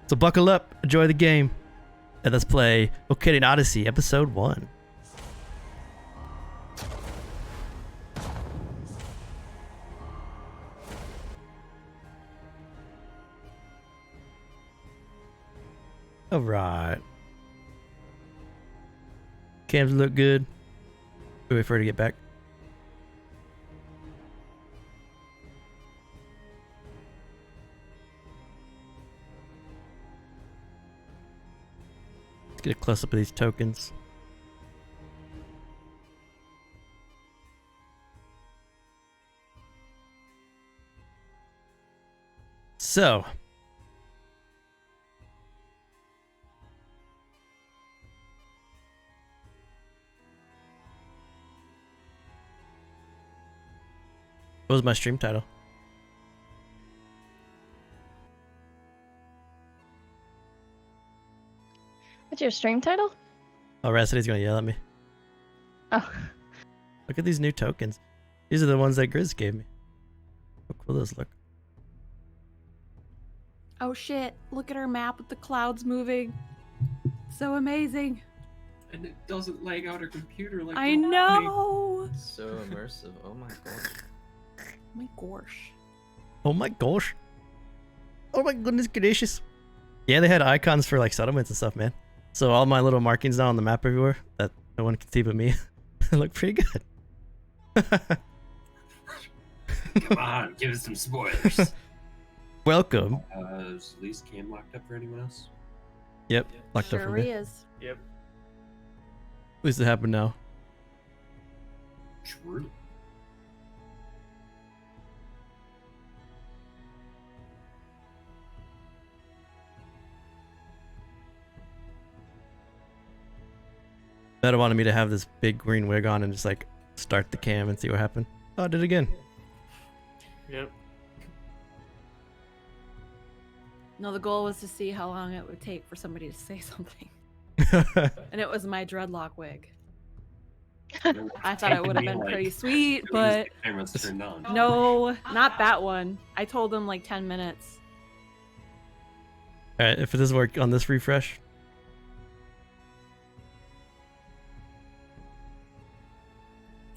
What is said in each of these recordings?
So buckle up, enjoy the game, and let's play Ulkadian Odyssey Episode 1. Alright. Cams look good. Wait for her to get back. Let's get a close up of these tokens. So. What was my stream title? What's your stream title? Oh, Racity's gonna yell at me. Oh. Look at these new tokens. These are the ones that Grizz gave me. How cool those look. Oh shit, look at our map with the clouds moving. So amazing. And it doesn't lag out our computer like I know! So immersive. Oh my gosh. Oh my gosh. Oh my gosh. Oh my goodness gracious. Yeah, they had icons for like settlements and stuff, man. So all my little markings now on the map everywhere that no one can see but me look pretty good. Come on, give us some spoilers. Welcome. Is Lee's cam locked up for anyone else? Yep, locked up for Sure me. is. Yep. At least it happened now. True. Meta wanted me to have this big green wig on and just like start the cam and see what happened. Oh, I did it again. Yep. No, the goal was to see how long it would take for somebody to say something. And it was my dreadlock wig. I thought it would have been pretty sweet, but Camera's turned on. no, not that one. I told them like 10 minutes. Alright, if it doesn't work on this refresh.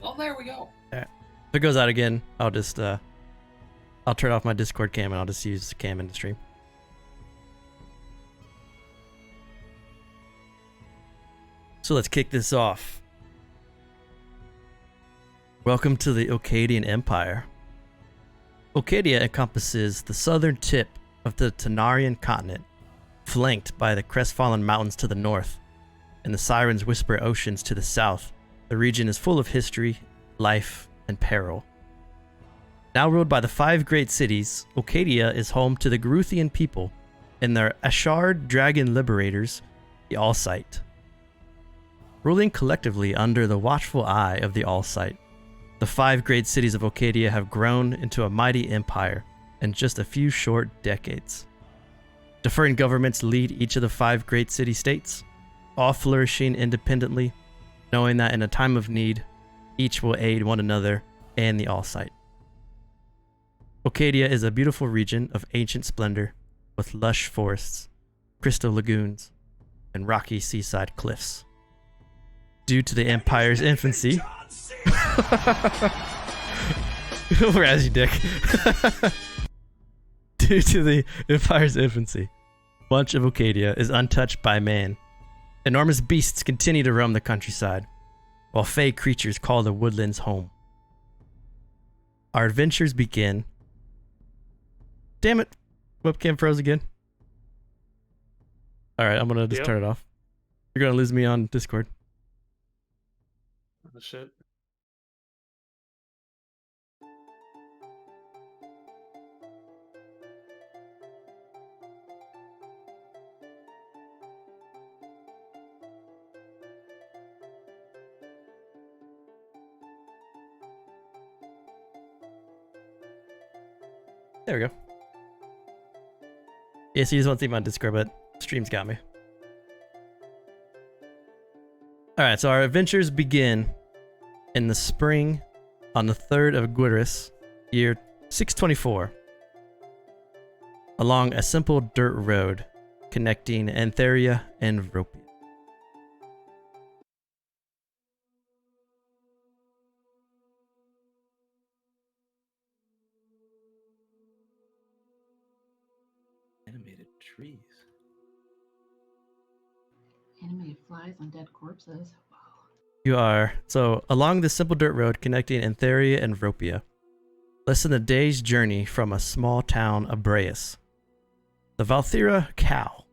Oh, there we go. If it goes out again, I'll just I'll turn off my Discord cam and I'll just use the cam in the stream. So let's kick this off. Welcome to the Ulkadian Empire. Ulkadia encompasses the southern tip of the Tanarian continent, flanked by the crestfallen mountains to the north and the Siren's Whisper oceans to the south. The region is full of history, life, and peril. Now ruled by the 5 great cities, Ulkadia is home to the Garuthian people and their Ashard dragon liberators, the Allsight. Ruling collectively under the watchful eye of the Allsight, the 5 great cities of Ulkadia have grown into a mighty empire in just a few short decades. Different governments lead each of the 5 great city-states, all flourishing independently, knowing that in a time of need, each will aid one another and the Allsight. Ulkadia is a beautiful region of ancient splendor with lush forests, crystal lagoons, and rocky seaside cliffs. Due to the Empire's infancy... Razzie dick. Due to the Empire's infancy, much of Ulkadia is untouched by man. Enormous beasts continue to roam the countryside, while fey creatures call the woodlands home. Our adventures begin... Damn it! Webcam froze again. Alright, I'm gonna just turn it off. You're gonna lose me on Discord. Oh, shit. There we go. Yeah, so you just want to see my Discord, but stream's got me. Alright, so our adventures begin in the spring on the 3rd of Gwyrus, year 624. Along a simple dirt road connecting Antheria and Vropia. Animated trees. Animated flies on dead corpses. Wow. You are so along the simple dirt road connecting Antheria and Vropia. Less than a day's journey from a small town of Breus. The Valthira cow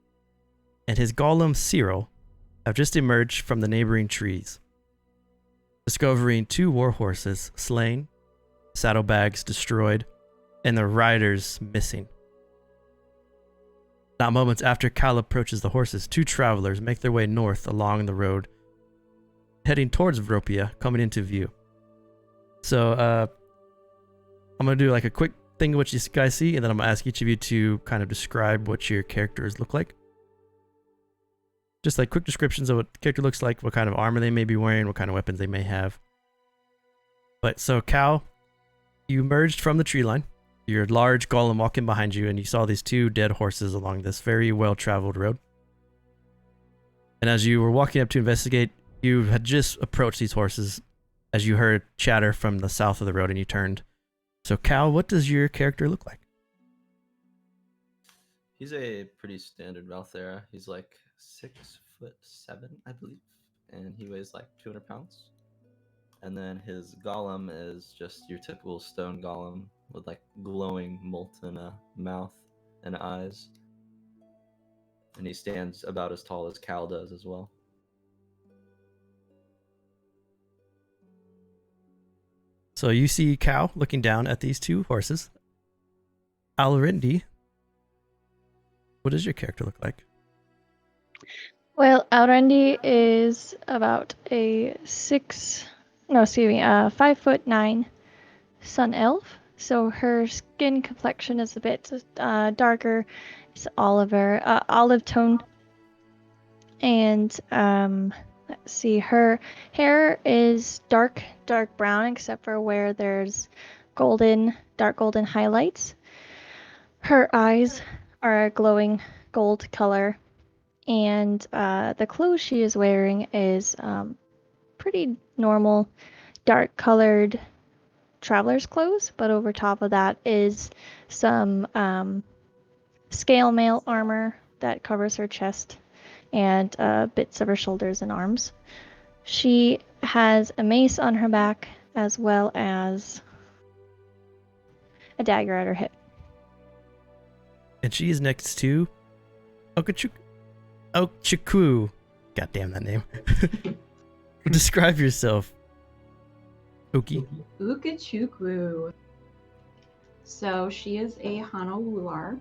and his golem Cyril have just emerged from the neighboring trees, discovering 2 war horses slain, saddlebags destroyed, and the riders missing. Not moments after Cal approaches the horses, 2 travelers make their way north along the road, heading towards Vropia, coming into view. So, I'm going to do like a quick thing of what you guys see, and then I'm going to ask each of you to kind of describe what your characters look like. Just like quick descriptions of what the character looks like, what kind of armor they may be wearing, what kind of weapons they may have. But so, Cal, you emerged from the tree line. Your large golem walking behind you, and you saw these 2 dead horses along this very well-traveled road. And as you were walking up to investigate, you had just approached these horses as you heard chatter from the south of the road, and you turned. So, Cal, what does your character look like? He's a pretty standard Valthera. He's like 6'7", I believe, and he weighs like 200 pounds. And then his golem is just your typical stone golem with like glowing molten mouth and eyes. And he stands about as tall as Cal does as well. So you see Cal looking down at these 2 horses. Alrendi, what does your character look like? Well, Aurendi is about a 5'9" sun elf. So her skin complexion is a bit darker. It's olive tone. And let's see, her hair is dark brown, except for where there's dark golden highlights. Her eyes are a glowing gold color, and the clothes she is wearing is pretty normal, dark colored traveler's clothes, but over top of that is some scale mail armor that covers her chest and bits of her shoulders and arms. She has a mace on her back as well as a dagger at her hip. And she is next to Okchukwu. God damn that name. Describe yourself, Oki. Ukachukwu. So she is a Hanawular,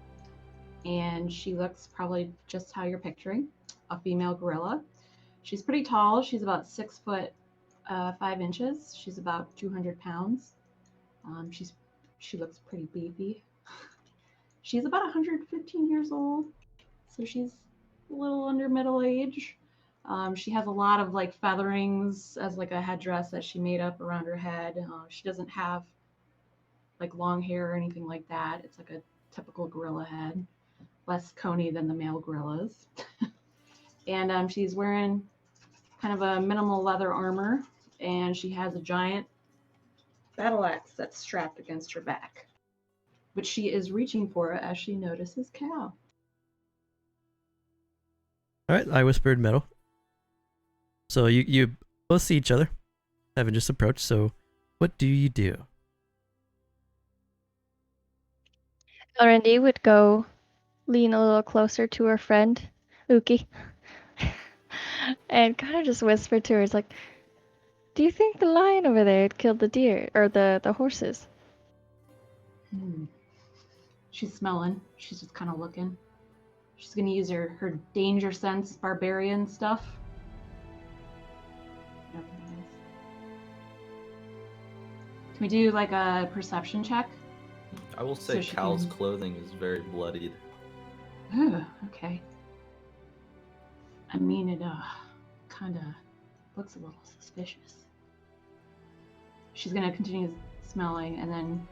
and she looks probably just how you're picturing, a female gorilla. She's pretty tall. She's about 6 foot 5 inches. She's about 200 pounds. She looks pretty beefy. She's about 115 years old, so she's a little under middle age. She has a lot of like featherings as like a headdress that she made up around her head. She doesn't have like long hair or anything like that. It's like a typical gorilla head, less coney than the male gorillas. And she's wearing kind of a minimal leather armor, and she has a giant battle axe that's strapped against her back, which she is reaching for as she notices Cal. All right, I whispered metal. So you both see each other, having just approached. So what do you do? Aurendi would go lean a little closer to her friend, Uki, and kind of just whisper to her, it's like, do you think the lion over there had killed the deer, or the horses? She's smelling. She's just kind of looking. She's going to use her danger sense barbarian stuff. Can we do like a perception check? I will say So Cal's clothing is very bloodied. Ooh, okay. I mean, it kind of looks a little suspicious. She's going to continue smelling and then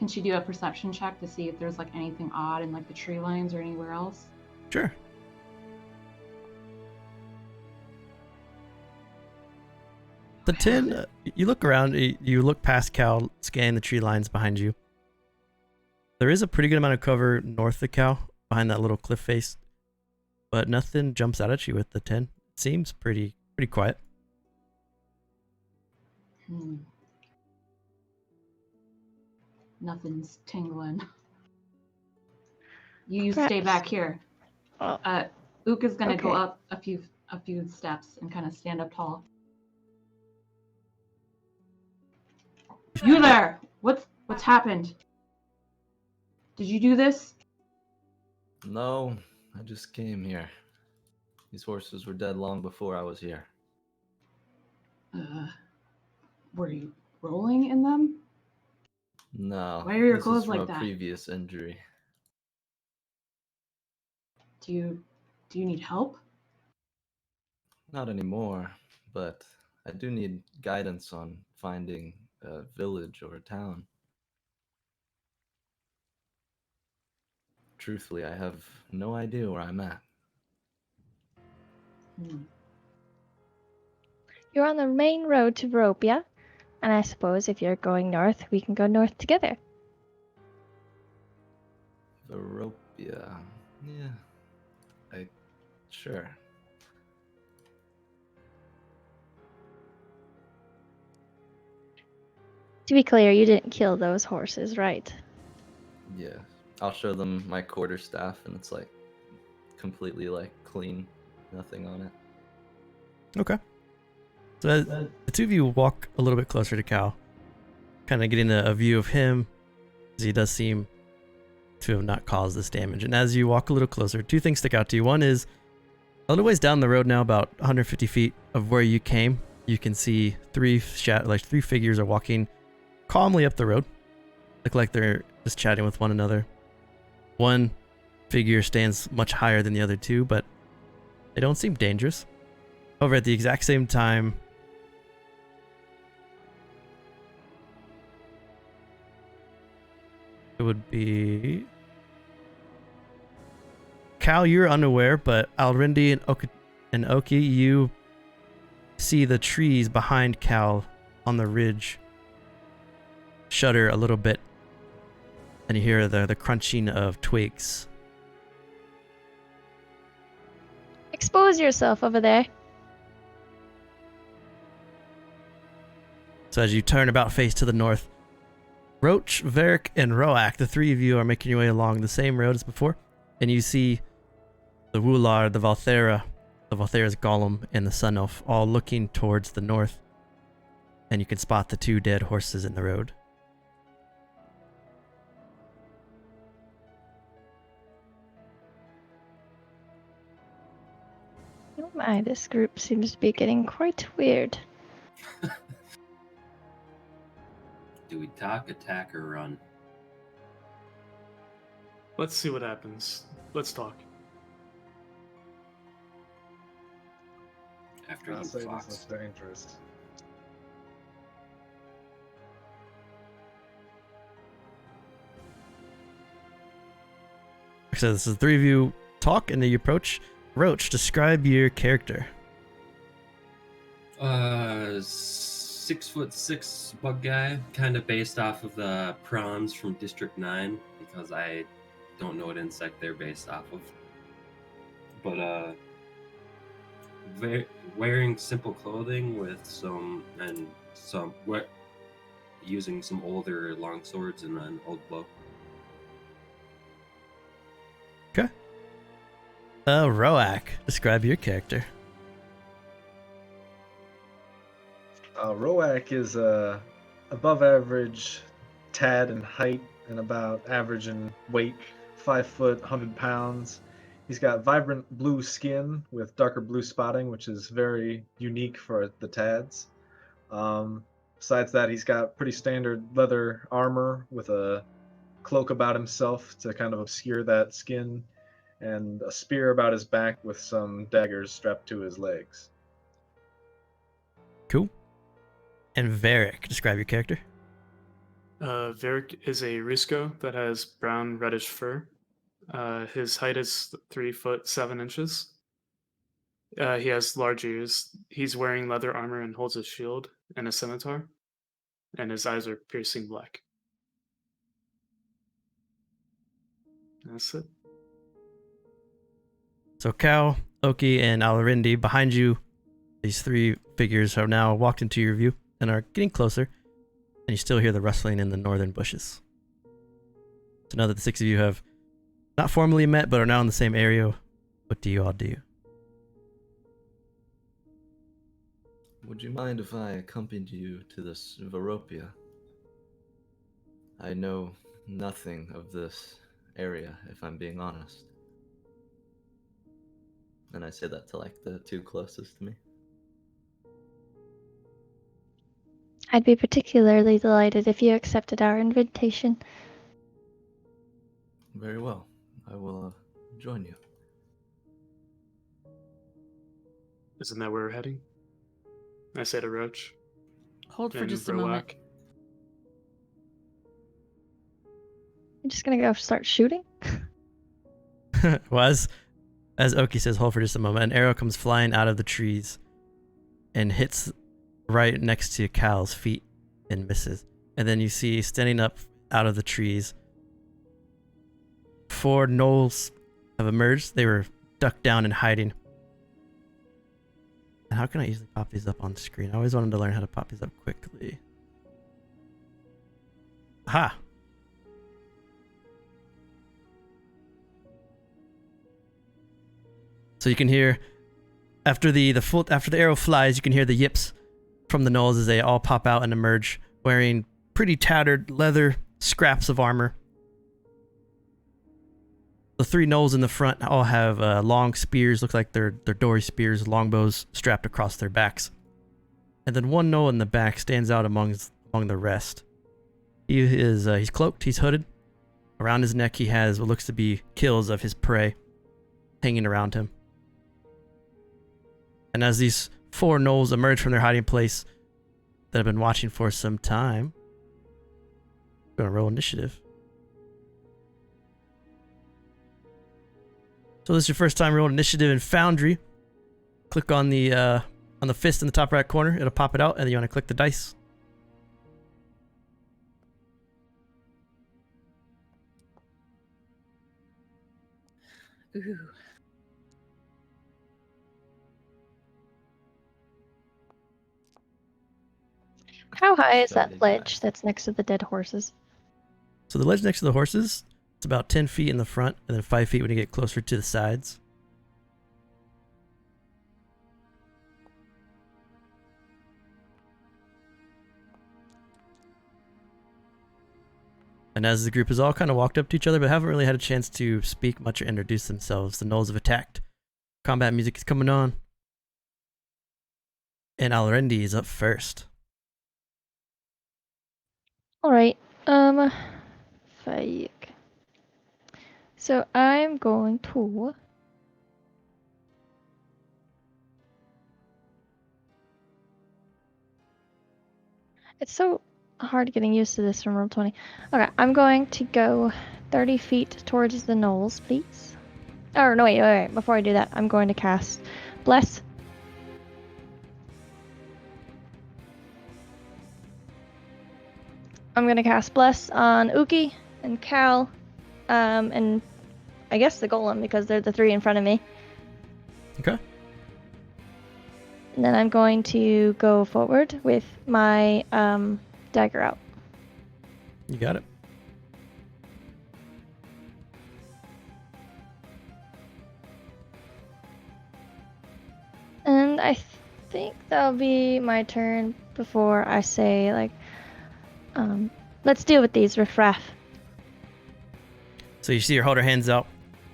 Can she do a perception check to see if there's like anything odd in like the tree lines or anywhere else? Sure. The 10, you look around, you look past Cal, scan the tree lines behind you. There is a pretty good amount of cover north of Cal, behind that little cliff face, but nothing jumps out at you with the 10. It seems pretty quiet. Nothing's tingling. You Perhaps. stay back here. Oh, Ook is gonna go Okay. up a few steps and kind of stand up tall. You there? What's happened? Did you do this? No, I just came here. These horses were dead long before I was here. Were you rolling in them? No. Why are your this clothes is from like a that? previous injury. Do you need help? Not anymore, but I do need guidance on finding a village or a town. Truthfully, I have no idea where I'm at. You're on the main road to Vropia, and I suppose if you're going north, we can go north together. Vropia. Yeah. Sure. To be clear, you didn't kill those horses, right? Yeah. I'll show them my quarterstaff, and it's like completely like clean, nothing on it. Okay. So as the two of you walk a little bit closer to Cal, kind of getting a view of him, as he does seem to have not caused this damage. And as you walk a little closer, two things stick out to you. One is a little ways down the road now, about 150 feet of where you came, you can see three figures are walking calmly up the road. Look like they're just chatting with one another. One figure stands much higher than the other two, but they don't seem dangerous. However, at the exact same time, it would be Cal, you're unaware, but Alrindi and Oki, you see the trees behind Cal on the ridge shudder a little bit, and you hear the crunching of twigs. Expose yourself over there. So as you turn about face to the north, Roach, Varric, and Roak, the three of you are making your way along the same road as before, and you see the Wular, the Valthera's golem, and the Sun Elf all looking towards the north, and you can spot the two dead horses in the road. Oh my, this group seems to be getting quite weird. Do we talk, attack, or run? Let's see what happens. Let's talk. After I'll you say this fox. is dangerous. So this is the three of you talk, and then you approach. Roach, describe your character. 6'6" bug guy, kind of based off of the prawns from District 9, because I don't know what insect they're based off of. But wearing simple clothing with using some older long swords and an old bow. Okay. Roak, describe your character. Roak is above average tad in height and about average in weight, 5 foot, 100 pounds. He's got vibrant blue skin with darker blue spotting, which is very unique for the tads. Besides that, he's got pretty standard leather armor with a cloak about himself to kind of obscure that skin, and a spear about his back with some daggers strapped to his legs. Cool. And Varric, describe your character. Varric is a Risco that has brown reddish fur. His height is 3 foot 7 inches. He has large ears. He's wearing leather armor and holds a shield and a scimitar, and his eyes are piercing black. That's it. So Cal, Oki, and Alrindi, behind you, these three figures have now walked into your view and are getting closer, and you still hear the rustling in the northern bushes. So now that the six of you have not formally met but are now in the same area, what do you all do? Would you mind if I accompanied you to this Vropia? I know nothing of this area, if I'm being honest. And I say that to like the two closest to me. I'd be particularly delighted if you accepted our invitation. Very well. I will join you. Isn't that where we're heading? I say to Roach. Hold for And just a moment. Roak. I'm just gonna go start shooting. Well, as Oki says, hold for just a moment, an arrow comes flying out of the trees and hits right next to Cal's feet and misses. And then you see standing up out of the trees, 4 gnolls have emerged. They were ducked down and hiding. And how can I easily pop these up on screen? I always wanted to learn how to pop these up quickly. Aha! So you can hear after the arrow flies, you can hear the yips from the gnolls as they all pop out and emerge, wearing pretty tattered leather scraps of armor. The 3 gnolls in the front all have long spears, look like they're dory spears, longbows strapped across their backs. And then one gnoll in the back stands out among the rest. He's cloaked, he's hooded. Around his neck he has what looks to be kills of his prey hanging around him. And as these 4 gnolls emerge from their hiding place that have been watching for some time, I'm gonna roll initiative. So this is your first time rolling initiative in Foundry. Click on the fist in the top right corner. It'll pop it out, and then you want to click the dice. Ooh. How high is that 75. ledge that's next to the dead horses? So the ledge next to the horses, it's about 10 feet in the front, and then 5 feet when you get closer to the sides. And as the group has all kind of walked up to each other, but haven't really had a chance to speak much or introduce themselves, the gnolls have attacked. Combat music is coming on. And Alrendi is up first. Alright, fake. So I'm going to... It's so hard getting used to this from Roll20. Okay, I'm going to go 30 feet towards the gnolls, please. Oh, no, wait. Before I do that, I'm going to cast Bless. I'm going to cast Bless on Uki and Cal, and I guess the Golem, because they're the 3 in front of me. Okay. And then I'm going to go forward with my dagger out. You got it. And I think that'll be my turn before I say, like, let's deal with these riffraff. So you see her hold her hands out,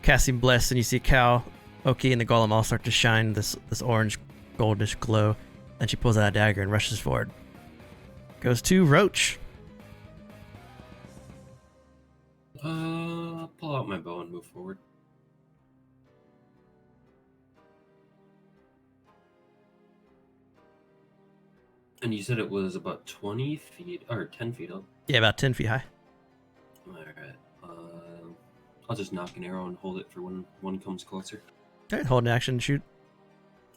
casting Bless, and you see Cal, Oki, and the Golem all start to shine this orange goldish glow. Then she pulls out a dagger and rushes forward. Goes to Roach. I'll pull out my bow and move forward. And you said it was about 20 feet or 10 feet up? Yeah, about 10 feet high. Alright. I'll just knock an arrow and hold it for when one comes closer. All right, hold an action and shoot.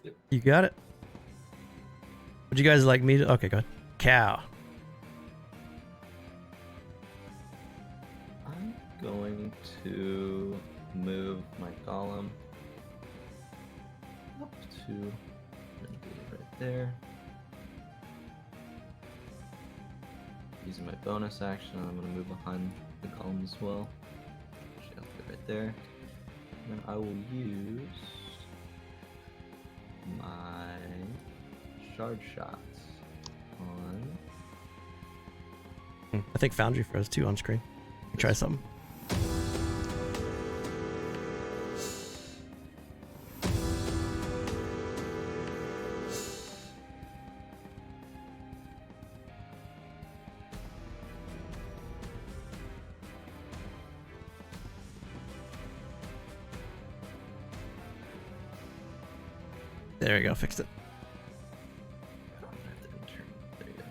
Yep. You got it. Would you guys like me to? Okay, go ahead. Cow. I'm going to move my golem up to right there. Using my bonus action, I'm going to move behind the column as well. Actually, I'll put it right there. And then I will use my shard shots on. I think Foundry froze too on screen. Try something. There we go, fixed it. There you go.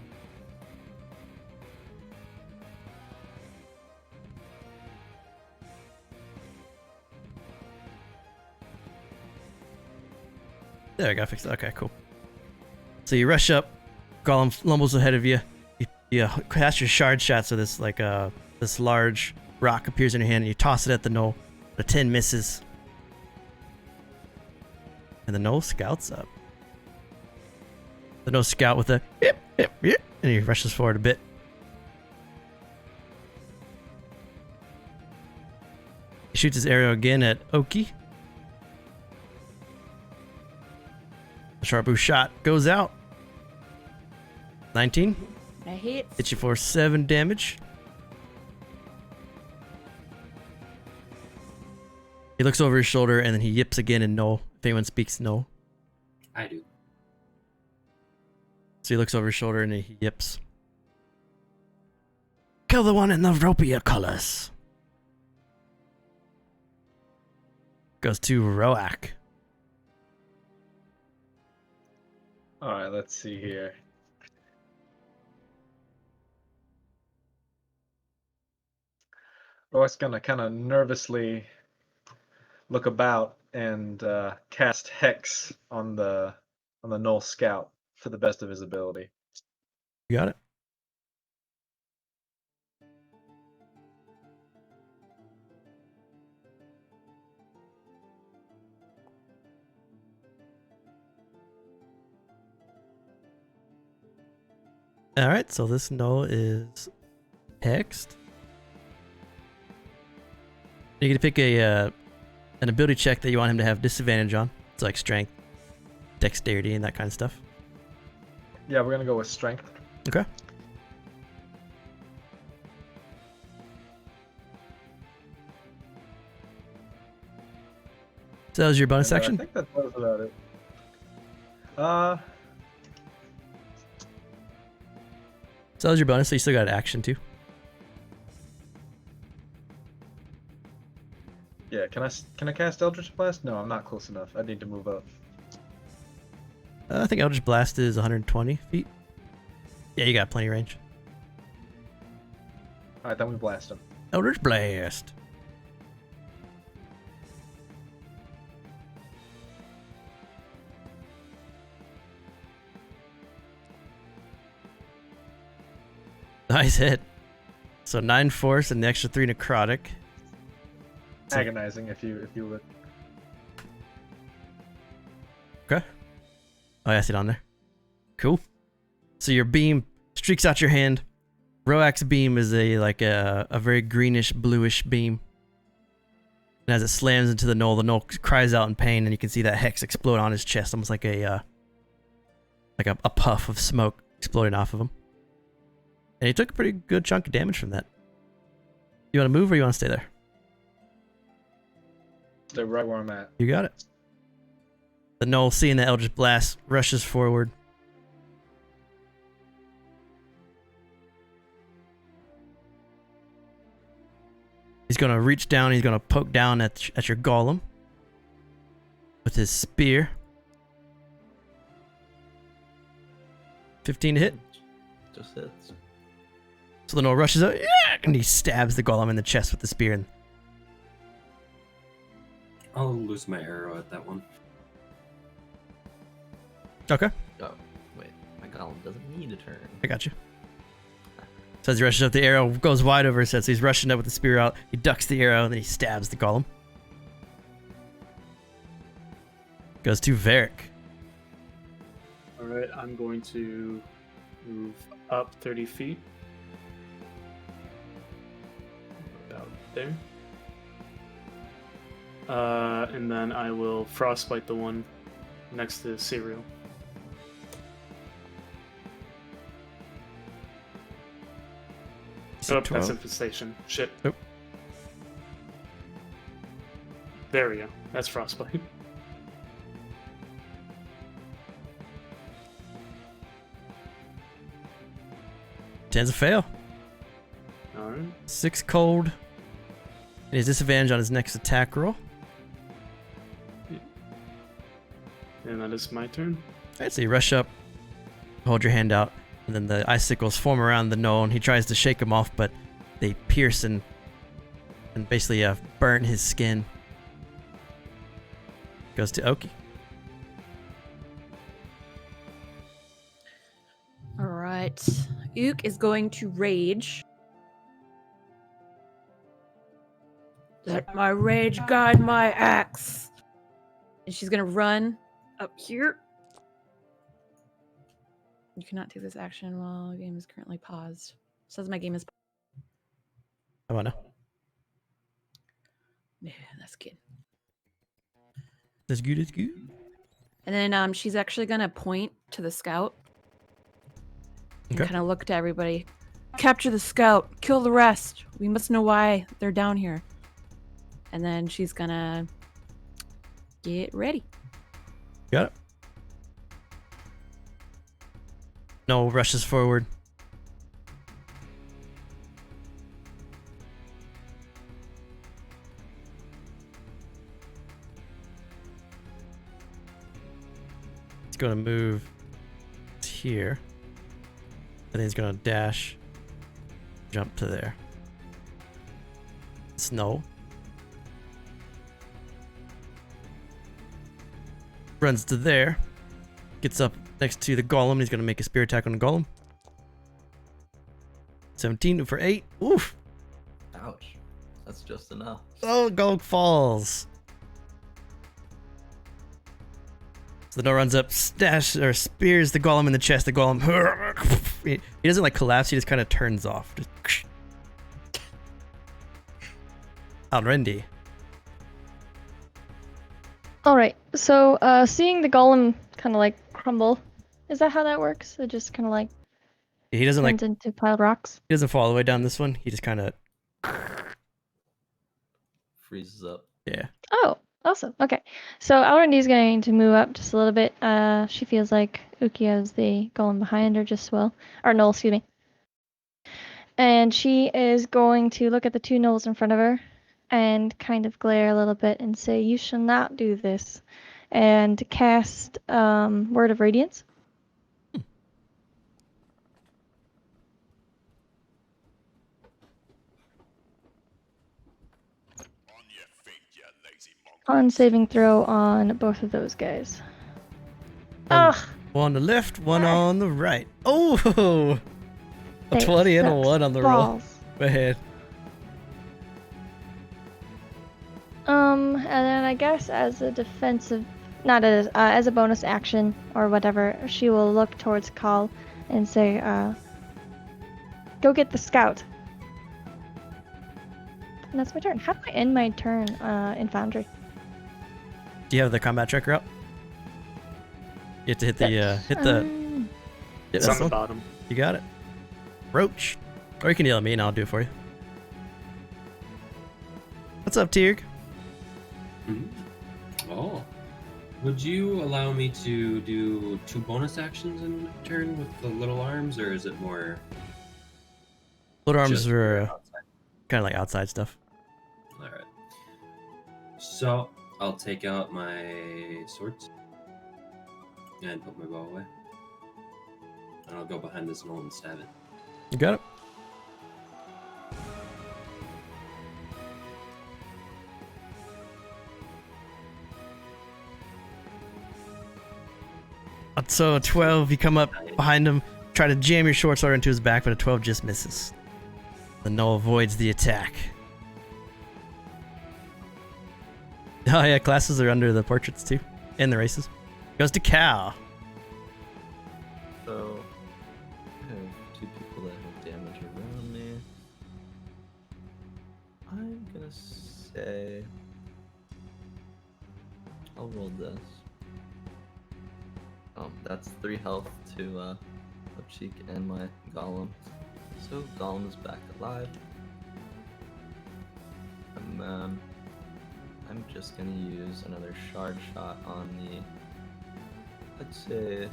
There we go, fixed it. Okay, cool. So you rush up, Golem lumbles ahead of you. You cast your shard shot, so this this large rock appears in your hand, and you toss it at the gnoll. The 10 misses. And the gnoll scouts up. The gnoll scout with a yip, yip, yip, and he rushes forward a bit. He shoots his arrow again at Oki. The sharpbow shot goes out. 19. I hate. Hits you for 7 damage. He looks over his shoulder and then he yips again in Gnoll. If anyone speaks Gnoll. I do. So he looks over his shoulder and he yips. Kill the one in the Vropia colors. Goes to Roak. Alright, let's see here. Roak's gonna kind of nervously look about and cast Hex on the Gnoll Scout for the best of his ability. You got it? Alright, so this Gnoll is hexed. You get to pick an ability check that you want him to have disadvantage on. It's like strength, dexterity, and that kind of stuff. Yeah, we're gonna go with strength. Okay. So that was your bonus And, action? I think that was about it. So that was your bonus, so you still got an action too. Yeah, can I cast Eldritch Blast? No, I'm not close enough. I need to move up. I think Eldritch Blast is 120 feet. Yeah, you got plenty of range. Alright, then we blast him. Eldritch Blast. Nice hit. So 9 force and the extra 3 necrotic. So- Agonizing, if you would. Okay. Oh, yeah, I see it on there. Cool. So your beam streaks out your hand. Roak's beam is a very greenish bluish beam. And as it slams into the gnoll cries out in pain, and you can see that hex explode on his chest, almost like a puff of smoke exploding off of him. And he took a pretty good chunk of damage from that. You want to move or you want to stay there? Stay right where I'm at. You got it. The gnoll, seeing the Eldritch Blast, rushes forward. He's going to reach down. He's going to poke down at your golem with his spear. 15 to hit. Just hits. So the gnoll rushes out, and he stabs the golem in the chest with the spear. And I'll lose my arrow at that one. okay, Oh, wait. My golem doesn't need a turn. I got you. So as he rushes up, the arrow goes wide over his head. So he's rushing up with the spear out. He ducks the arrow, and then he stabs the golem. Goes to Varric. All right, I'm going to move up 30 feet. About there. And then I will frostbite the one next to Cereal. Oh, that's infestation. Shit. Nope. There we go. That's frostbite. Tens a fail. Alright. 6 cold. And his disadvantage on his next attack roll. And that is my turn. Alright, so you rush up, hold your hand out, and then the icicles form around the gnoll, and he tries to shake them off, but they pierce and basically burn his skin. Goes to Oki. All right. Ook is going to rage. Let my rage guide my axe. And she's going to run up here. You cannot take this action while the game is currently paused. Says my game is paused. How about now? Yeah, that's good. That's good, that's good. And then she's actually going to point to the scout. And Okay. kind of look to everybody. Capture the scout. Kill the rest. We must know why they're down here. And then she's going to get ready. Got it. No rushes forward. It's gonna move here. I think he's gonna dash, jump to there. Snow. Runs to there. Gets up next to the golem. He's going to make a spear attack on the golem. 17 for 8. Oof. Ouch. That's just enough. Oh, the golem falls. So the gnoll runs up, spears the golem in the chest. The golem, he doesn't like collapse. He just kind of turns off. Just Alrendi. All right. So, seeing the golem kind of like crumble, is that how that works? It just kind of like He doesn't like. turns into piled rocks. He doesn't fall all the way down this one. He just kind of. Freezes up. Yeah. Oh, awesome. Okay. So Alrendi's going to move up just a little bit. She feels like Uki has the golem behind her just well. Or Noel, excuse me. And she is going to look at the two gnolls in front of her and kind of glare a little bit and say, "You shall not do this." And cast Word of Radiance. On saving throw on both of those guys. Ugh. One on the left, one on the right. Oh! A That 20 and a sucks 1 on the roll. balls. Go ahead. And then I guess as a defensive, not as a bonus action or whatever, she will look towards Call and say, "Go get the scout." And that's my turn. How do I end my turn in Foundry? Do you have the combat tracker up? You have to hit the Um, Yeah, It's that's on the the one. bottom. You got it. Roach. Or you can yell at me and I'll do it for you. What's up, Tirg? Oh. Would you allow me to do 2 bonus actions in a turn with the little arms, or is it more Little arms just are outside? kind of like outside stuff. Alright. So, I'll take out my swords and put my bow away. and I'll go behind this gnoll and stab it. You got it. So a 12, you come up behind him, try to jam your short sword into his back, but a 12 just misses. The gnoll avoids the attack. Oh yeah, classes are under the portraits too, and the races. Goes to Cal. So, I have 2 people that have damage around me. I'm gonna say I'll roll this. That's 3 health to Upcheek and my Golem. So Golem is back alive. And then I'm just gonna use another shard shot on the, I'd say,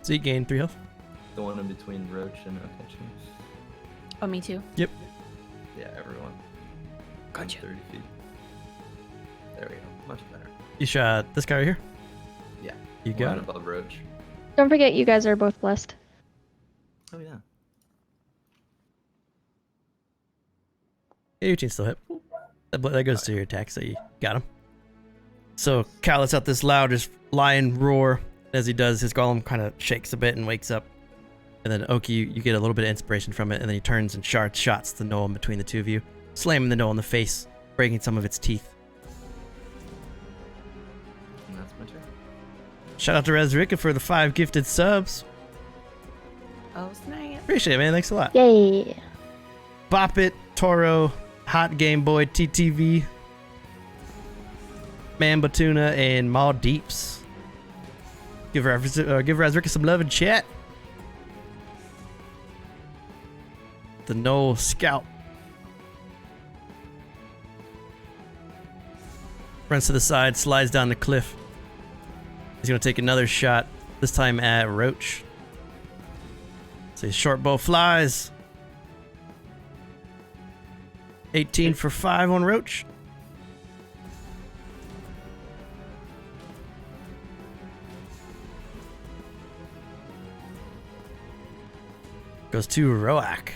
So you gain 3 health. the one in between Roach and Okachi. Oh, me too. Yep. Yeah, everyone. Gotcha. 30 feet. There we go. Much better. You shot this guy right here. Yeah. You got One it. above Roach. Don't forget, you guys are both blessed. Oh yeah. 18 still hit. That goes to your attack, so you got him. So Cal lets out this loud, just lion roar. As he does, his golem kind of shakes a bit and wakes up. And then Oki, you get a little bit of inspiration from it, and then he turns and shots the gnoll in between the two of you, slamming the gnoll in the face, breaking some of its teeth. And that's my turn. Shout out to Rezrika for the 5 gifted subs. Oh, snap. Appreciate it, man. Thanks a lot. Yay! Bop It, Toro, Hot Game Boy, TTV, Mamba Tuna, and Maul Deeps. Give Razrika some love and chat. The Gnoll Scout runs to the side, slides down the cliff. He's gonna take another shot, this time at Roach. So his short bow flies. 18 for 5 on Roach. Goes to Roak.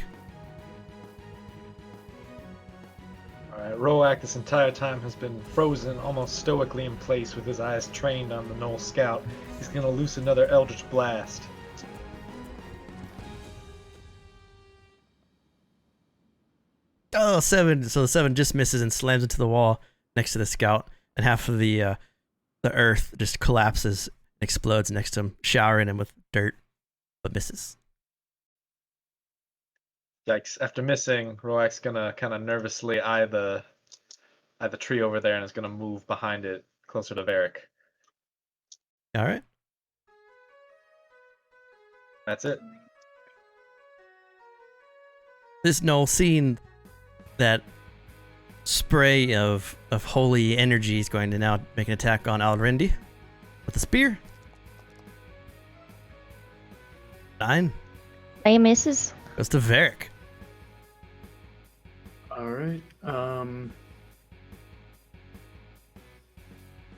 Alright, Roak this entire time has been frozen almost stoically in place with his eyes trained on the Gnoll Scout. He's gonna loose another Eldritch Blast. Oh, 7. So the 7 just misses and slams into the wall next to the scout, and half of the earth just collapses and explodes next to him, showering him with dirt, but misses. Yikes. After missing, Roak's gonna kind of nervously eye the tree over there and is gonna move behind it closer to Varric. All right. That's it. This gnoll, seeing that spray of holy energy, is going to now make an attack on Alrendi with the spear. 9. I misses. Goes to Varric. Alright.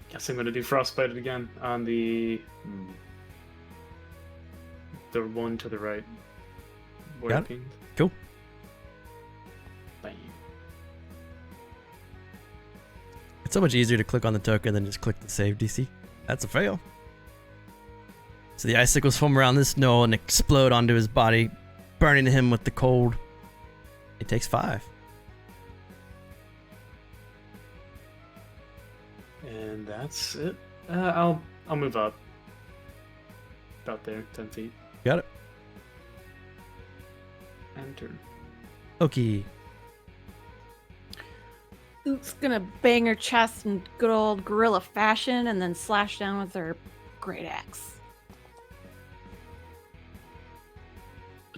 Guess I'm gonna do Frostbite again on the one to the right. Got it. Working. Cool. Bang. It's so much easier to click on the token than just click the save DC. That's a fail. So the icicles form around this gnoll and explode onto his body, burning him with the cold. He takes 5. And that's it. I'll move up. About there, 10 feet. Got it. Enter. Okay. Luke's gonna bang her chest in good old gorilla fashion and then slash down with her great axe.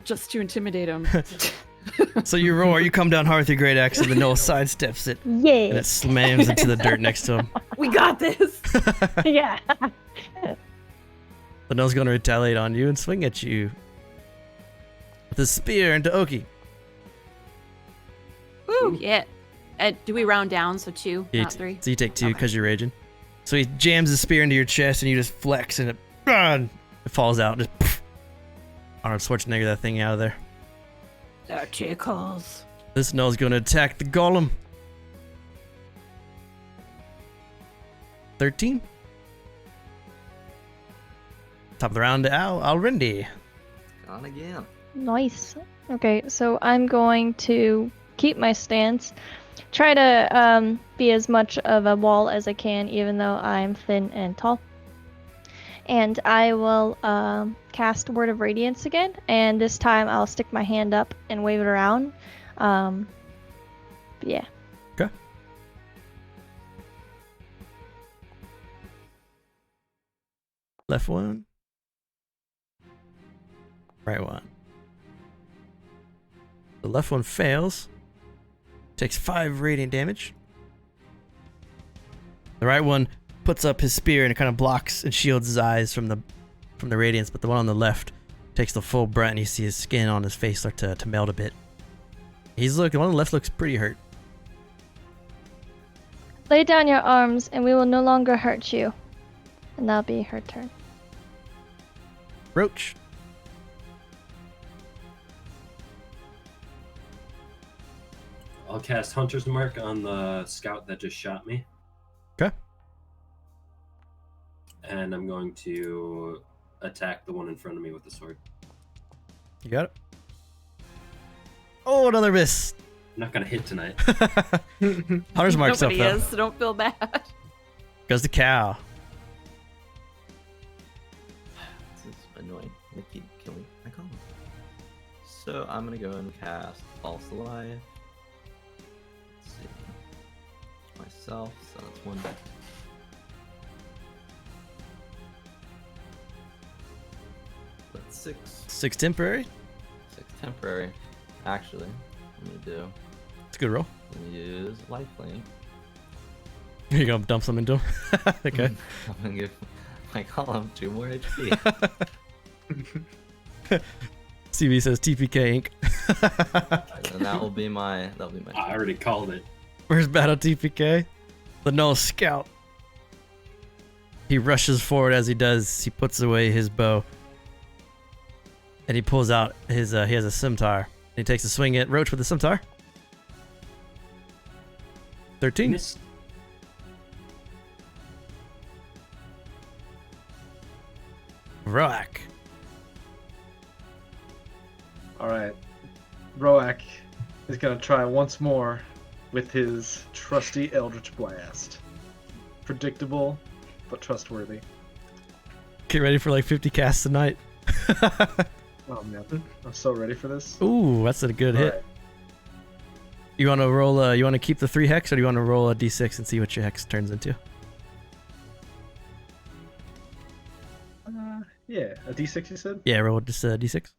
Just to intimidate him. So you roar, you come down hard with your great axe, and the gnoll sidesteps it, and Yay! it slams into the dirt next to him. We got this! Yeah. The gnoll's going to retaliate on you and swing at you with a spear into Oki. Woo! Yeah. Do we round down? So 2, Yeah, not 3? So you take 2 Okay. because you're raging. So he jams the spear into your chest, and you just flex, and it It falls out. Just Arnold Schwarzenegger that thing out of there. That tickles. This gnoll's gonna attack the golem. 13. Top of the round to Alrendi. On again. Nice. Okay, so I'm going to keep my stance. Try to be as much of a wall as I can, even though I'm thin and tall. And I will cast Word of Radiance again, and this time I'll stick my hand up and wave it around. Yeah. Okay. Left one. Right one. The left one fails. Takes 5 radiant damage. The right one puts up his spear and it kind of blocks and shields his eyes from the radiance, but the one on the left takes the full brunt and you see his skin on his face start to melt a bit. The one on the left looks pretty hurt. Lay down your arms and we will no longer hurt you. And that'll be her turn. Roach. I'll cast Hunter's Mark on the scout that just shot me. Okay. And I'm going to attack the one in front of me with the sword. You got it. Oh, another miss. I'm not gonna hit tonight. Hunter's Mark's up Nobody though. is, so don't feel bad. Goes the cow. This is annoying. They keep killing my column. So I'm gonna go and cast False Alive. Let's see. Myself, so that's 1 deck. That's 6. 6 temporary. 6 temporary. Actually, I'm gonna do. It's a good roll. I'm gonna use Lifelink. You're gonna dump some into him. Okay. I'm gonna give my column 2 more HP. CV says TPK Inc. And that'll be my I turn. already called it. First battle TPK. The Gnoll Scout. He rushes forward. As he does, he puts away his bow. And he pulls out his, he has a scimitar. He takes a swing at Roach with the scimitar. 13. Miss. Roak. Alright. Roak is going to try once more with his trusty Eldritch Blast. Predictable, but trustworthy. Get ready for like 50 casts tonight. Oh man, I'm so ready for this. Ooh, that's a good hit. Alright. You want to roll? You want to keep the 3 hex, or do you want to roll a d6 and see what your hex turns into? Yeah, a d6 you said? Yeah, roll just a d6.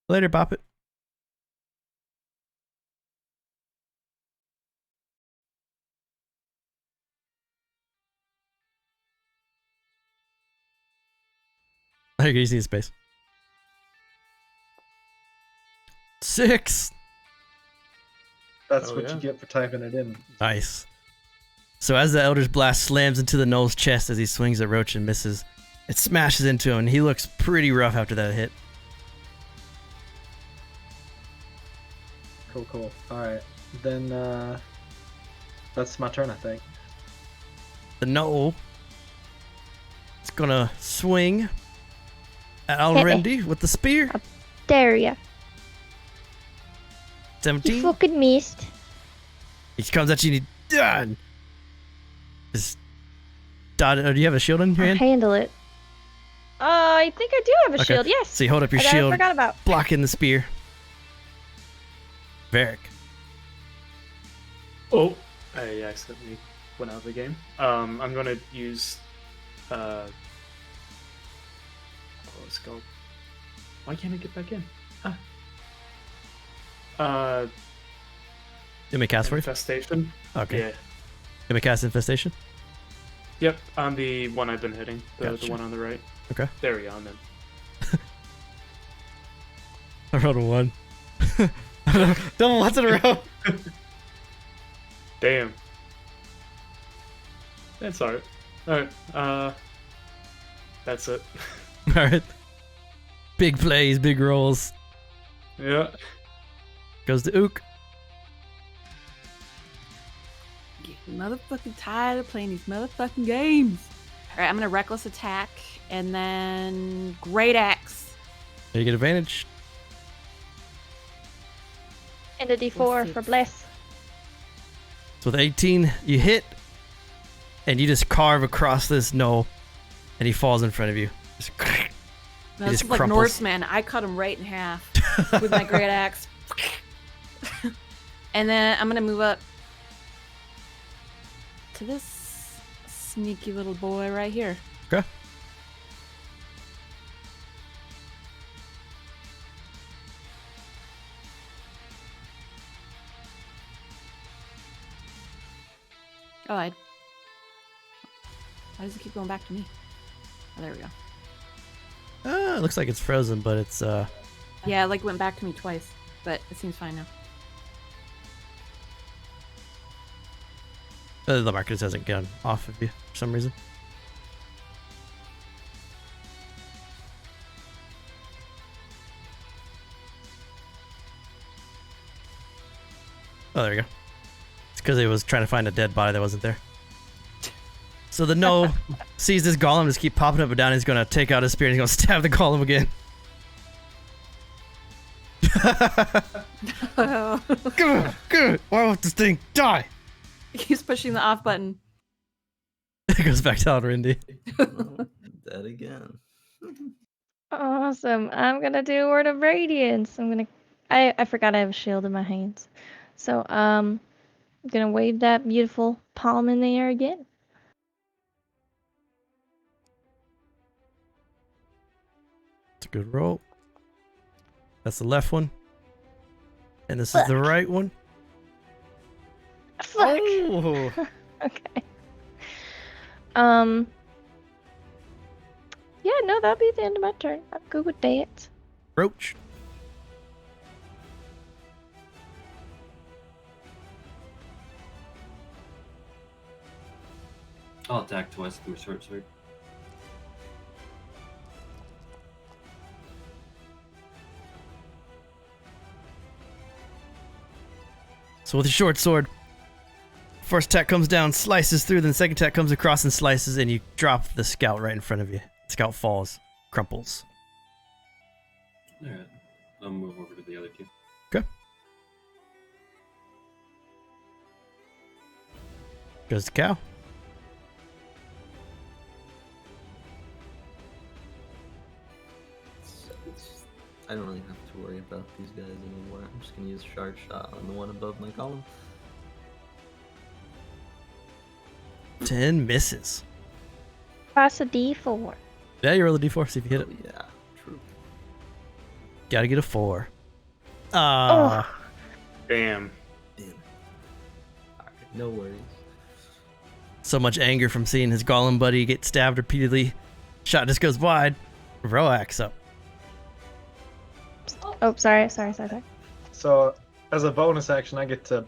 Later, bop it. I think you see the space. 6. That's Oh, what yeah. you get for typing it in. Nice. So as the Elder's Blast slams into the Gnoll's chest as he swings at Roach and misses, it smashes into him, and he looks pretty rough after that hit. Cool. Alright, then that's my turn, I think. The Gnoll is gonna swing at Alrendi with the spear. There ya. 17. You fucking missed. He comes at you and he done. Just dot. Do you have a shield in your I'll hand? handle it. I think I do have a Okay. shield, yes. So you hold up your That I shield, forgot about. blocking the spear. Varric. Oh, I accidentally went out of the game. I'm gonna use let's go. Why can't I get back in? You may cast for you? Infestation. Okay. Yeah. You may cast Infestation? Yep, on the one I've been hitting, the Gotcha. one on the right. Okay. There we go, I'm in. I rolled a 1. Double ones in a row. Damn. That's alright. Alright, that's it. Alright. Big plays, big rolls. Yeah. Goes to Ook. Getting motherfucking tired of playing these motherfucking games. Alright, I'm gonna reckless attack and then great axe. There you get advantage. And a D4 for bless. So with 18, you hit, and you just carve across this gnoll, and he falls in front of you. Just, No, he this just is like crumples. Norseman. I cut him right in half with my great axe. And then I'm gonna move up to this sneaky little boy right here. Okay. Oh, why does it keep going back to me? Oh, there we go. It looks like it's frozen, but it's Yeah, it like went back to me twice, but it seems fine now. the marker just hasn't gone off of you for some reason. Oh, there you go. It's because it was trying to find a dead body that wasn't there. So the gnoll sees this golem just keep popping up and down. He's gonna take out his spear and he's gonna stab the golem again. Good. Why won't this thing die? He's pushing the off button. It goes back to Alrindy. Dead again. Awesome. I'm gonna do Word of Radiance. I forgot I have a shield in my hands. So I'm gonna wave that beautiful palm in the air again. It's a good roll. That's the left one. And this is the right one. Fuck. Oh. Okay. Yeah, no, that'll be the end of my turn. I'm good with that. Roach. I'll attack twice with my short sword. So with a short sword, first attack comes down, slices through, then the second attack comes across and slices, and you drop the scout right in front of you. The scout falls, crumples. Alright. I'll move over to the other two. Okay. Goes to cow. I don't really have to worry about these guys anymore. I'm just gonna use shard shot on the one above my column. 10 misses. Pass a D4. Yeah, you roll a d4, see if you hit it. Oh, yeah, true. Gotta get a 4. Ah. Damn. Damn it. Alright, no worries. So much anger from seeing his golem buddy get stabbed repeatedly. Shot just goes wide. Roax up. Oh, sorry. So, as a bonus action, I get to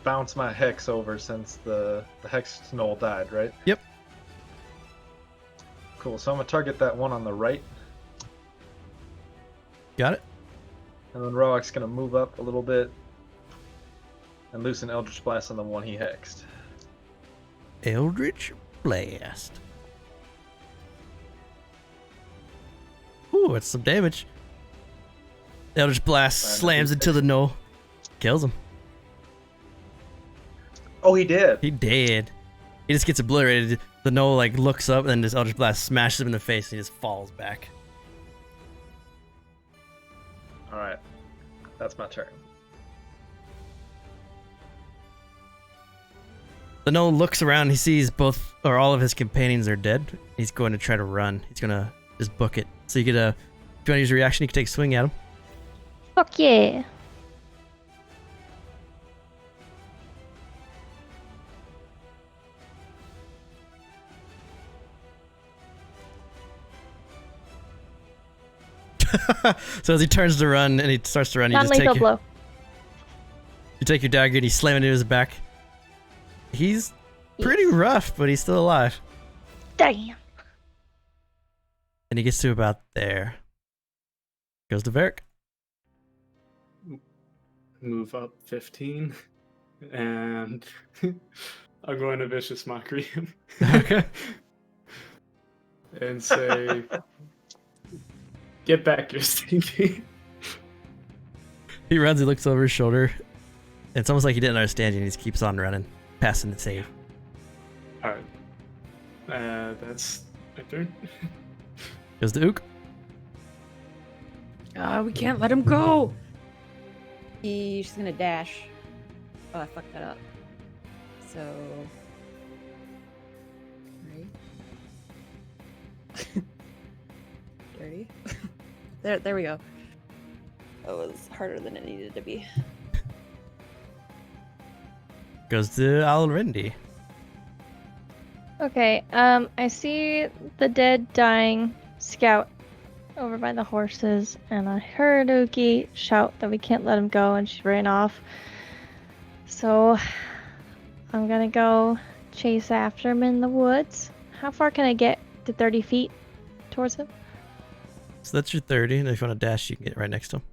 bounce my hex over since the hex gnoll died, right? Yep. Cool. So I'm gonna target that one on the right, Got it? and then Roak's gonna move up a little bit and loosen Eldritch Blast on the one he hexed. Eldritch Blast. Ooh, it's some damage. Eldritch Blast slams into the gnoll. Kills him. Oh, he did. He dead. He just gets obliterated. The gnoll like looks up and then this Eldritch Blast smashes him in the face and he just falls back. All right, that's my turn. The gnoll looks around. He sees both or all of his companions are dead. He's going to try to run. He's gonna just book it. So you get a. If you want to use your reaction, you can take a swing at him. Fuck yeah. So as he turns to run and he starts to run, you just Non-lethal take blow. you take your dagger and you slam it into his back. He's pretty rough, but he's still alive. Damn. And he gets to about there. Goes to Varric. Move up 15, and I'm going to vicious mockery him. Okay. And say, "Get back, you're stinky." He runs, he looks over his shoulder. It's almost like he didn't understand you, and he just keeps on running, passing the save. All right. That's my turn. Goes to Ook. We can't let him go. She's gonna dash. Oh, I fucked that up. So. Right. 30. There we go. That was harder than it needed to be. Goes to Alrendi. Okay, I see the dead, dying scout over by the horses, and I heard Uki shout that we can't let him go, and she ran off. So, I'm gonna go chase after him in the woods. How far can I get? To 30 feet towards him? So that's your 30, and if you want to dash, you can get right next to him.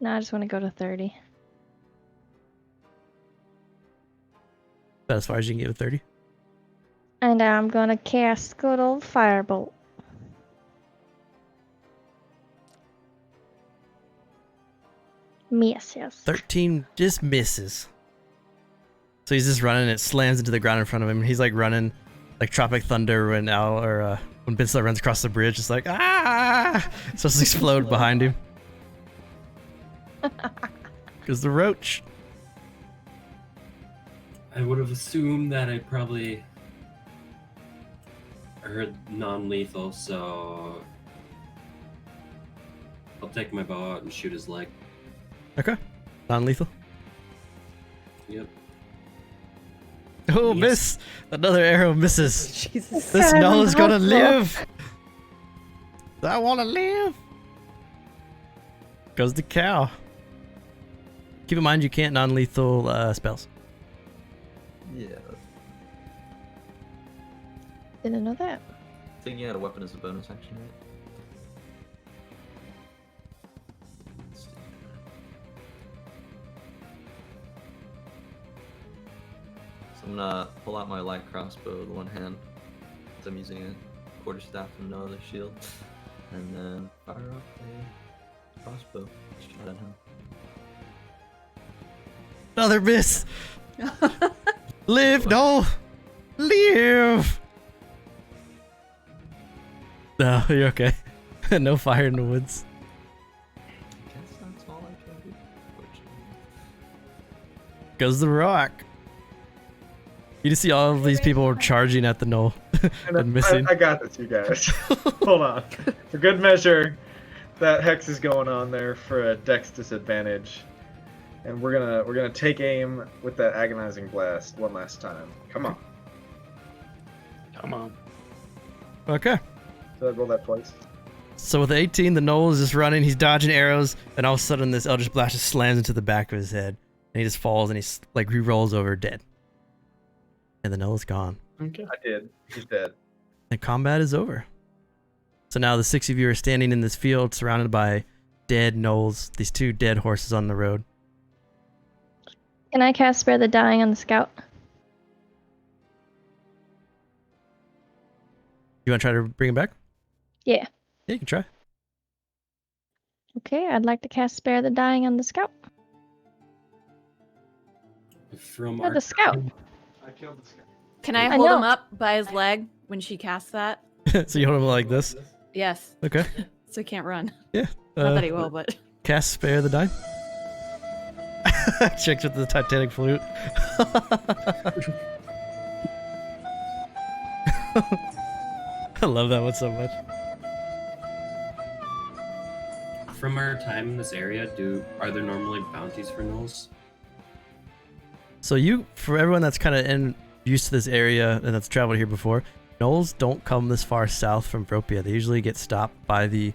No, I just want to go to 30. About as far as you can get with 30. And I'm gonna cast good old Firebolt. Miss, yes. 13 just misses. So he's just running, it slams into the ground in front of him. He's like running like Tropic Thunder when when Vinsvept runs across the bridge, just like, ah! It's supposed to explode behind him. Because the roach. I would have assumed that I probably heard non-lethal, so I'll take my bow out and shoot his leg. Okay. Non-lethal. Yep. Oh, Yes. miss! Another arrow misses. Jesus. This God, gnoll is I'm gonna hopeful. live! I wanna live! Goes the cow. Keep in mind you can't non-lethal spells. Yeah. Didn't know that. Taking out a weapon is a bonus action, right? Let's see. So I'm gonna pull out my light crossbow with one hand. So I'm using a quarterstaff and no other shield. And then fire off a crossbow shot at him. Another miss! Live, no! Live! No, you're okay. No fire in the woods. I guess that's all I can do. Fortunately. Goes the rock. You just see all of these people charging at the gnoll and missing. I got this, you guys. Hold on. For good measure, that hex is going on there for a dex disadvantage, and we're gonna take aim with that agonizing blast one last time. Come on. Come on. Okay. So I roll that twice. So with 18, the gnoll is just running, he's dodging arrows, and all of a sudden this Eldritch Blast just slams into the back of his head. And he just falls and he's like re-rolls over dead. And the gnoll is gone. Okay. I did. He's dead. And combat is over. So now the 6 of you are standing in this field surrounded by dead gnolls, these 2 dead horses on the road. Can I cast Spare the Dying on the scout? You want to try to bring him back? Yeah. Yeah, you can try. Okay, I'd like to cast Spare the Dying on the scout. From Oh, the scout. I killed this guy. Can I I hold him know. up by his leg when she casts that? So you hold him like this? Yes. Okay. So he can't run. Yeah. Not that he will, but. Cast Spare the Dying. Chicks with the Titanic flute. I love that one so much. From our time in this area, are there normally bounties for gnolls? So for everyone that's kind of used to this area and that's traveled here before, gnolls don't come this far south from Vropia. They usually get stopped by the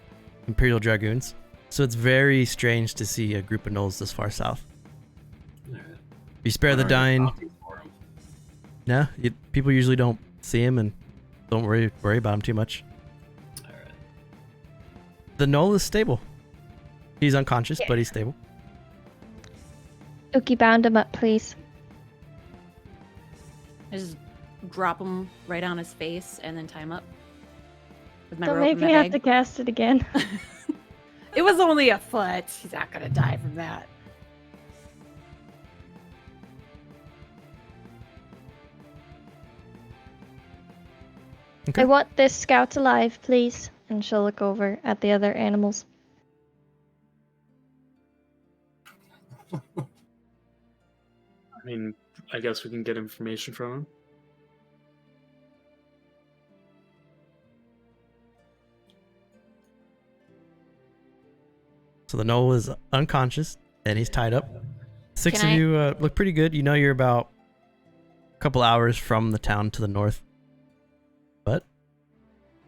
Imperial Dragoons. So it's very strange to see a group of gnolls this far south. Alright. If you spare the Are there dying, bounties for 'em? No, people usually don't see him and don't worry about him too much. All right. The gnoll is stable. He's unconscious, but he's stable. Uki, bound him up, please. I just drop him right on his face and then tie him up. With my Don't rope make and my me have bag. to cast it again. It was only a foot. He's not gonna die from that. Okay. I want this scout alive, please. And she'll look over at the other animals. I mean, I guess we can get information from him. So the gnoll is unconscious and he's tied up. Six Can of I- you look pretty good. You know you're about a couple hours from the town to the north. But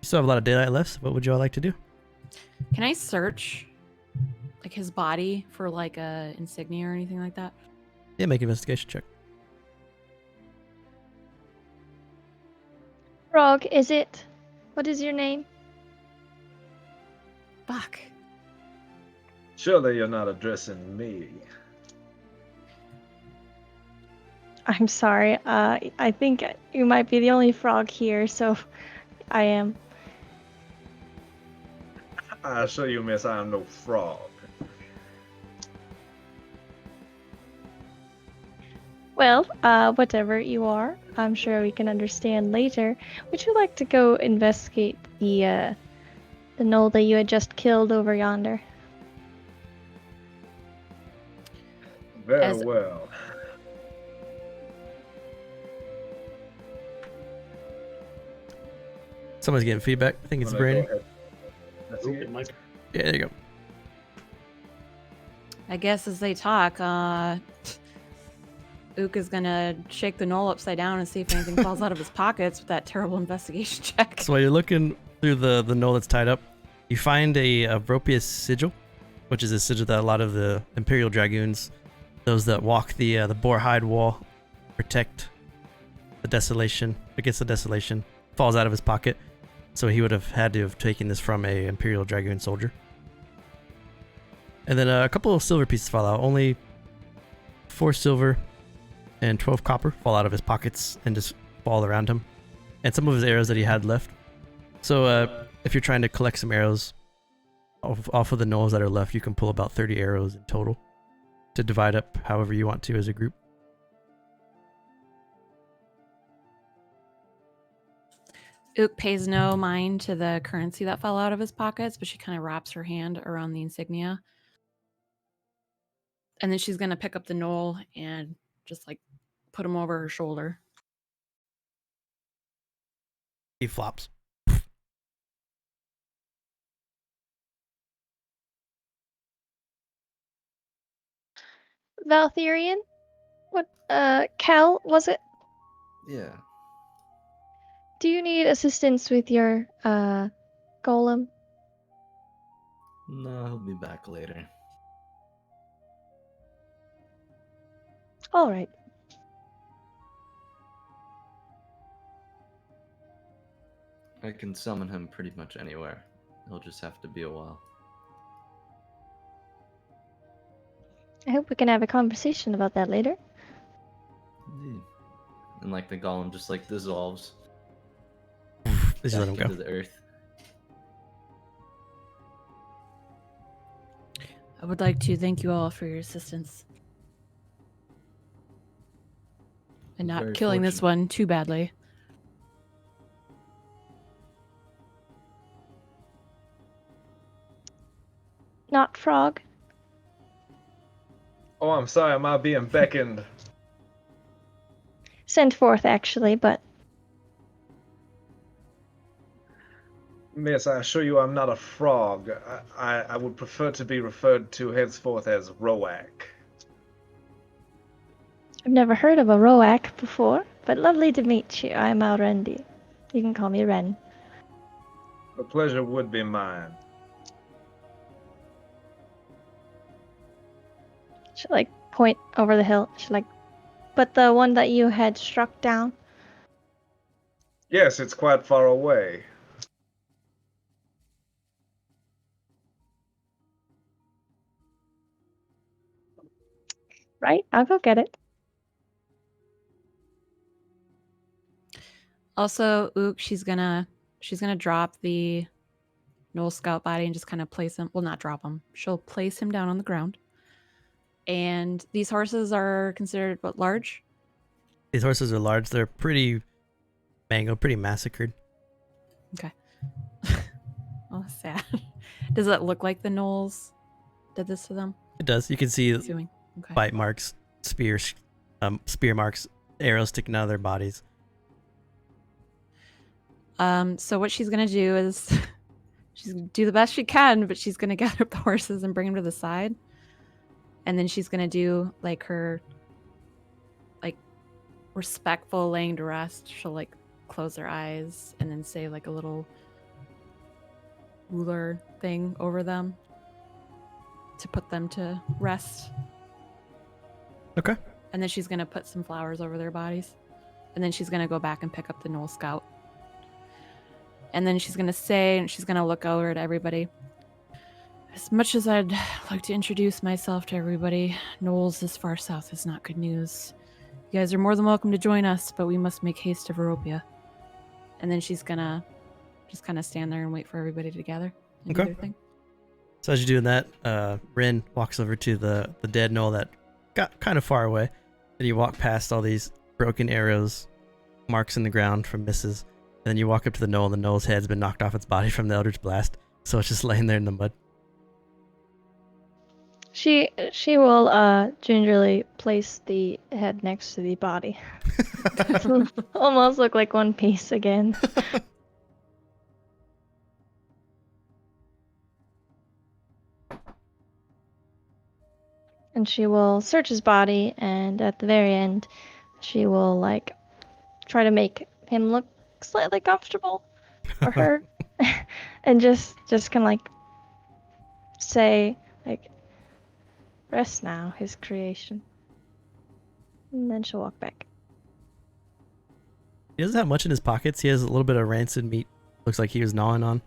you still have a lot of daylight left. So what would you all like to do? Can I search like his body for like a insignia or anything like that? Yeah, make an investigation check. Frog, is it? What is your name? Fuck. Surely you're not addressing me. I'm sorry. I think you might be the only frog here, so I am. I assure you, miss, I am no frog. Well, whatever you are, I'm sure we can understand later. Would you like to go investigate the gnoll that you had just killed over yonder? Very As- well. Someone's getting feedback. I think it's Wanna go Brandon. ahead? That's Oop, it. it might- Yeah, there you go. I guess as they talk, Ook is gonna shake the gnoll upside down and see if anything falls out of his pockets with that terrible investigation check. So while you're looking through the gnoll that's tied up, you find a Vropia sigil, which is a sigil that a lot of the Imperial Dragoons, those that walk the boarhide wall, protect the desolation against the desolation, falls out of his pocket. So he would have had to have taken this from a Imperial Dragoon soldier. And then a couple of silver pieces fall out. Only 4 silver and 12 copper fall out of his pockets and just fall around him. And some of his arrows that he had left. So if you're trying to collect some arrows off of the gnolls that are left, you can pull about 30 arrows in total to divide up however you want to as a group. Ook pays no mind to the currency that fell out of his pockets, but she kind of wraps her hand around the insignia. And then she's going to pick up the gnoll and just like put him over her shoulder. He flops. Valtherian? What, Cal, was it? Yeah. Do you need assistance with your, golem? No, he'll be back later. Alright. I can summon him pretty much anywhere. He'll just have to be a while. I hope we can have a conversation about that later. Indeed. And like the golem just like dissolves Just let him back go. into the earth. I would like to thank you all for your assistance. And not Very killing this fortunate. one too badly. Not frog. Oh, I'm sorry, am I being beckoned? Sent forth, actually, but Miss, I assure you I'm not a frog. I would prefer to be referred to henceforth as Roak. I've never heard of a Roak before. But lovely to meet you. I'm Alrendi. You can call me Ren. The pleasure would be mine. She like point over the hill. She like, but the one that you had struck down. Yes, it's quite far away. Right? I'll go get it. Also, Ook, she's gonna drop the Gnoll Scout body and just kind of place him. Well, not drop him. She'll place him down on the ground. And these horses are considered what, large? These horses are large. They're pretty mangled, pretty massacred. Okay. Oh, that's sad. Does it look like the gnolls did this to them? It does. You can see Assuming. Okay. bite marks, spear marks, arrows sticking out of their bodies. So what she's gonna do is she's gonna do the best she can, but she's gonna gather up the horses and bring them to the side, and then she's gonna do like her like respectful laying to rest. She'll like close her eyes and then say like a little ruler thing over them to put them to rest. Okay. And then she's gonna put some flowers over their bodies, and then she's gonna go back and pick up the Gnoll Scout. And then she's going to say, and she's going to look over at everybody. As much as I'd like to introduce myself to everybody, gnolls this far south is not good news. You guys are more than welcome to join us, but we must make haste to Vropia. And then she's going to just kind of stand there and wait for everybody to gather and do Okay. their thing. So as you're doing that, Rin walks over to the dead gnoll that got kind of far away. And you walk past all these broken arrows, marks in the ground from misses. And then you walk up to the gnoll, and the gnoll's head's been knocked off its body from the Eldritch Blast. So it's just laying there in the mud. She will gingerly place the head next to the body. It'll almost look like one piece again. And she will search his body, and at the very end, she will like try to make him look slightly comfortable, or her, and just kind of like say like, rest now, his creation. And then she'll walk back. He doesn't have much in his pockets. He has a little bit of rancid meat. Looks like he was gnawing on.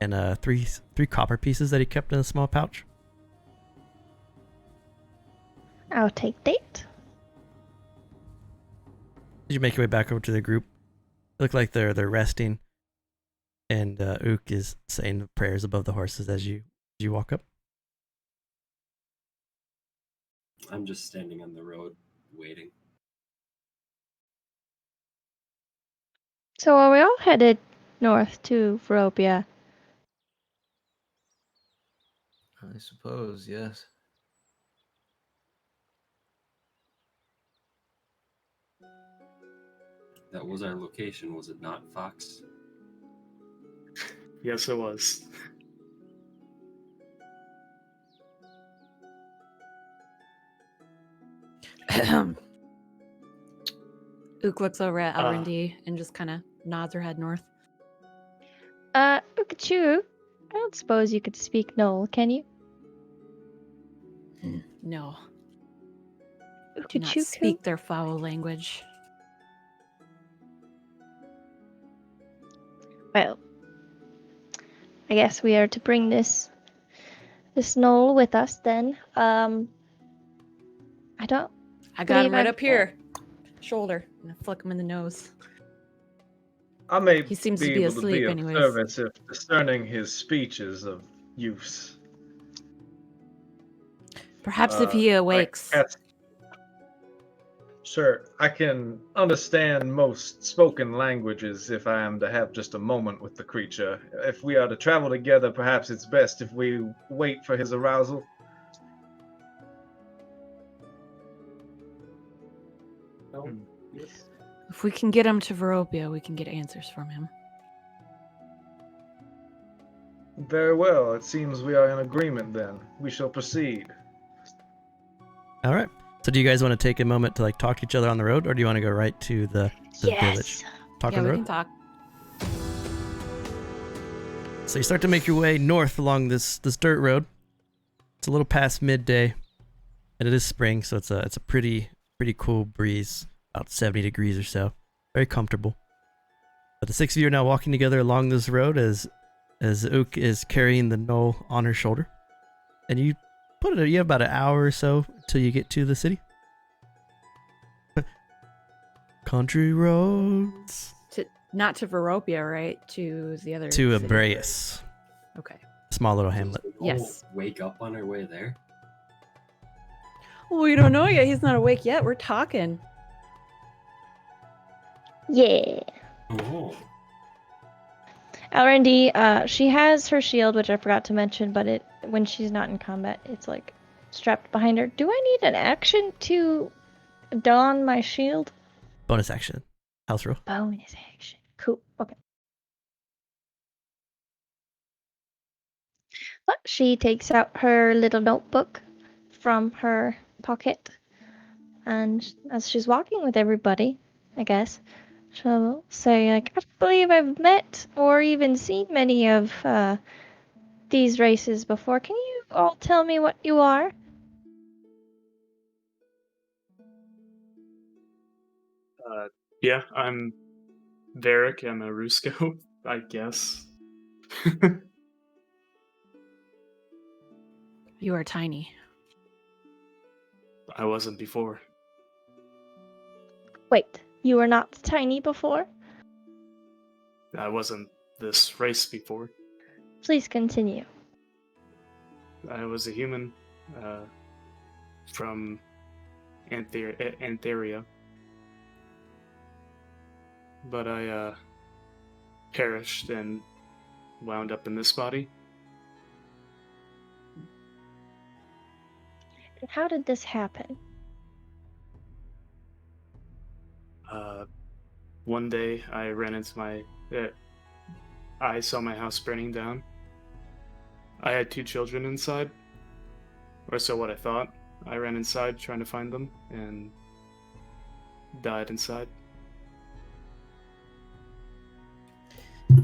And three copper pieces that he kept in a small pouch. I'll take that. Did you make your way back over to the group? Look like they're resting. And Ook is saying the prayers above the horses as you walk up. I'm just standing on the road waiting. So are we all headed north to Vropia? I suppose, yes. That was our location, was it not, Fox? Yes, it was. Ook looks over at Elrindi and just kind of nods her head north. Look at you. I don't suppose you could speak Gnoll, can you? No. Do Could not you speak their foul language. Well, I guess we are to bring this Gnoll with us then. I don't. I got him believe right I've- up here. Shoulder. I'm gonna flick him in the nose. I may He seems be to be able to asleep be of anyways. service if discerning his speech is of use. Perhaps if he awakes. Sure, I can understand most spoken languages if I am to have just a moment with the creature. If we are to travel together, perhaps it's best if we wait for his arousal. Yes. If we can get him to Vropia, we can get answers from him. Very well, it seems we are in agreement then. We shall proceed. All right. So do you guys want to take a moment to like talk to each other on the road, or do you want to go right to the village? Talk Yeah, on the we road? can talk. So you start to make your way north along this dirt road. It's a little past midday, and it is spring, so it's a pretty cool breeze, about 70 degrees or so. Very comfortable. But the six of you are now walking together along this road as Ook is carrying the gnoll on her shoulder. And you have about an hour or so till you get to the city. Country roads. Not to Vropia, right? To the other To city. Breus. Okay. Small little hamlet. Yes. Wake up on our way there. Well, we don't know yet. He's not awake yet. We're talking. Yeah. Oh. R&D, she has her shield, which I forgot to mention, but when she's not in combat, it's like strapped behind her. Do I need an action to don my shield? Bonus action. House rule. Bonus action. Cool. Okay. But she takes out her little notebook from her pocket, and as she's walking with everybody, I guess, she'll say, like, I believe I've met or even seen many of these races before. Can you all tell me what you are? Yeah, I'm Varric. I'm a Rusko, I guess. You are tiny. I wasn't before. Wait, you were not tiny before? I wasn't this race before. Please continue. I was a human from Antheria. But I perished and wound up in this body. And how did this happen? One day I ran into I saw my house burning down. I had 2 children inside, or so what I thought. I ran inside trying to find them and died inside.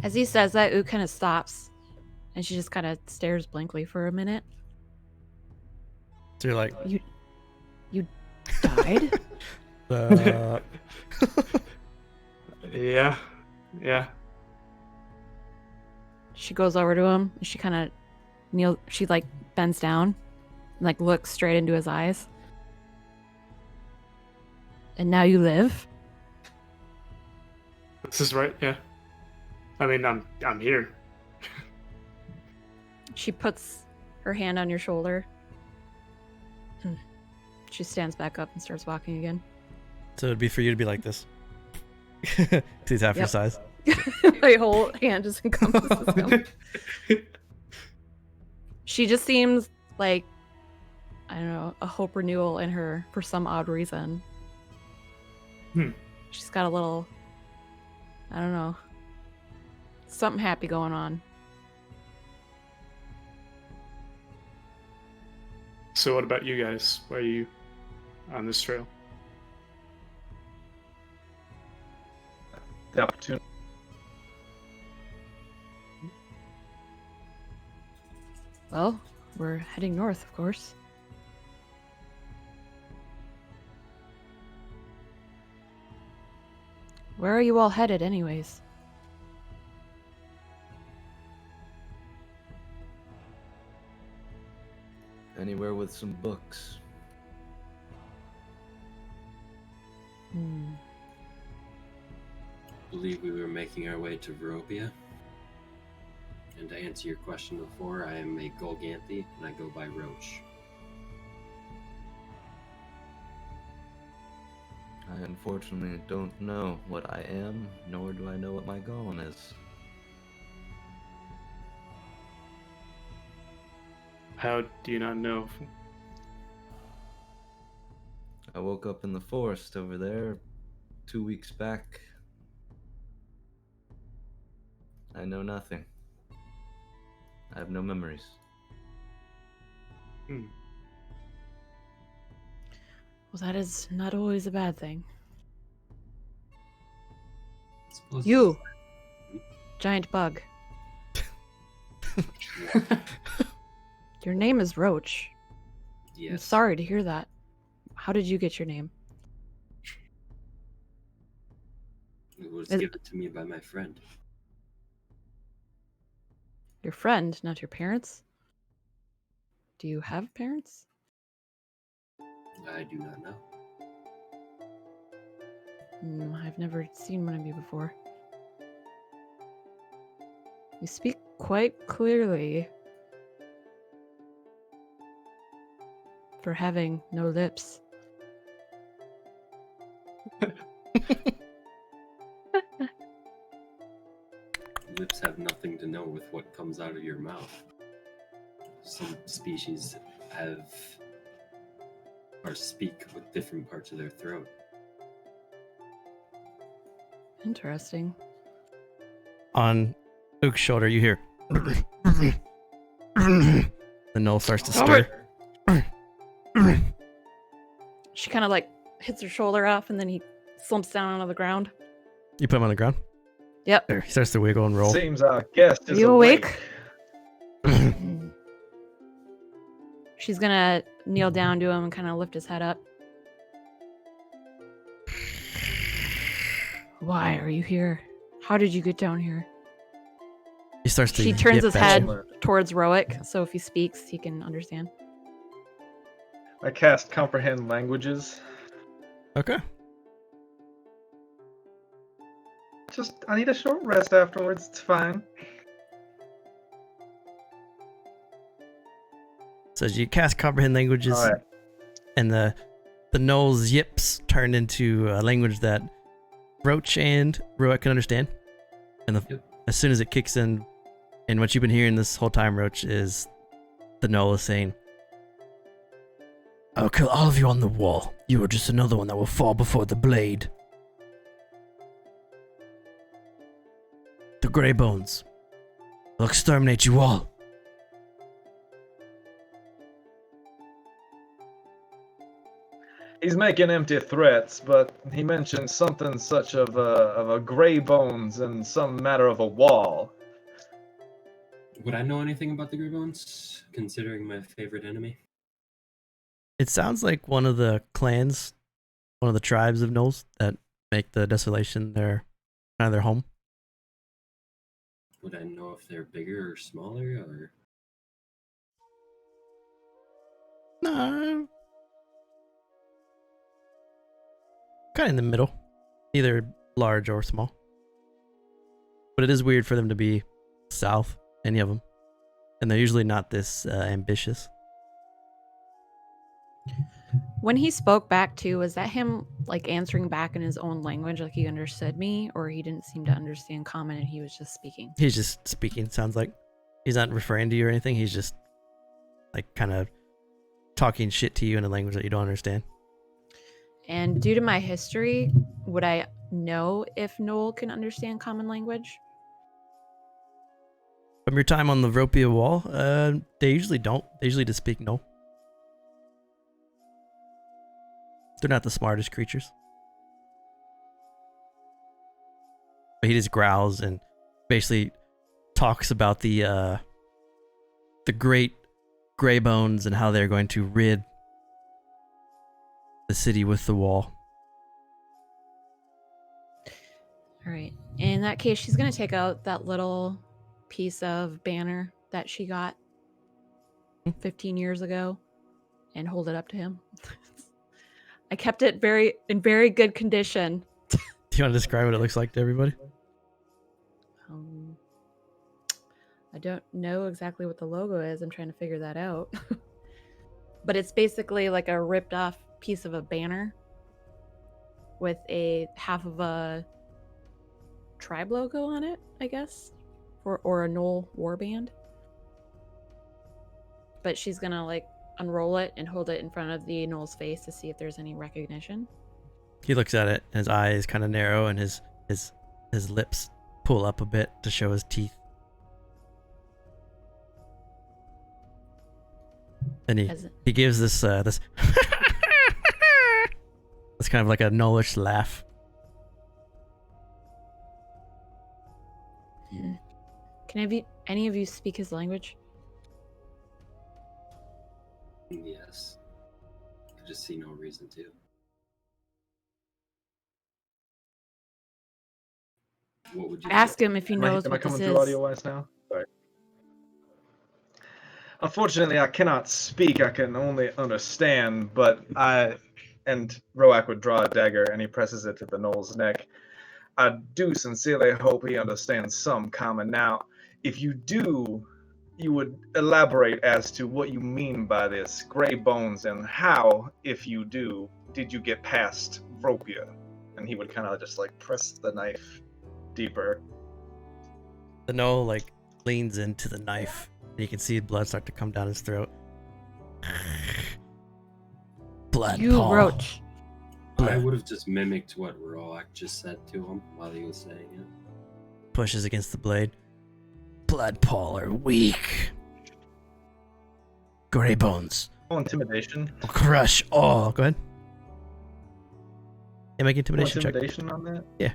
As he says that, Ook kind of stops, and she just kind of stares blankly for a minute. So you're like, You died? Yeah. She goes over to him, and she kind of she like bends down and like looks straight into his eyes. And now you live? This is right, yeah. I mean, I'm here. She puts her hand on your shoulder. She stands back up and starts walking again. so it'd be for you to be like this. He's half your Yep. size. My whole hand just encompasses him. She just seems like, I don't know, a hope renewal in her for some odd reason. She's got a little, I don't know, something happy going on. So what about you guys? Why are you on this trail? The opportunity. Well, we're heading north, of course. Where are you all headed, anyways? Anywhere with some books. I believe we were making our way to Vropia. And to answer your question before, I am a Golganthy, and I go by Roach. I unfortunately don't know what I am, nor do I know what my golem is. How do you not know? I woke up in the forest over there 2 weeks back. I know nothing. I have no memories. Well, that is not always a bad thing. Suppose You! Giant bug. Your name is Roach. Yes. I'm sorry to hear that. How did you get your name? It was Is- given to me by my friend. Your friend, not your parents? Do you have parents? I do not know. I've never seen one of you before. You speak quite clearly for having no lips. Lips have nothing to know with what comes out of your mouth. Some species have or speak with different parts of their throat. Interesting. On Oak's shoulder, you hear. The gnoll starts to stir. She kind of like hits her shoulder off and then he slumps down onto the ground. You put him on the ground. Yep. There, he starts to wiggle and roll. Seems our guest Are is you awake? She's gonna kneel down to him and kind of lift his head up. Why are you here? How did you get down here? He starts to. She turns yip his at head you. towards Roic, so if he speaks, he can understand. I cast comprehend languages. Okay. I need a short rest afterwards. It's fine. So as you cast comprehend languages, All right. and the gnoll's yips turn into a language that Roach and Roach can understand. And as soon as it kicks in, and what you've been hearing this whole time, Roach, is the gnoll is saying, "I'll kill all of you on the wall. You are just another one that will fall before the blade. The Grey Bones will exterminate you all." He's making empty threats, but he mentioned something such of a gray bones and some matter of a wall. Would I know anything about the Greybones, considering my favorite enemy? It sounds like one of the clans, one of the tribes of gnolls that make the Desolation their kind of their home. Would I know if they're bigger or smaller, or No. Kind of in the middle. Either large or small. But it is weird for them to be south, any of them. And they're usually not this ambitious. When he spoke back too, was that him like answering back in his own language, like he understood me, or he didn't seem to understand common and he was just speaking? He's just speaking, sounds like. He's not referring to you or anything. He's just like kind of talking shit to you in a language that you don't understand. And due to my history, would I know if Noel can understand common language? From your time on the Vropia wall, they usually don't. They usually just speak no. They're not the smartest creatures. But he just growls and basically talks about the great Grey Bones and how they're going to rid the city with the wall. All right. In that case, she's going to take out that little piece of banner that she got 15 years ago and hold it up to him. I kept it in very good condition. Do you want to describe what it looks like to everybody? I don't know exactly what the logo is. I'm trying to figure that out. But it's basically like a ripped off piece of a banner with a half of a tribe logo on it, I guess, or a gnoll warband. But she's gonna like unroll it and hold it in front of the gnoll's face to see if there's any recognition. He looks at it, and his eyes kind of narrow, and his lips pull up a bit to show his teeth. And he gives this this it's kind of like a gnollish laugh. Can any of you speak his language? yes? I just see no reason to. What would you Ask say? him if he Am knows I what this coming is. through audio wise now? Sorry. Unfortunately, I cannot speak. I can only understand. But and Roak would draw a dagger and he presses it to the gnoll's neck. I do sincerely hope he understands some common. Now, if you do, you would elaborate as to what you mean by this gray bones and how, if you do, did you get past Vropia? And he would kind of just like press the knife deeper. The gnoll like leans into the knife, and you can see blood start to come down his throat. Blood, You Paul. roach. I would have just mimicked what Roak just said to him while he was saying it. Pushes against the blade. Blood, Paul are weak. Gray bones. Oh, intimidation. Will crush all. Go ahead. Yeah, make an Oh, intimidation check. intimidation on that? Yeah.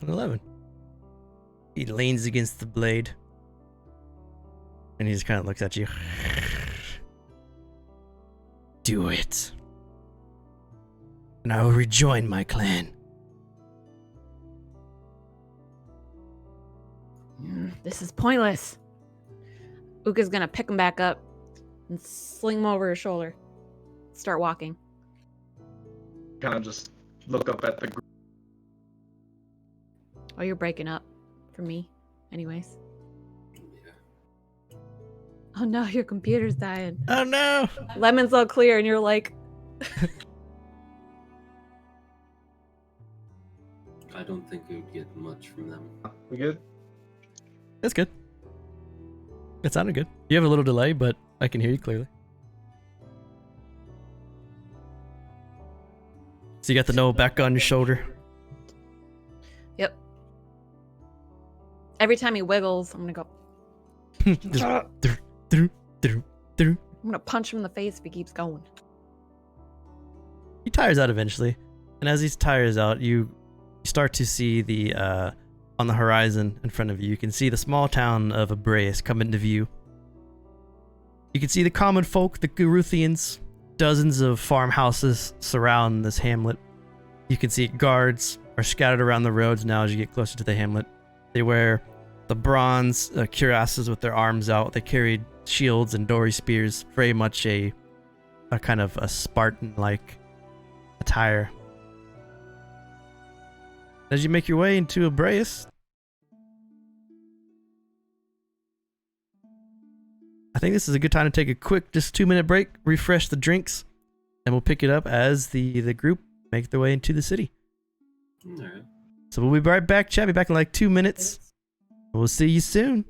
An 11. He leans against the blade. And he just kind of looks at you. Do it. And I will rejoin my clan. This is pointless. Uka's gonna pick him back up and sling him over his shoulder. Start walking. Kind of just look up at the Oh, you're breaking up for me. Anyways. Yeah. Oh no, your computer's dying. Oh no! Lemon's all clear and you're like, I don't think we would get much from them. We good? That's good. It sounded good. You have a little delay, but I can hear you clearly. So you got the gnoll back on your shoulder. yep. Every time he wiggles, I'm gonna go, Just through. I'm gonna punch him in the face if he keeps going. He tires out eventually, and as he tires out, you start to see the on the horizon in front of you. You can see the small town of Abreus come into view. You can see the common folk, the Garuthians. Dozens of farmhouses surround this hamlet. You can see guards are scattered around the roads now as you get closer to the hamlet. They wear the bronze cuirasses with their arms out. They carry shields and dory spears, very much a kind of a Spartan-like attire. As you make your way into Abreus, I think this is a good time to take a quick, just 2-minute break, refresh the drinks, and we'll pick it up as the group make their way into the city. Alright. So we'll be right back, chat. Be back in like 2 minutes. We'll see you soon.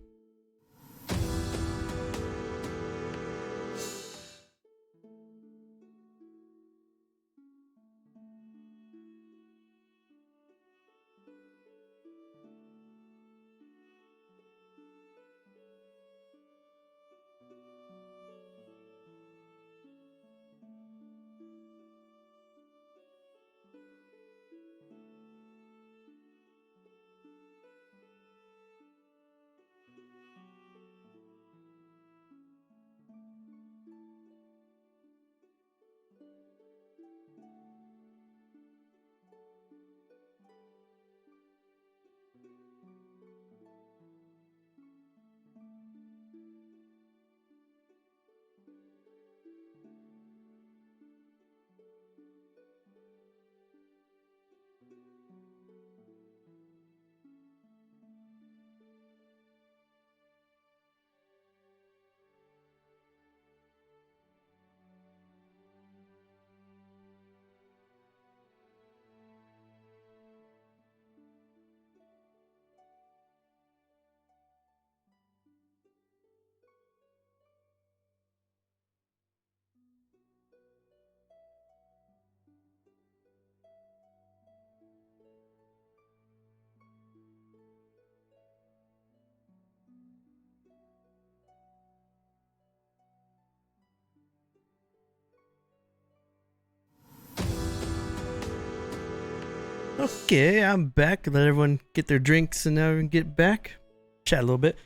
Okay, I'm back. Let everyone get their drinks and now we can get back. Chat a little bit.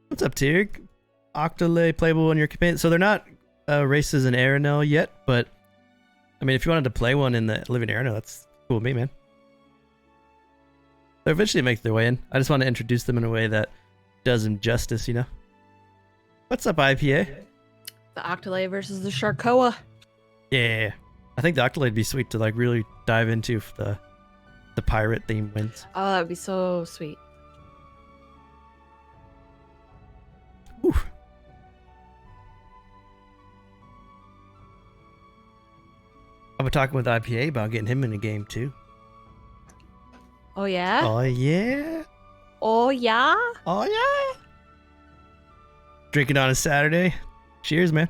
What's up, Tig? Octole, Playable, and your companion. So they're not races in Erenel yet, but I mean, if you wanted to play one in the Living Erenel, that's cool with me, man. They'll eventually make their way in. I just want to introduce them in a way that does them justice, you know? What's up, IPA? The Octolay versus the Sharkoa. Yeah. I think the Octolay would be sweet to like really dive into if the pirate theme wins. Oh, that would be so sweet. Ooh. I've been talking with IPA about getting him in a game too. Oh, yeah? Oh yeah. Oh, yeah? Oh yeah. Drinking on a Saturday. Cheers, man.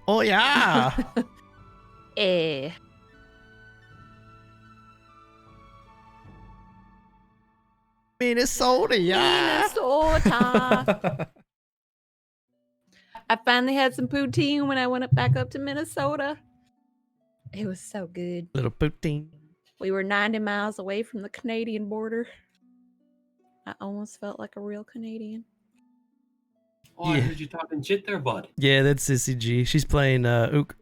Oh yeah. Eh. Minnesota, yeah. Minnesota. I finally had some poutine when I went back up to Minnesota. It was so good. Little poutine. We were 90 miles away from the Canadian border. I almost felt like a real Canadian. Oh, I Yeah. heard you talking shit there, bud. Yeah, that's Sissy G. She's playing Ook.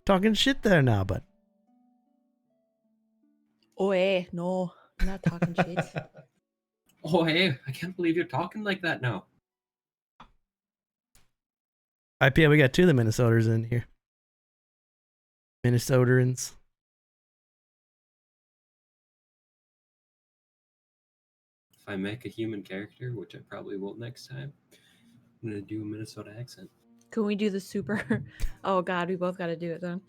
Talking shit there now, bud. Oh, no. I'm not talking shit. Oh, hey, I can't believe you're talking like that now. IPA, we got two of the Minnesoters in here. Minnesotans. If I make a human character, which I probably won't next time, I'm gonna do a Minnesota accent. Can we do the super? Oh, God, we both got to do it then.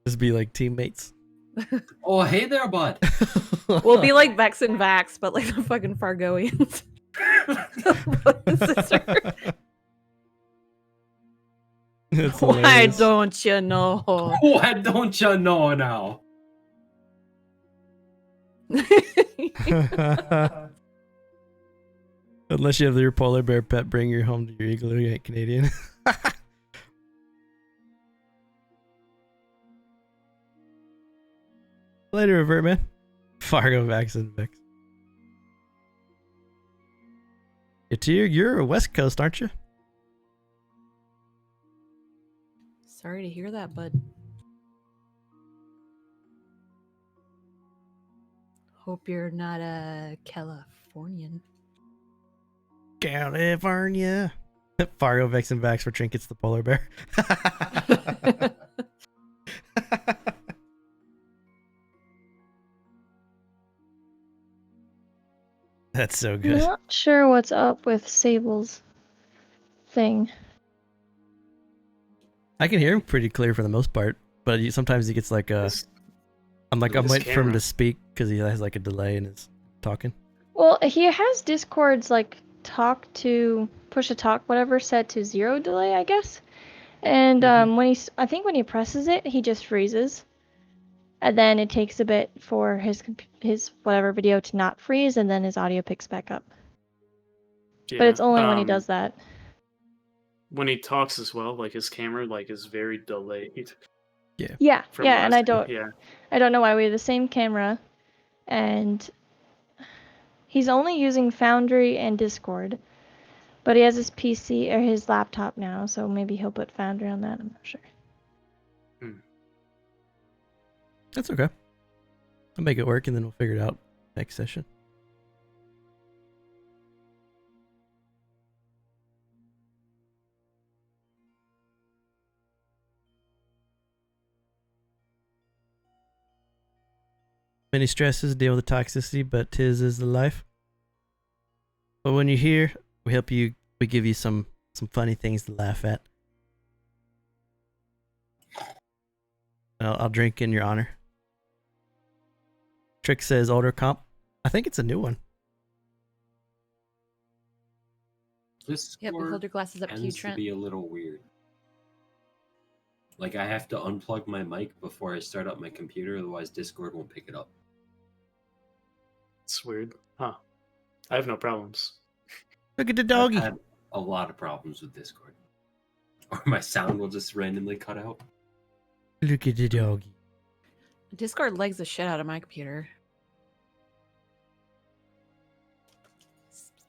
Just be like teammates. Oh, hey there, bud. We'll be like Vex and Vax, but like the fucking Fargoians. Sister. That's Why hilarious. don't you know? Why don't you know now? Unless you have your polar bear pet bring your home to your igloo, you ain't Canadian. Later, revert, man. Fargo, Vax, and Vex. You're a West Coast, aren't you? Sorry to hear that, bud. Hope you're not a Californian. California. Fargo, Vex, and Vax for trinkets the polar bear. That's so good. Not sure what's up with Sable's thing. I can hear him pretty clear for the most part, but sometimes he gets like a. I'm his waiting for him camera. to speak because he has like a delay in his talking. Well, he has Discord's like talk to push a talk whatever set to 0 delay, I guess. And I think when he presses it, he just freezes. And then it takes a bit for his whatever video to not freeze, and then his audio picks back up. Yeah, But it's only when he does that. When he talks as well, like his camera like is very delayed. Yeah, from yeah, and I last time. don't I don't know why we have the same camera, and he's only using Foundry and Discord, but he has his PC or his laptop now, so maybe he'll put Foundry on that. I'm not sure. That's okay. I'll make it work and then we'll figure it out next session. Many stresses, deal with the toxicity, but 'tis is the life. But when you're here, we help you. We give you some funny things to laugh at. I'll drink in your honor. Trick says older comp. I think it's a new one. This Yep, hold your glasses up to you, tends to Trent. be a little weird. Like I have to unplug my mic before I start up my computer, otherwise Discord won't pick it up. It's weird. Huh. I have no problems. Look at the doggy. I've had a lot of problems with Discord. Or my sound will just randomly cut out. Look at the doggy. Discord lags the shit out of my computer.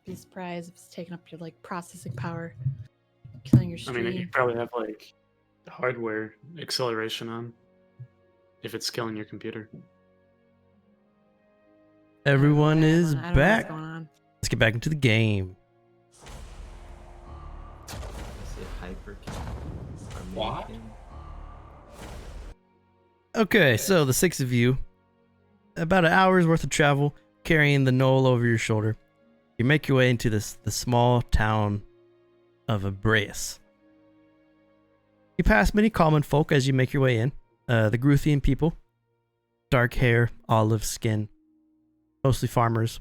Be surprised if it's taking up your like processing power, killing on your I mean, you stream. probably have like hardware acceleration on if it's killing your computer. Everyone is I don't know what's back. going on. Let's get back into the game. I say hyper king. What? Okay, so the 6 of you, about an hour's worth of travel, carrying the gnoll over your shoulder. You make your way into the small town of Brews. You pass many common folk as you make your way in. The Gruthian people, dark hair, olive skin, mostly farmers.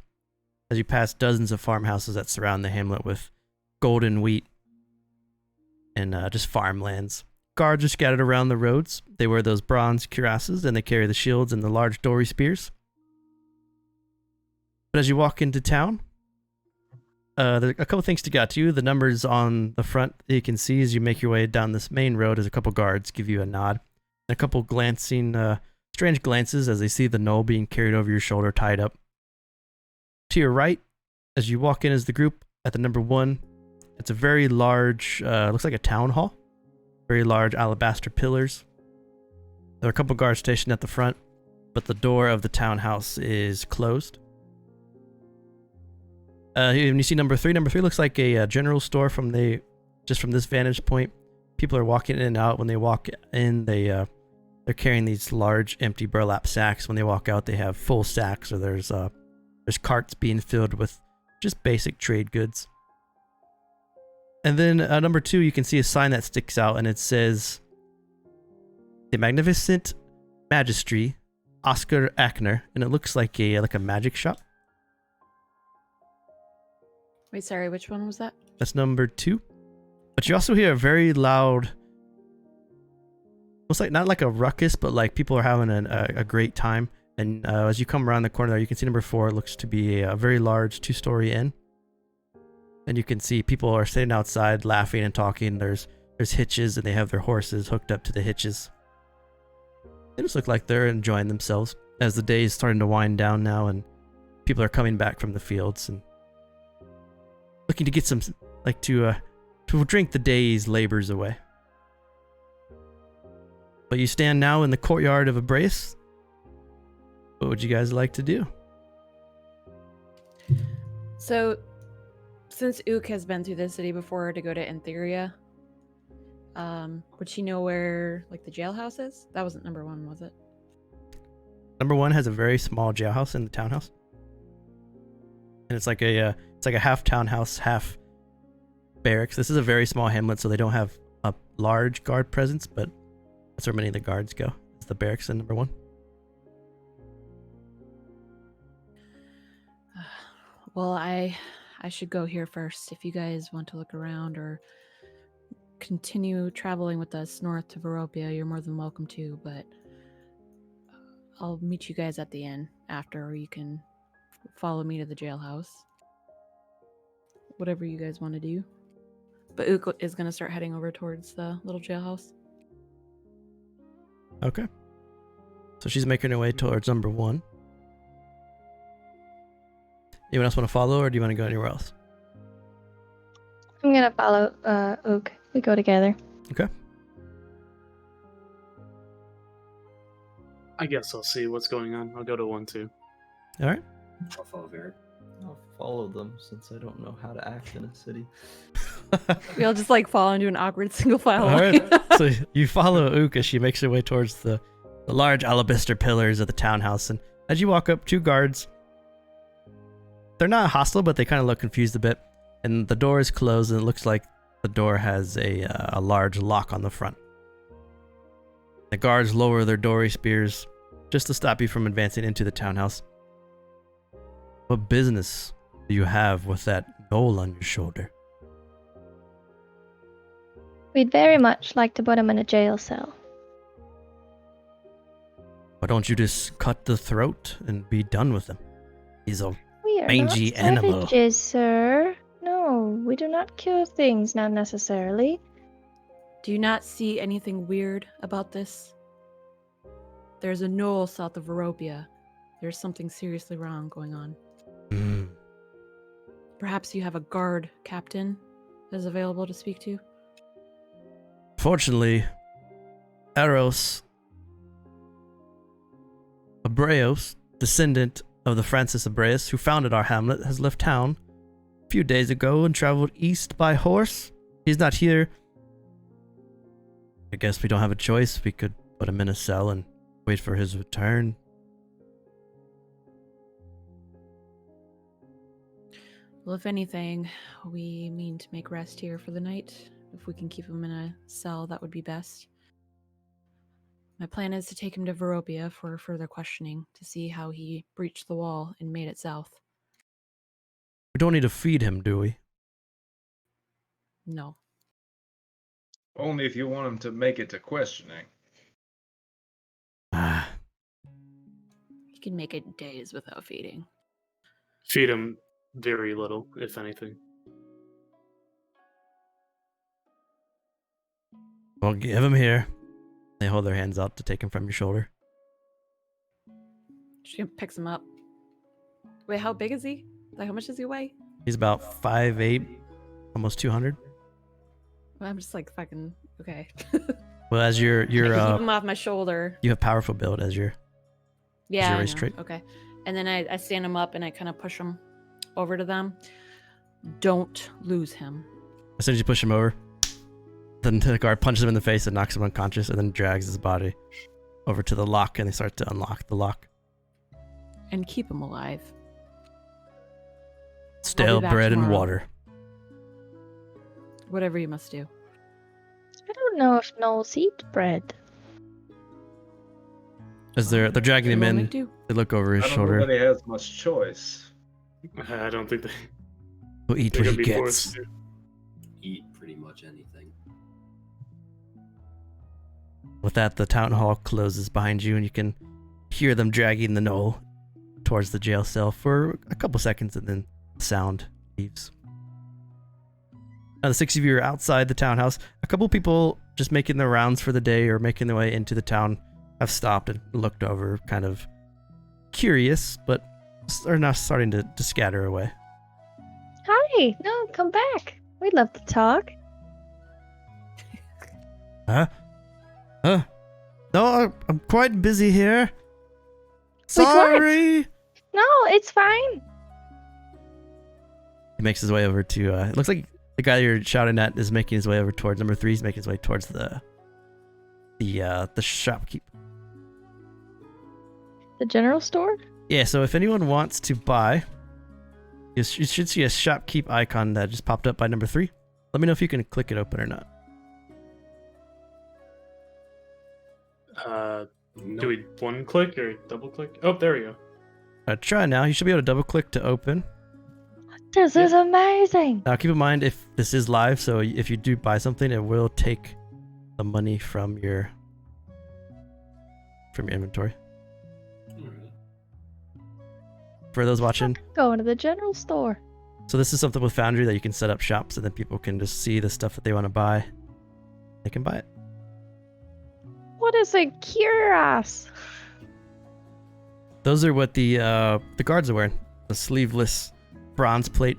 As you pass dozens of farmhouses that surround the hamlet with golden wheat and just farmlands. Guards are scattered around the roads. They wear those bronze cuirasses and they carry the shields and the large dory spears. But as you walk into town, there are a couple things to get to. The numbers on the front that you can see as you make your way down this main road as a couple guards give you a nod. And a couple glancing, strange glances as they see the gnoll being carried over your shoulder, tied up. To your right, as you walk in as the group, at the number 1, it's a very large, looks like a town hall. Very large alabaster pillars. There are a couple guards stationed at the front, but the door of the townhouse is closed. When you see number 3 looks like a general store from this vantage point. People are walking in and out. When they walk in, they're carrying these large empty burlap sacks. When they walk out, they have full sacks, or there's carts being filled with just basic trade goods. And then number 2, you can see a sign that sticks out, and it says, "The Magnificent Magistry, Oscar Ackner," and it looks like a magic shop. Wait, sorry, which one was that? That's number 2. But you also hear a very loud, almost like not like a ruckus, but like people are having a great time. And as you come around the corner there, you can see number 4. It looks to be a very large 2-story inn. And you can see people are sitting outside laughing and talking. There's hitches, and they have their horses hooked up to the hitches. They just look like they're enjoying themselves as the day is starting to wind down now, and people are coming back from the fields and looking to get some, like to drink the day's labors away. But you stand now in the courtyard of a brace. What would you guys like to do? So, since Ook has been through the city before to go to Entheria, would she know where like the jailhouse is? That wasn't number 1, was it? Number 1 has a very small jailhouse in the townhouse, and it's like a half townhouse, half barracks. This is a very small hamlet, so they don't have a large guard presence, but that's where many of the guards go. It's the barracks in number 1. Well, I should go here first. If you guys want to look around or continue traveling with us north to Vropia, you're more than welcome to, but I'll meet you guys at the inn after, or you can follow me to the jailhouse. Whatever you guys want to do. But Ook is going to start heading over towards the little jailhouse. Okay. So she's making her way towards number 1. Anyone else want to follow, or do you want to go anywhere else? I'm gonna follow Ook. We go together. Okay. I guess I'll see what's going on. I'll go to 1 too. All right. I'll follow Eric. I'll follow them since I don't know how to act in a city. We all just like fall into an awkward single file All line. right. So you follow Ook as she makes her way towards the large alabaster pillars of the townhouse, and as you walk up, 2 guards. They're not hostile, but they kind of look confused a bit. And the door is closed, and it looks like the door has a large lock on the front. The guards lower their dory spears just to stop you from advancing into the townhouse. What business do you have with that gnoll on your shoulder? We'd very much like to put him in a jail cell. Why don't you just cut the throat and be done with him? He's a We are mangy not animal. savages, sir. No, we do not kill things, not necessarily. Do you not see anything weird about this? There's a gnoll south of Vropia. There's something seriously wrong going on. Perhaps you have a guard captain that is available to speak to? Unfortunately, Eros Abreos, descendant of the Francis Abreus who founded our hamlet, has left town a few days ago and traveled east by horse. He's not here. I guess we don't have a choice. We could put him in a cell and wait for his return. Well, if anything, we mean to make rest here for the night. If we can keep him in a cell, that would be best. My plan is to take him to Vropia for further questioning to see how he breached the wall and made it south. We don't need to feed him, do we? No. Only if you want him to make it to questioning. Ah, He can make it days without feeding. Feed him very little, if anything. well, give him here. They hold their hands out to take him from your shoulder. She picks him up. Wait, how big is he? Like, how much does he weigh? He's about 5'8", almost 200. Well, I'm just like fucking okay. Well, as you're I can keep him off my shoulder. you have powerful build as your Yeah, I race know. trait. Okay. And then I stand him up and I kind of push him over to them. Don't lose him. As soon as you push him over, then the guard punches him in the face and knocks him unconscious, and then drags his body over to the lock, and they start to unlock the lock. And keep him alive. Stale back bread and tomorrow. water. Whatever you must do. I don't know if gnolls eat bread. As they're dragging him What will in, they do? they look over his I don't shoulder. know that he has much choice. I don't think He'll eat they're what gonna he be gets. forced to. Eat pretty much anything. With that, the town hall closes behind you, and you can hear them dragging the gnoll towards the jail cell for a couple seconds, and then the sound leaves. Now, the six of you are outside the townhouse. A couple people just making their rounds for the day or making their way into the town have stopped and looked over, kind of curious, but are now starting to scatter away. Hi, no, come back. We'd love to talk. Huh? No, I'm quite busy here. Sorry. No, it's fine. He makes his way over to. It looks like the guy you're shouting at is making his way over towards number 3. He's making his way towards the shopkeep. The general store? Yeah. So if anyone wants to buy, you should see a shopkeep icon that just popped up by number 3. Let me know if you can click it open or not. Do we one click or double click? Oh, there we go. Try now. You should be able to double click to open. This is amazing. Now keep in mind if this is live, so if you do buy something, it will take the money from your inventory. Alright. For those watching, Going to the general store. so this is something with Foundry that you can set up shop so that people can just see the stuff that they want to buy. They can buy it. What is a cuirass? Those are what the guards are wearing. The sleeveless bronze plate.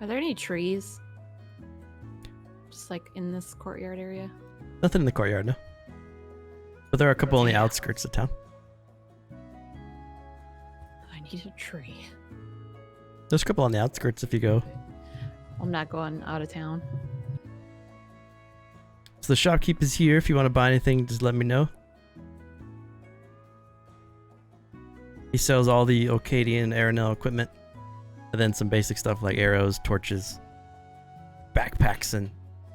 Are there any trees? Just like in this courtyard area? Nothing in the courtyard, no. But there are a couple on the outskirts of town. I need a tree. There's a couple on the outskirts if you go. I'm not going out of town. So the shopkeep is here. If you want to buy anything, just let me know. He sells all the Ulkadian Erenel equipment. And then some basic stuff like arrows, torches, backpacks, and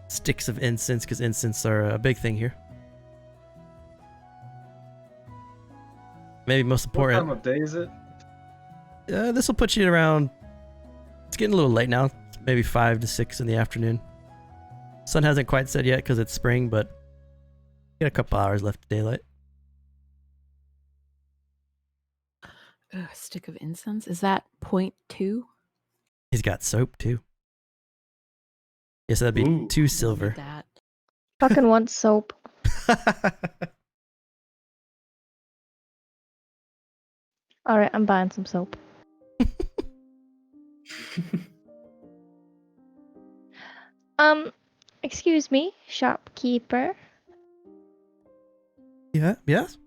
sticks of incense, because incense are a big thing here. Maybe most What important. time of day is it? This will put you at around. It's getting a little late now. Maybe 5 to 6 in the afternoon. Sun hasn't quite set yet because it's spring, but you got a couple hours left of daylight. Ugh, a stick of incense? Is that 0.2? He's got soap too. Yes, that'd be Ooh. 2 Need silver. that. Fucking want soap. Alright, I'm buying some soap. Excuse me, shopkeeper. Yeah, yes?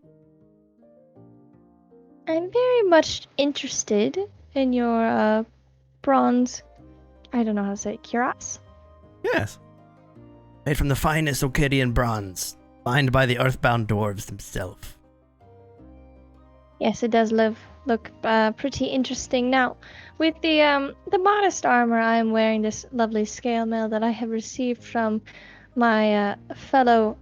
I'm very much interested in your bronze. I don't know how to say it, cuirass. Yes. Made from the finest Ulkadian bronze, mined by the earthbound dwarves themselves. Yes, it does look pretty interesting. Now, with the modest armor I'm wearing, this lovely scale mail that I have received from my fellow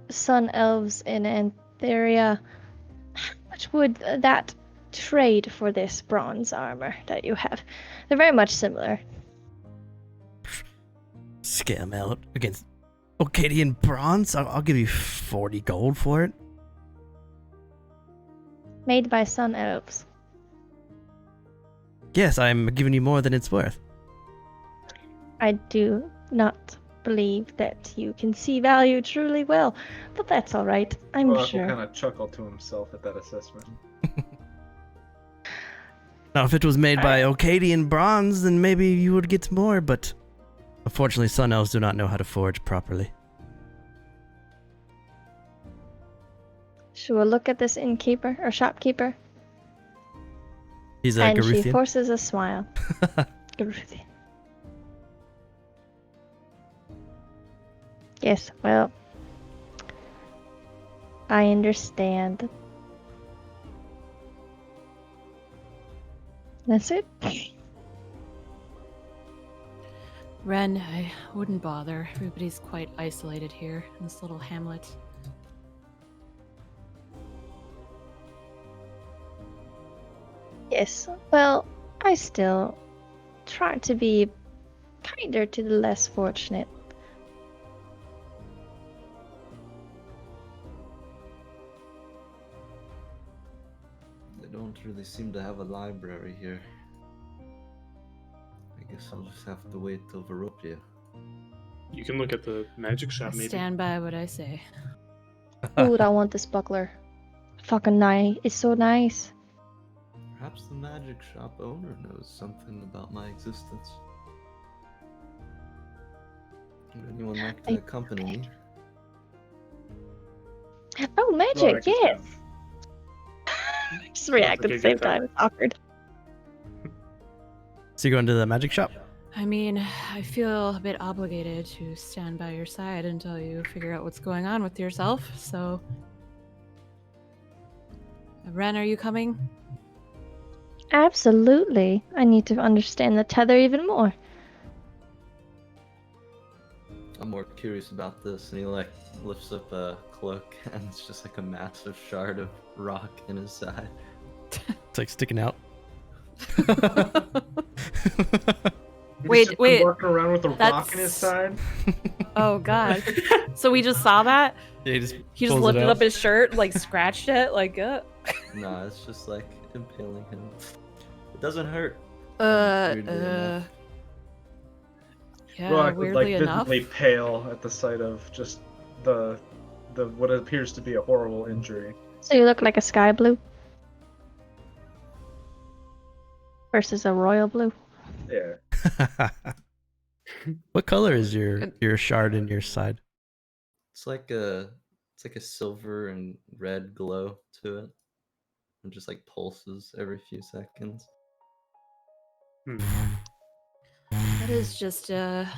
sun elves in Antheria, how much would that trade for this bronze armor that you have? They're very much similar. Scale mail against Ulkadian bronze? I'll give you 40 gold for it. Made by sun elves. Yes, I'm giving you more than it's worth. I do not believe that you can see value truly well, but that's all right. I'm Well, sure. will kind of chuckle to himself at that assessment. Now, if it was made by Ulkadian bronze, then maybe you would get more, but unfortunately, sun elves do not know how to forge properly. She will look at this innkeeper or shopkeeper, He's a and she Garuthian. forces a smile. Garuthian. Yes, well, I understand. That's it. Ren, I wouldn't bother. Everybody's quite isolated here in this little hamlet. Yes, well, I still try to be kinder to the less fortunate. They don't really seem to have a library here. I guess I'll just have to wait till Vropia. You can look at the magic shop, maybe. Stand by what I say. Dude, I want this buckler. Fucking nice. It's so nice. Perhaps the magic shop owner knows something about my existence. Would anyone like to accompany me? Oh, magic, Well, yes. Just react at the same time. It's awkward. So you go into the magic shop? I mean, I feel a bit obligated to stand by your side until you figure out what's going on with yourself, so... Ren, are you coming? Absolutely. I need to understand the tether even more. I'm more curious about this, and he like lifts up a cloak, and it's just like a massive shard of rock in his side. It's like sticking out. Wait. Walking around with a rock That's- in his side. Oh god. So we just saw that? Yeah, He just pulls it lifted out. up his shirt, like scratched it, like Nah, it's just like impaling him. It doesn't hurt. Yeah, Rock would like weirdly enough. visibly pale at the sight of just the what appears to be a horrible injury. So you look like a sky blue versus a royal blue. Yeah. What color is your shard in your side? It's like a silver and red glow to it. It just like pulses every few seconds. That is just a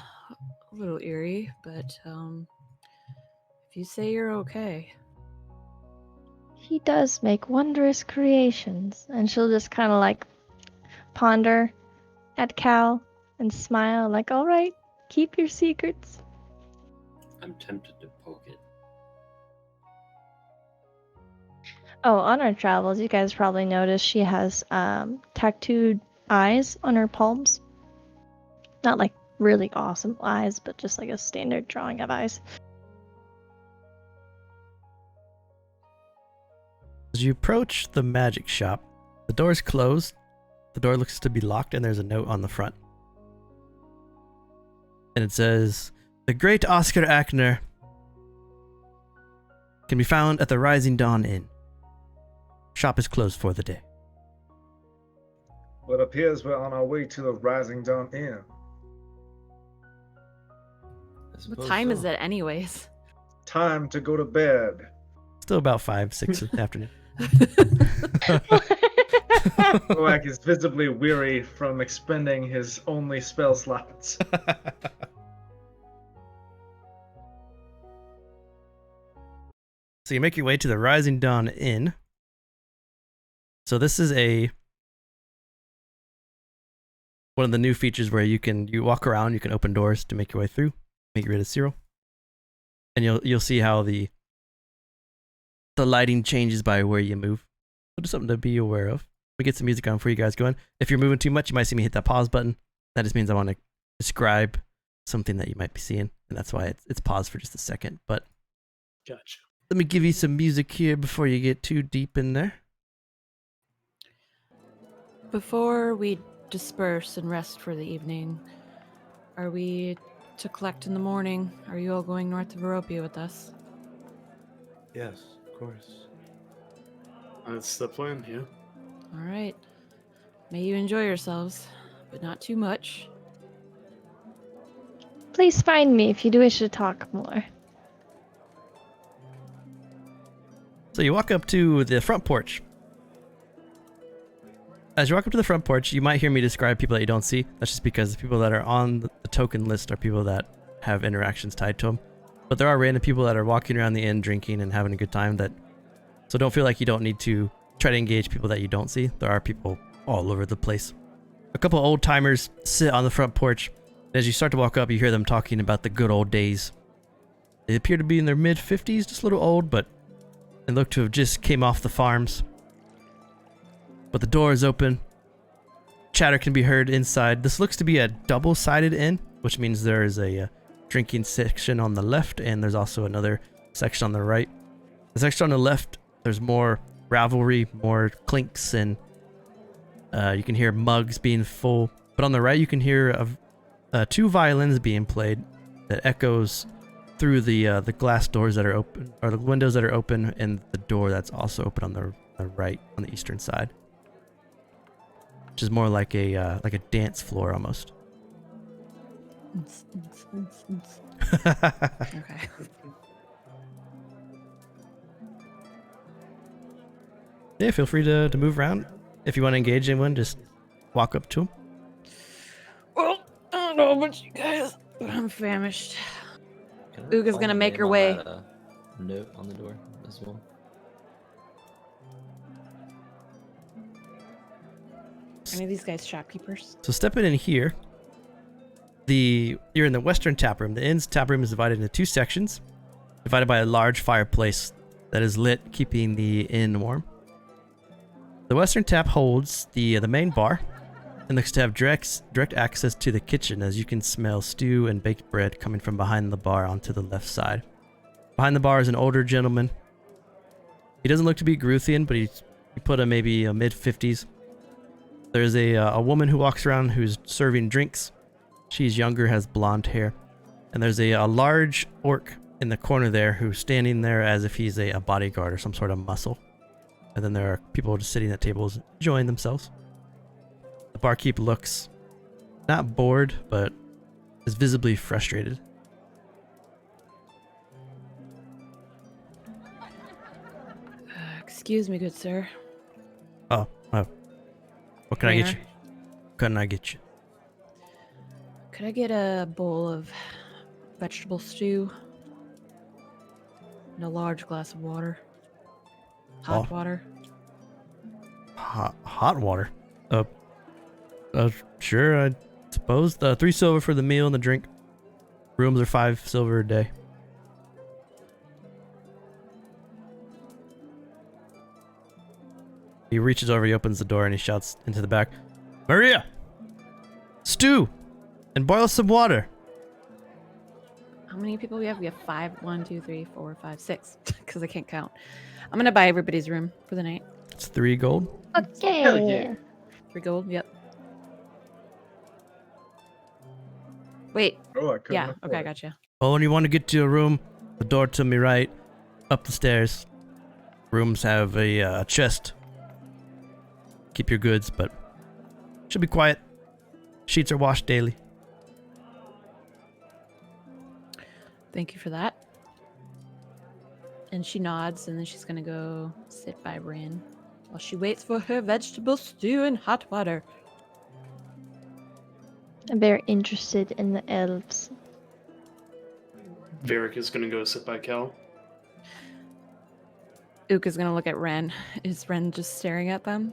little eerie, but if you say you're okay. He does make wondrous creations, and she'll just kind of like ponder at Cal and smile, like, all right, keep your secrets. I'm tempted to poke it. Oh, on our travels, you guys probably noticed she has tattooed eyes on her palms. Not like really awesome eyes, but just like a standard drawing of eyes. As you approach the magic shop, the door is closed. The door looks to be locked, and there's a note on the front. And it says, "The great Oscar Ackner can be found at the Rising Dawn Inn. Shop is closed for the day." Well, it appears we're on our way to the Rising Dawn Inn. What time is it, anyways? Time to go to bed. Still about 5, 6 in the afternoon. Roak is visibly weary from expending his only spell slots. So you make your way to the Rising Dawn Inn. So this is one of the new features where you walk around, you can open doors to make your way through, make your way to 0. And you'll see how the lighting changes by where you move. So just something to be aware of. We get some music on before you guys go in. If you're moving too much, you might see me hit that pause button. That just means I want to describe something that you might be seeing, and that's why it's paused for just a second. But Gotcha. let me give you some music here before you get too deep in there. Before we disperse and rest for the evening, are we to collect in the morning? Are you all going north to Vropia with us? Yes, of course. That's the plan, yeah. All right. May you enjoy yourselves, but not too much. Please find me if you do wish to talk more. So you walk up to the front porch. As you walk up to the front porch, you might hear me describe people that you don't see. That's just because the people that are on the token list are people that have interactions tied to them. But there are random people that are walking around the inn drinking and having a good time. So don't feel like you don't need to try to engage people that you don't see. There are people all over the place. A couple of old timers sit on the front porch. As you start to walk up, you hear them talking about the good old days. They appear to be in their mid-50s, just a little old, but they look to have just came off the farms. But the door is open. Chatter can be heard inside. This looks to be a double-sided inn, which means there is a drinking section on the left, and there's also another section on the right. The section on the left, there's more Ravelry, more clinks, and you can hear mugs being full. But on the right, you can hear 2 violins being played that echoes through the glass doors that are open, or the windows that are open, and the door that's also open on the right, on the eastern side, which is more like a dance floor almost. Okay. Yeah, feel free to move around. If you want to engage anyone, just walk up to them. Well, I don't know about you guys, but I'm famished. Can I Uga's find gonna the make name her on way. that, note on the door as well. Any of these guys shopkeepers? So stepping in here, you're in the western tap room. The inn's tap room is divided into 2 sections, divided by a large fireplace that is lit, keeping the inn warm. The western tap holds the main bar and looks to have direct access to the kitchen, as you can smell stew and baked bread coming from behind the bar onto the left side. Behind the bar is an older gentleman. He doesn't look to be Gruthian, but he put maybe a mid-50s. There's a woman who walks around who's serving drinks. She's younger, has blonde hair. And there's a large orc in the corner there who's standing there as if he's a bodyguard or some sort of muscle. And then there are people just sitting at tables enjoying themselves. The barkeep looks not bored, but is visibly frustrated. Excuse me, good sir. Oh. What can I get you? What can I get you? Could I get a bowl of vegetable stew and a large glass of water? Hot water. Hot water? Sure, I suppose. 3 silver for the meal and the drink. Rooms are 5 silver a day. He reaches over, he opens the door, and he shouts into the back, "Maria! Stew! And boil some water!" How many people we have? We have 5. 1, 2, 3, 4, 5, 6. Because I can't count. I'm gonna buy everybody's room for the night. It's 3 gold. Okay. Hell yeah. 3 gold. Yep. Wait. Oh, I couldn't Yeah. afford Okay, I it. gotcha. Well, when you want to get to your room, the door to me right, up the stairs. Rooms have a chest. Keep your goods, but Should be quiet. Sheets are washed daily. Thank you for that. And she nods, and then she's gonna go sit by Rin while she waits for her vegetable stew and hot water. I'm very interested in the elves. Varric is going to go sit by Kel. Ook is gonna look at Ren. Is Ren just staring at them?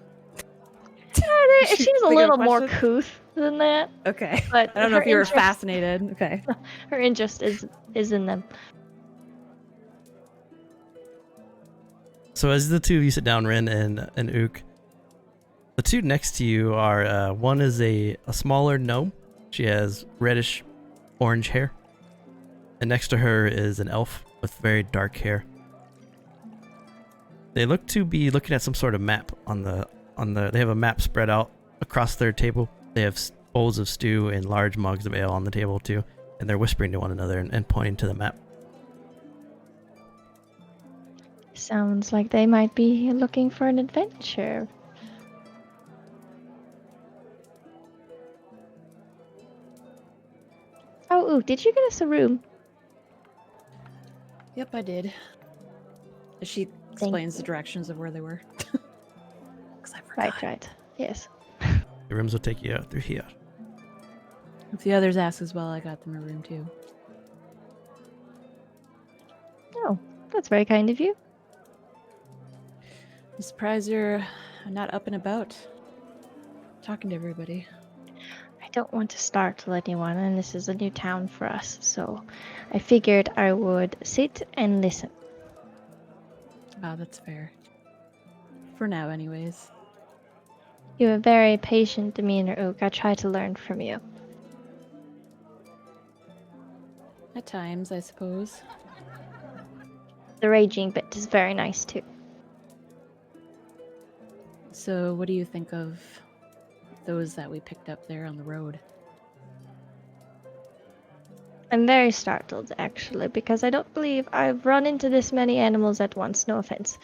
She's a Think of little more question? couth than that, Okay. but I don't know her if you were interest- fascinated. Okay. Her interest is in them. So as the two of you sit down, Rin and Ook, the two next to you are, one is a smaller gnome. She has reddish orange hair. And next to her is an elf with very dark hair. They look to be looking at some sort of map they have a map spread out across their table. They have bowls of stew and large mugs of ale on the table too. And they're whispering to one another and pointing to the map. Sounds like they might be looking for an adventure. Oh, ooh, did you get us a room? Yep, I did. She explains the directions of where they were. 'Cause I forgot. Right. Yes. The rooms will take you out through here. If the others ask as well, I got them a room too. Oh, that's very kind of you. I'm surprised you're not up and about, talking to everybody. I don't want to startle anyone, and this is a new town for us, so I figured I would sit and listen. Ah, that's fair. For now, anyways. You have a very patient demeanor, Ook. I try to learn from you. At times, I suppose. The raging bit is very nice too. So, what do you think of those that we picked up there on the road? I'm very startled, actually, because I don't believe I've run into this many animals at once. No offense.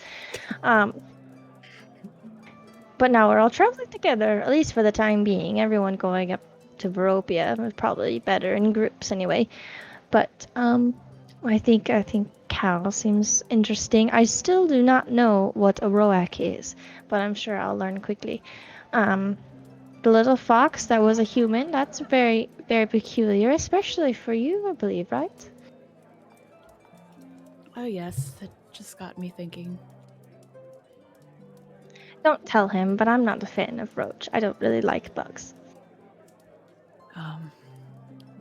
But now we're all traveling together, at least for the time being. Everyone going up to Vropia is probably better in groups anyway. But I think Cal seems interesting. I still do not know what a roak is, but I'm sure I'll learn quickly. The little fox that was a human, that's very, very peculiar, especially for you, I believe, right? Oh, yes. That just got me thinking. Don't tell him, but I'm not a fan of roach. I don't really like bugs.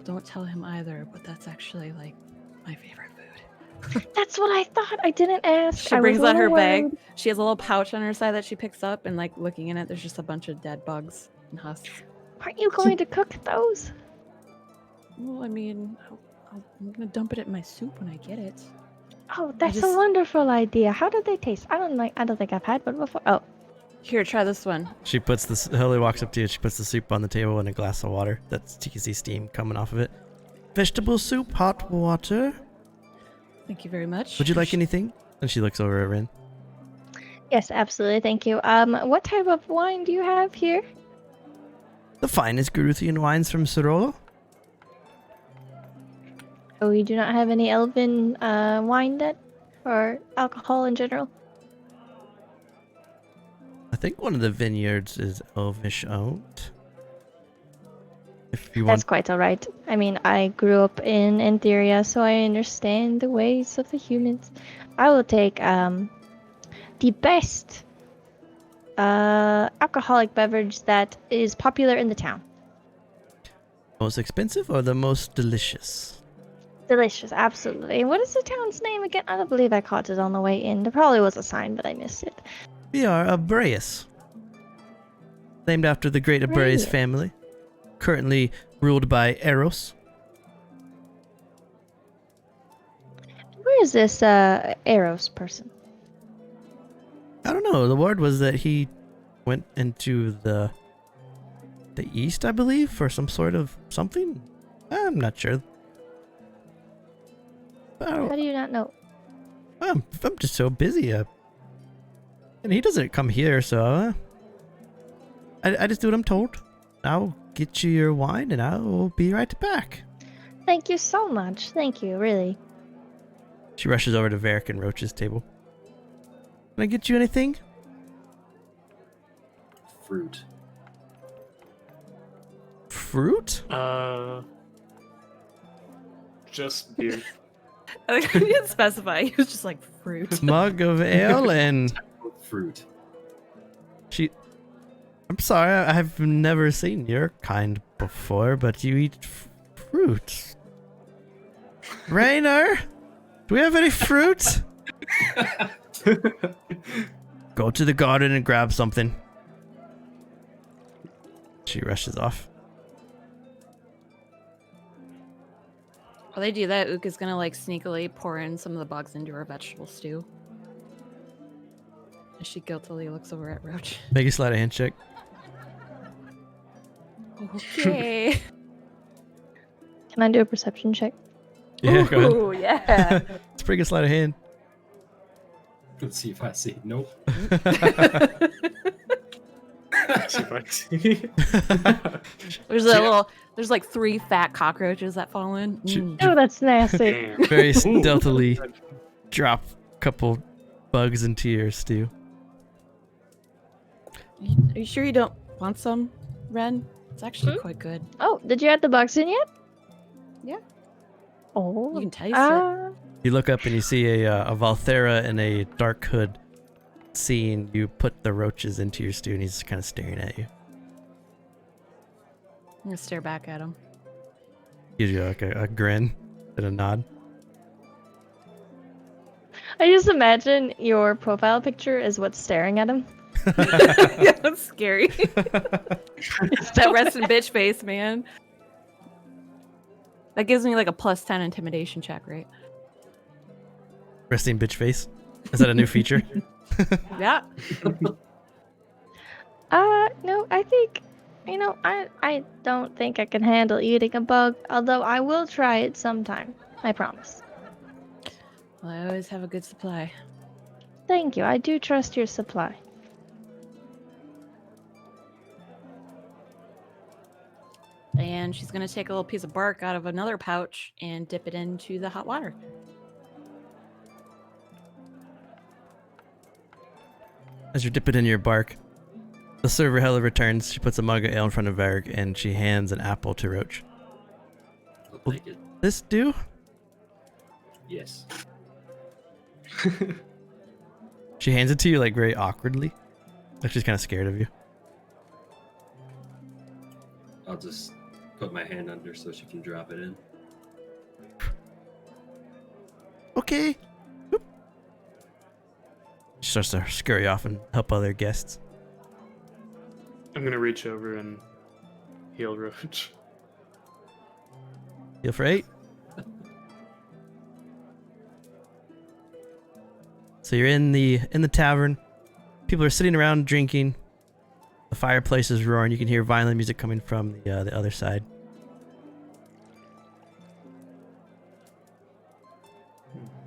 Don't tell him either, but that's actually, like, my favorite food. That's what I thought. I didn't ask. She I was brings a out her little bag. worried. She has a little pouch on her side that she picks up, and, like, looking in it, there's just a bunch of dead bugs and husks. Aren't you going to cook those? Well, I mean, I'm gonna dump it in my soup when I get it. Oh, that's just- a wonderful idea. How do they taste? I don't think I've had one before. Oh, Here, try this one. She puts this. Hilly walks up to you. She puts the soup on the table and a glass of water. That's you can see steam coming off of it. Vegetable soup, hot water. Thank you very much. Would you like anything? And she looks over at Rin. yes, absolutely. Thank you. What type of wine do you have here? The finest Garuthian wines from Sirolo. Oh, you do not have any elven wine then? Or alcohol in general? I think one of the vineyards is elvish owned. If you That's want, quite alright. I mean, I grew up in Antheria, so I understand the ways of the humans. I will take the best alcoholic beverage that is popular in the town. most expensive or the most delicious? Delicious, absolutely. And what is the town's name again? I don't believe I caught it on the way in. There probably was a sign, but I missed it. We are Abreus, named after the great Abreus Abreus. family, currently ruled by Eros. Where is this Eros person? I don't know. The word was that he went into the east, I believe, for some sort of something. I'm not sure. How do you not know? I'm just so busy. And he doesn't come here, so I just do what I'm told. I'll get you your wine, and I'll be right back. Thank you so much. Thank you, really. She rushes over to Varric and Roach's table. Can I get you anything? Fruit. Fruit? Just beer. I think he didn't specify. He was just like fruit. Mug of ale and Fruit. she. I'm sorry, I've never seen your kind before, but you eat fruit. Rainer, do we have any fruit? Go to the garden and grab something. She rushes off. While they do that, Ook is gonna like sneakily pour in some of the bugs into her vegetable stew. As she guiltily looks over at Roach. Make a sleight of hand check. Okay. Can I do a perception check? Yeah, go ahead. Ooh, yeah. It's a pretty good sleight of hand. Let's see if I see. Nope. See if I see. There's like 3 fat cockroaches that fall in. Oh, that's nasty. Damn. Very Ooh. stealthily drop a couple bugs into your stew. Are you sure you don't want some, Ren? It's actually quite good. Oh, did you add the bugs in yet? Yeah. Oh. You can taste it. You look up and you see a Valthera in a dark hood seeing you put the roaches into your stew, and he's kind of staring at you. I'm gonna stare back at him. Gives you like a grin and a nod. I just imagine your profile picture is what's staring at him. Yeah, that's scary. It's that resting bitch face, man. That gives me like a +10 intimidation check, right? Resting bitch face. Is that a new feature? Yeah. No, I think, I don't think I can handle eating a bug, although I will try it sometime. I promise. Well, I always have a good supply. Thank you. I do trust your supply. And she's gonna take a little piece of bark out of another pouch and dip it into the hot water. As you dip it in your bark, the server Hella returns. She puts a mug of ale in front of Varric, and she hands an apple to Roach. I'll take it. This do? Yes. She hands it to you like very awkwardly. Like she's kind of scared of you. I'll just put my hand under so she can drop it in. Okay. Whoop. She starts to scurry off and help other guests. I'm gonna reach over and heal Roach. Heal for 8. So you're in the tavern. People are sitting around drinking. The fireplace is roaring. You can hear violent music coming from the other side.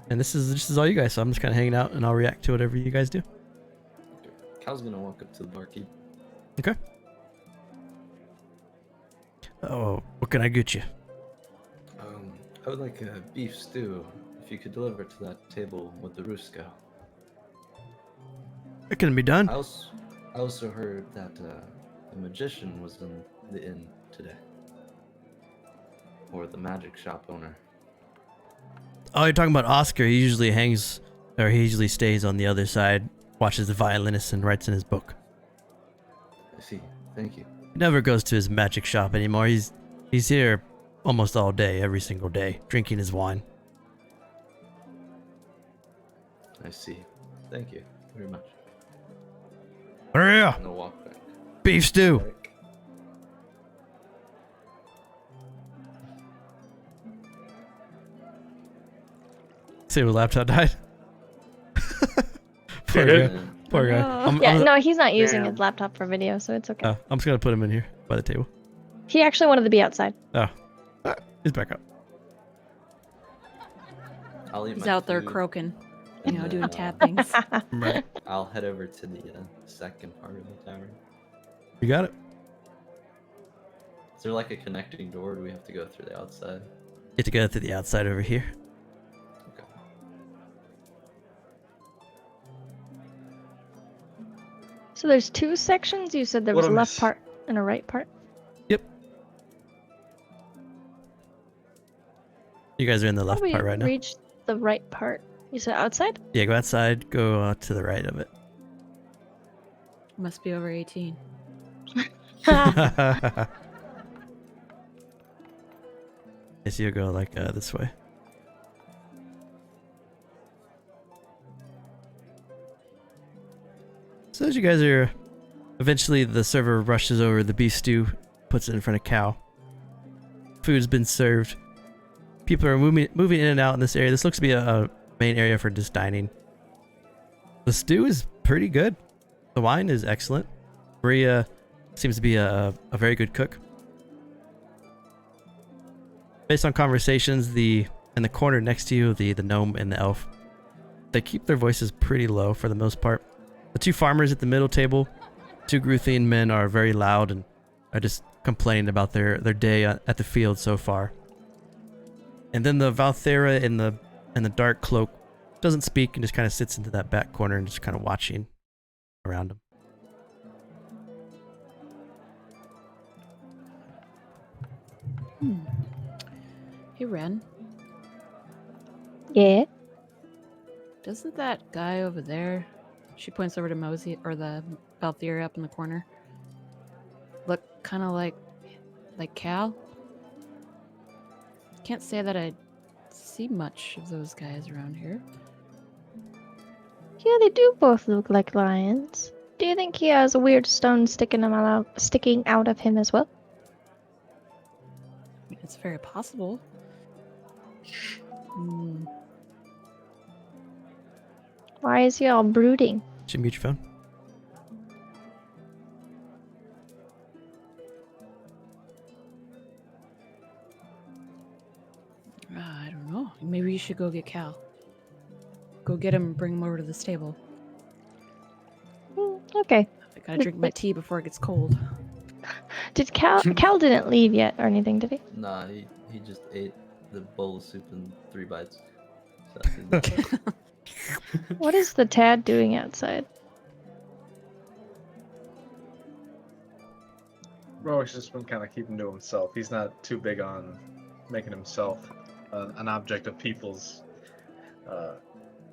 And this is all you guys. So I'm just kind of hanging out, and I'll react to whatever you guys do. Cal's gonna walk up to the barkeep. Okay. Oh, what can I get you? I would like a beef stew. If you could deliver it to that table with the Rusko. It can be done. I also heard that the magician was in the inn today. Or the magic shop owner. Oh, you're talking about Oscar. He usually stays on the other side, watches the violinist, and writes in his book. I see. Thank you. He never goes to his magic shop anymore. He's here almost all day, every single day, drinking his wine. I see. Thank you very much. Yeah, I'm gonna walk back. beef stew. Back. See, his laptop died. Poor Yeah. guy. Poor guy. No. Yeah, no, he's not using Damn. his laptop for video, so it's okay. I'm just gonna put him in here by the table. He actually wanted to be outside. He's back up. I'll eat He's my out there food, croaking, and then, doing tap things. Right. I'll head over to the second part of the tavern. You got it. there like a connecting door? Or do we have to go through the outside? You have to go through the outside over here. Okay. So there's two sections. You said there What was a a left miss. part and a right part. Yep. You guys are in the How left do we part right now. reach the right part? You said outside? Yeah, go outside, go to the right of it. Must be over 18. Yes, you'll go like this way. So as you guys are, eventually the server rushes over the beef stew, puts it in front of Cal. Food's been served. People are moving in and out in this area. This looks to be a main area for just dining. The stew is pretty good. The wine is excellent. Maria seems to be a very good cook. Based on conversations, in the corner next to you, the gnome and the elf, they keep their voices pretty low for the most part. The two farmers at the middle table, two Gruthian men, are very loud and are just complaining about their day at the field so far. And then the Valthera in the dark cloak doesn't speak and just kind of sits into that back corner and just kind of watching around him. Hey, Ren. Yeah. Doesn't that guy over there, she points over to Mosey, or the Valthera up in the corner, look kind of like Cal? Can't say that I see much of those guys around here. Yeah, they do both look like lions. Do you think he has a weird stone sticking out of him as well? I mean, it's very possible. Hmm. Why is he all brooding? Should mute your phone. I don't know. Maybe you should go get Cal. Go get him and bring him over to this table. Okay. I gotta drink my tea before it gets cold. Did Cal didn't leave yet or anything, did he? Nah, he just ate the bowl of soup in 3 bites. So he's not- What is the Tad doing outside? Rowick's just been kind of keeping to himself. He's not too big on making himself an object of people's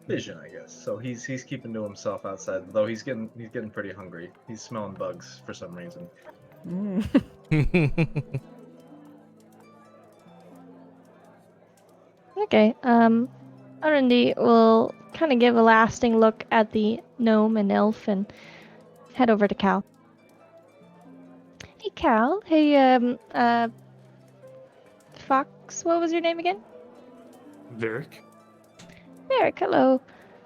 vision, I guess. So he's keeping to himself outside. Though he's getting pretty hungry. He's smelling bugs for some reason. Okay. Arundi will kind of give a lasting look at the gnome and elf and head over to Cal. Hey, Cal. Hey, Fox. What was your name again? Varric? Eric. Hello.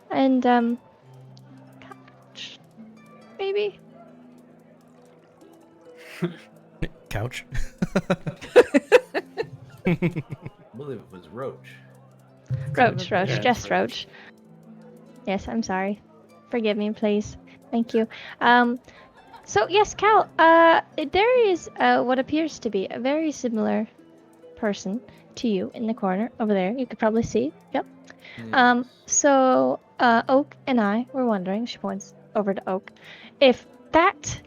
And Couch, maybe. Couch. I believe it was Roach. Roach, Yeah, just Roach. Roach. Yes, I'm sorry. Forgive me, please. Thank you. So yes, Cal. There is what appears to be a very similar person to you in the corner over there. You could probably see. Yep. Yes. So Oak and I were wondering. She points over to Oak, if that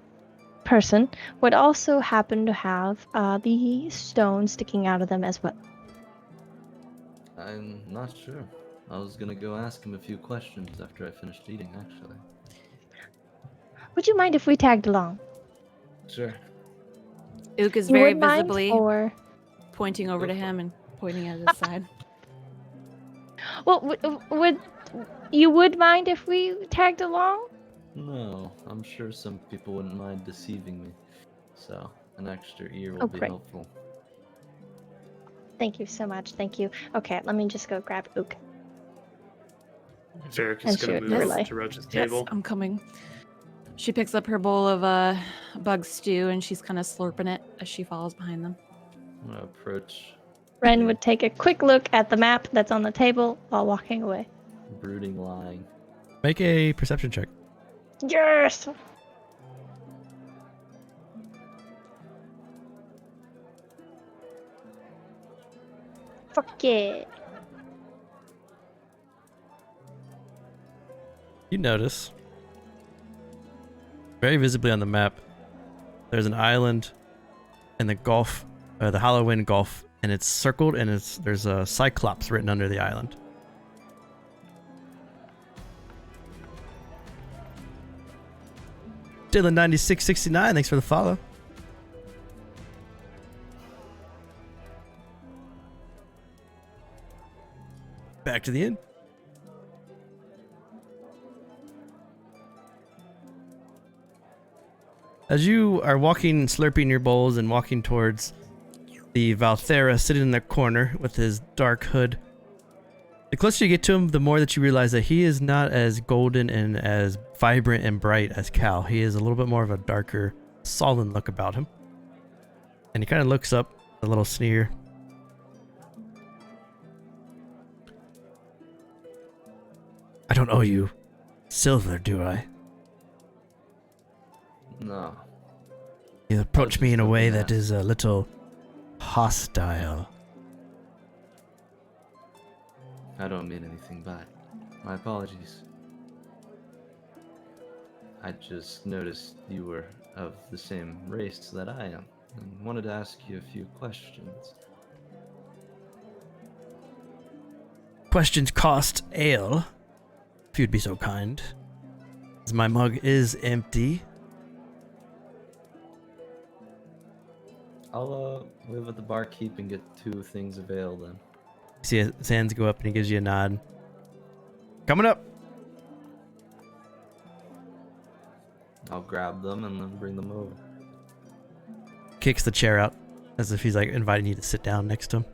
person would also happen to have the stone sticking out of them as well. I'm not sure. I was gonna go ask him a few questions after I finished eating, actually. Would you mind if we tagged along? Sure. Ook is You very would mind, visibly or pointing over Go to for him and pointing at his side. well, would you would mind if we tagged along? No, I'm sure some people wouldn't mind deceiving me. So, an extra ear will Oh, be great. helpful. Thank you so much. Thank you. Okay, let me just go grab Ook. Varric And is she going would to move relay. to Roach's Yes, table. I'm coming. She picks up her bowl of bug stew and she's kind of slurping it as she follows behind them. I'm gonna approach Ren would take a quick look at the map that's on the table while walking away. brooding lying. Make a perception check. Yes! Fuck it. You notice, very visibly on the map, there's an island in the Gulf, the Halloween Gulf, and it's circled, and there's a Cyclops written under the island. Dylan9669, thanks for the follow. Back to the inn. As you are walking, slurping your bowls, and walking towards the Valthera sitting in the corner with his dark hood, the closer you get to him, the more that you realize that he is not as golden and as vibrant and bright as Cal. He is a little bit more of a darker, sullen look about him. And he kind of looks up, a little sneer. I don't owe you silver, do I? No. You approach me in a way that is a little hostile. I don't mean anything bad. My apologies. I just noticed you were of the same race that I am, and wanted to ask you a few questions. Questions cost ale, if you'd be so kind. As my mug is empty. I'll live at the barkeep and get 2 things of ale then. You see his hands go up and he gives you a nod. Coming up. I'll grab them and then bring them over. Kicks the chair out as if he's like inviting you to sit down next to him.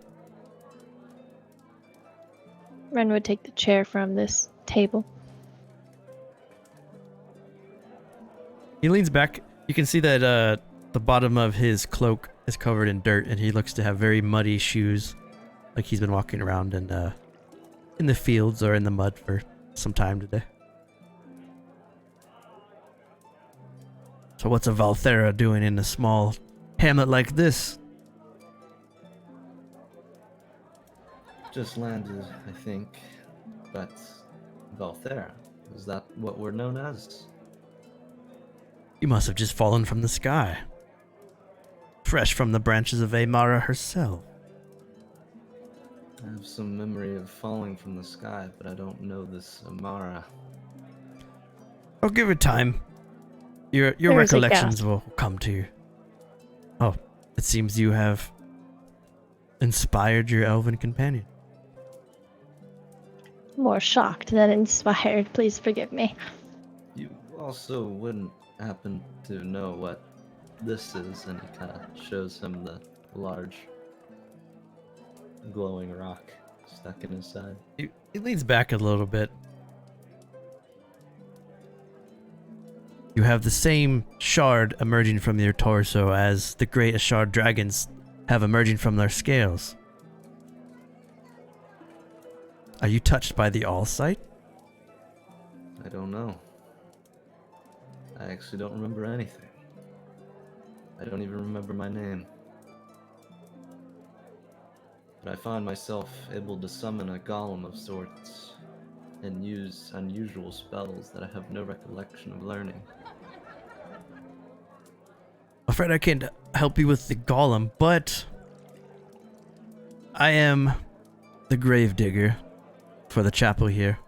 Ren would take the chair from this table. He leans back. You can see that the bottom of his cloak is covered in dirt, and he looks to have very muddy shoes, like he's been walking around in the fields or in the mud for some time today. So what's a Valthera doing in a small hamlet like this? Just landed, I think. But Valthera, is that what we're known as? You must have just fallen from the sky. Fresh from the branches of Amara herself. I have some memory of falling from the sky, but I don't know this Amara. I'll give it time. Your There's a recollections gasp. will come to you. Oh, it seems you have inspired your elven companion. More shocked than inspired, please forgive me. You also wouldn't happen to know what this is, and he kind of shows him the large glowing rock stuck in his side. He leans back a little bit. You have the same shard emerging from your torso as the great Ashard dragons have emerging from their scales. Are you touched by the All-Sight? I don't know. I actually don't remember anything. I don't even remember my name. But I find myself able to summon a golem of sorts and use unusual spells that I have no recollection of learning. I'm afraid I can't help you with the golem, but I am the gravedigger for the chapel here.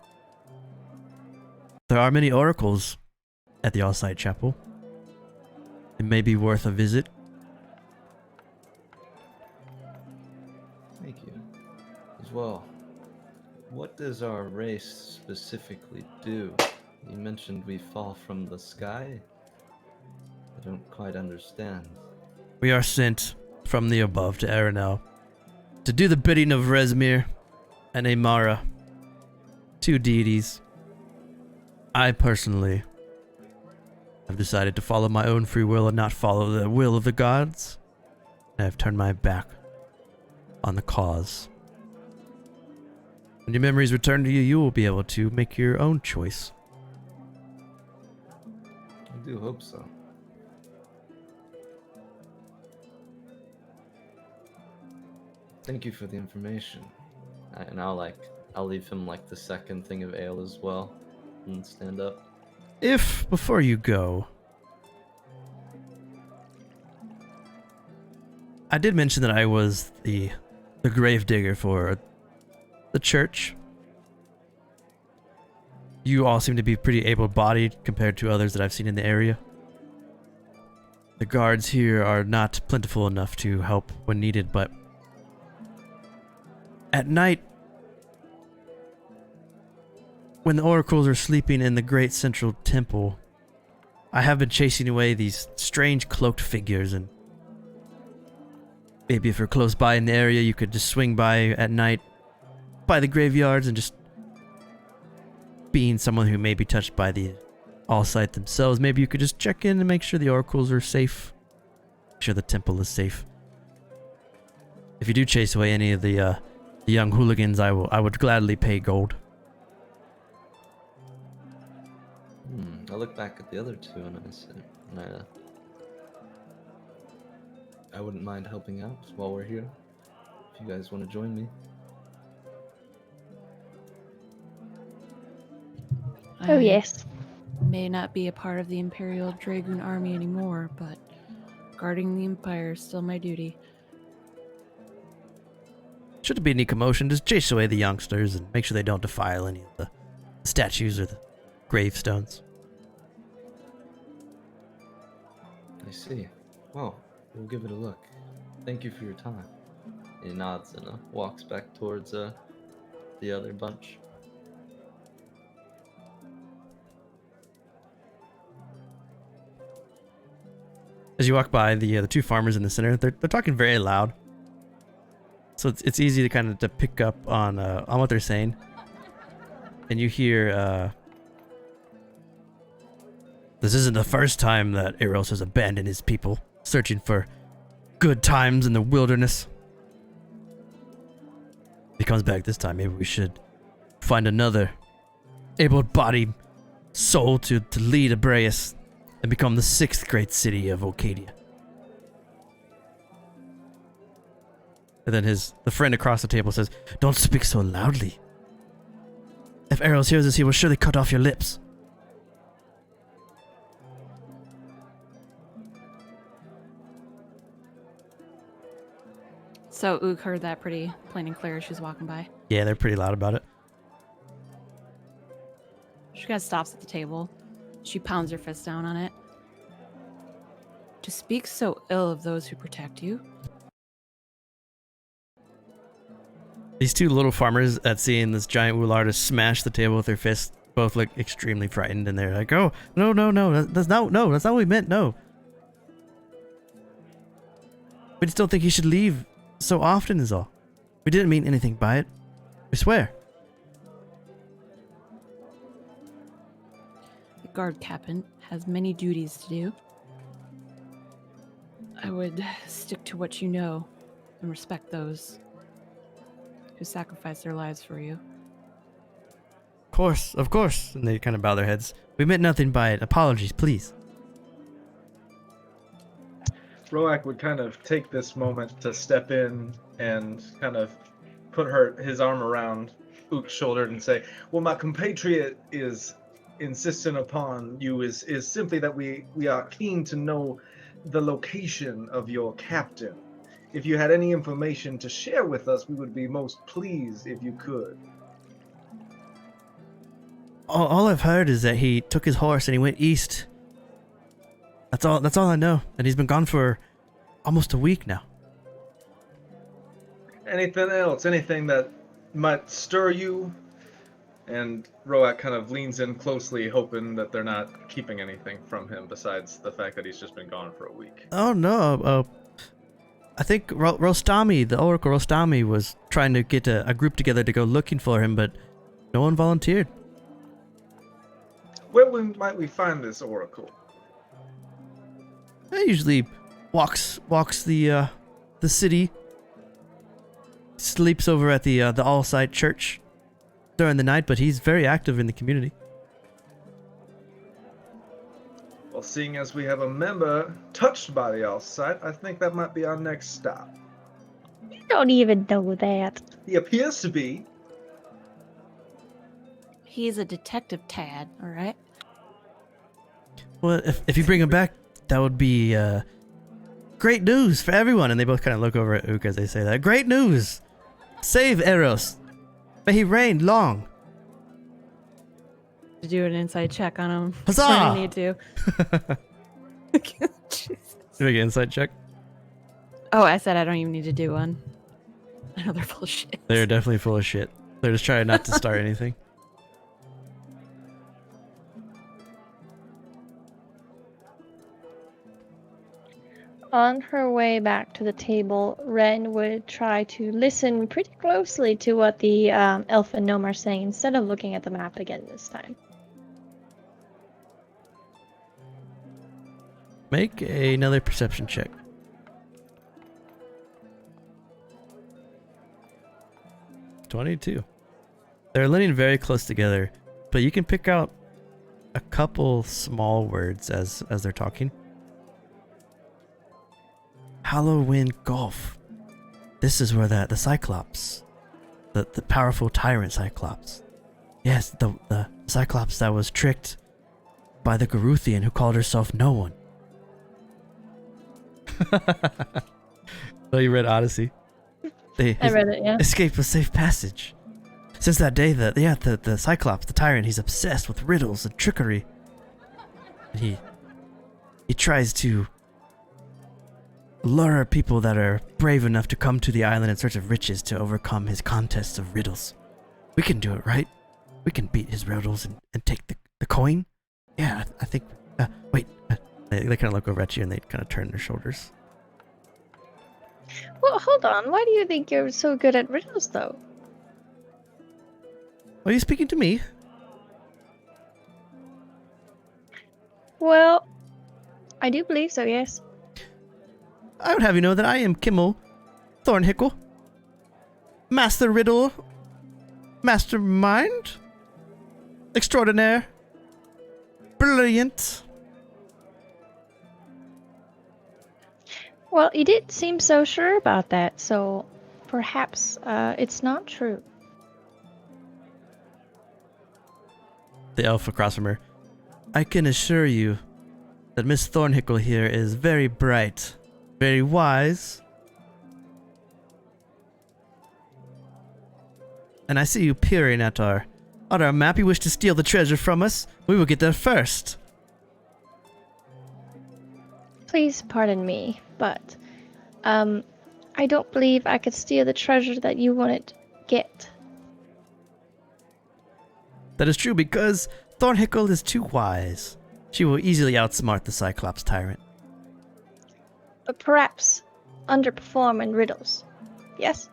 There are many oracles at the All-Sight Chapel. It may be worth a visit. Thank you. As well, what does our race specifically do? You mentioned we fall from the sky? I don't quite understand. We are sent from the above to Erenel to do the bidding of Rezmir and Amara, 2 deities. I personally have decided to follow my own free will and not follow the will of the gods. And I've turned my back on the cause. When your memories return to you, you will be able to make your own choice. I do hope so. Thank you for the information. And I'll leave him like the second thing of ale as well, and stand up. If, before you go, I did mention that I was the grave digger for the church. You all seem to be pretty able-bodied compared to others that I've seen in the area. The guards here are not plentiful enough to help when needed, but at night, when the oracles are sleeping in the great central temple, I have been chasing away these strange cloaked figures, and maybe if you're close by in the area, you could just swing by at night by the graveyards and just being someone who may be touched by the all-sight themselves, maybe you could just check in and make sure the oracles are safe. Make sure the temple is safe. If you do chase away any of the young hooligans, I would gladly pay gold. I look back at the other two and I say, I wouldn't mind helping out while we're here. If you guys want to join me. Oh, I yes. may not be a part of the Imperial Dragoon army anymore, but guarding the Empire is still my duty. Shouldn't be any commotion, just chase away the youngsters and make sure they don't defile any of the statues or the gravestones. I see. Well, we'll give it a look. Thank you for your time. He nods and walks back towards the other bunch. As you walk by the two farmers in the center, they're talking very loud, so it's easy to kind of to pick up on what they're saying. And you hear, "This isn't the first time that Eros has abandoned his people, searching for good times in the wilderness. If he comes back this time, maybe we should find another able-bodied soul to lead Abreus and become the 6th great city of Ulkadia." And then the friend across the table says, "Don't speak so loudly. If Eros hears us, he will surely cut off your lips." So Ook heard that pretty plain and clear as she's walking by. Yeah, they're pretty loud about it. She kind of stops at the table. She pounds her fist down on it. To speak so ill of those who protect you? These two little farmers, at seeing this giant wool artist smash the table with their fists, both look extremely frightened, and they're like, "Oh, no, that's not what we meant, no. We just don't think he should leave so often is all. We didn't mean anything by it. We swear." The guard captain has many duties to do. I would stick to what you know and respect those who sacrifice their lives for you. Of course. And they kind of bow their heads. We meant nothing by it. Apologies, please. Roak would kind of take this moment to step in and kind of put his arm around Ook's shoulder and say, "Well, my compatriot is insistent upon you is simply that we are keen to know the location of your captain. If you had any information to share with us, we would be most pleased if you could." All I've heard is that he took his horse and he went east. That's all I know. And he's been gone for almost a week now. Anything else? Anything that might stir you? And Roak kind of leans in closely, hoping that they're not keeping anything from him besides the fact that he's just been gone for a week. Oh, no. I think Rostami, the Oracle Rostami, was trying to get a group together to go looking for him, but no one volunteered. Where might we find this oracle? He usually walks the city, sleeps over at the All-Sight Church during the night, but he's very active in the community. Well, seeing as we have a member touched by the All-Sight, I think that might be our next stop. You don't even know that. He appears to be. He's a detective, Tad. All right. Well, if you bring him back, that would be great news for everyone. And they both kind of look over at Ook as they say that. Great news! Save Eros! May he reign long! To do an inside check on him. Huzzah! I need to. Jesus. Make an insight check. Oh, I said I don't even need to do one. I know they're full of shit. They're definitely full of shit. They're just trying not to start anything. On her way back to the table, Ren would try to listen pretty closely to what the elf and gnome are saying instead of looking at the map again this time. Make another perception check. 22. They're leaning very close together, but you can pick out a couple small words as they're talking. Halloween Gulf. This is where the Cyclops, the powerful tyrant Cyclops. Yes, the Cyclops that was tricked by the Garuthian who called herself no one. Oh, you read Odyssey? I read it, yeah. Escape with safe passage. Since that day, the Cyclops, the tyrant, he's obsessed with riddles and trickery. And he tries to lure people that are brave enough to come to the island in search of riches to overcome his contests of riddles. We can do it, right? We can beat his riddles and take the coin? Yeah, I think... wait. They kind of look over at you and they kind of turn their shoulders. Well, hold on. Why do you think you're so good at riddles, though? Are you speaking to me? Well, I do believe so, yes. I would have you know that I am Kimmel Thornhickle. Master Riddle. Mastermind. Extraordinaire. Brilliant. Well, you did seem so sure about that, so perhaps it's not true. The elf across from her. I can assure you that Miss Thornhickle here is very bright, very wise. And I see you peering at our map. You wish to steal the treasure from us? We will get there first. Please pardon me, but I don't believe I could steal the treasure that you want to get. That is true because Thornhickle is too wise. She will easily outsmart the Cyclops tyrant. But perhaps underperform in riddles. Yes?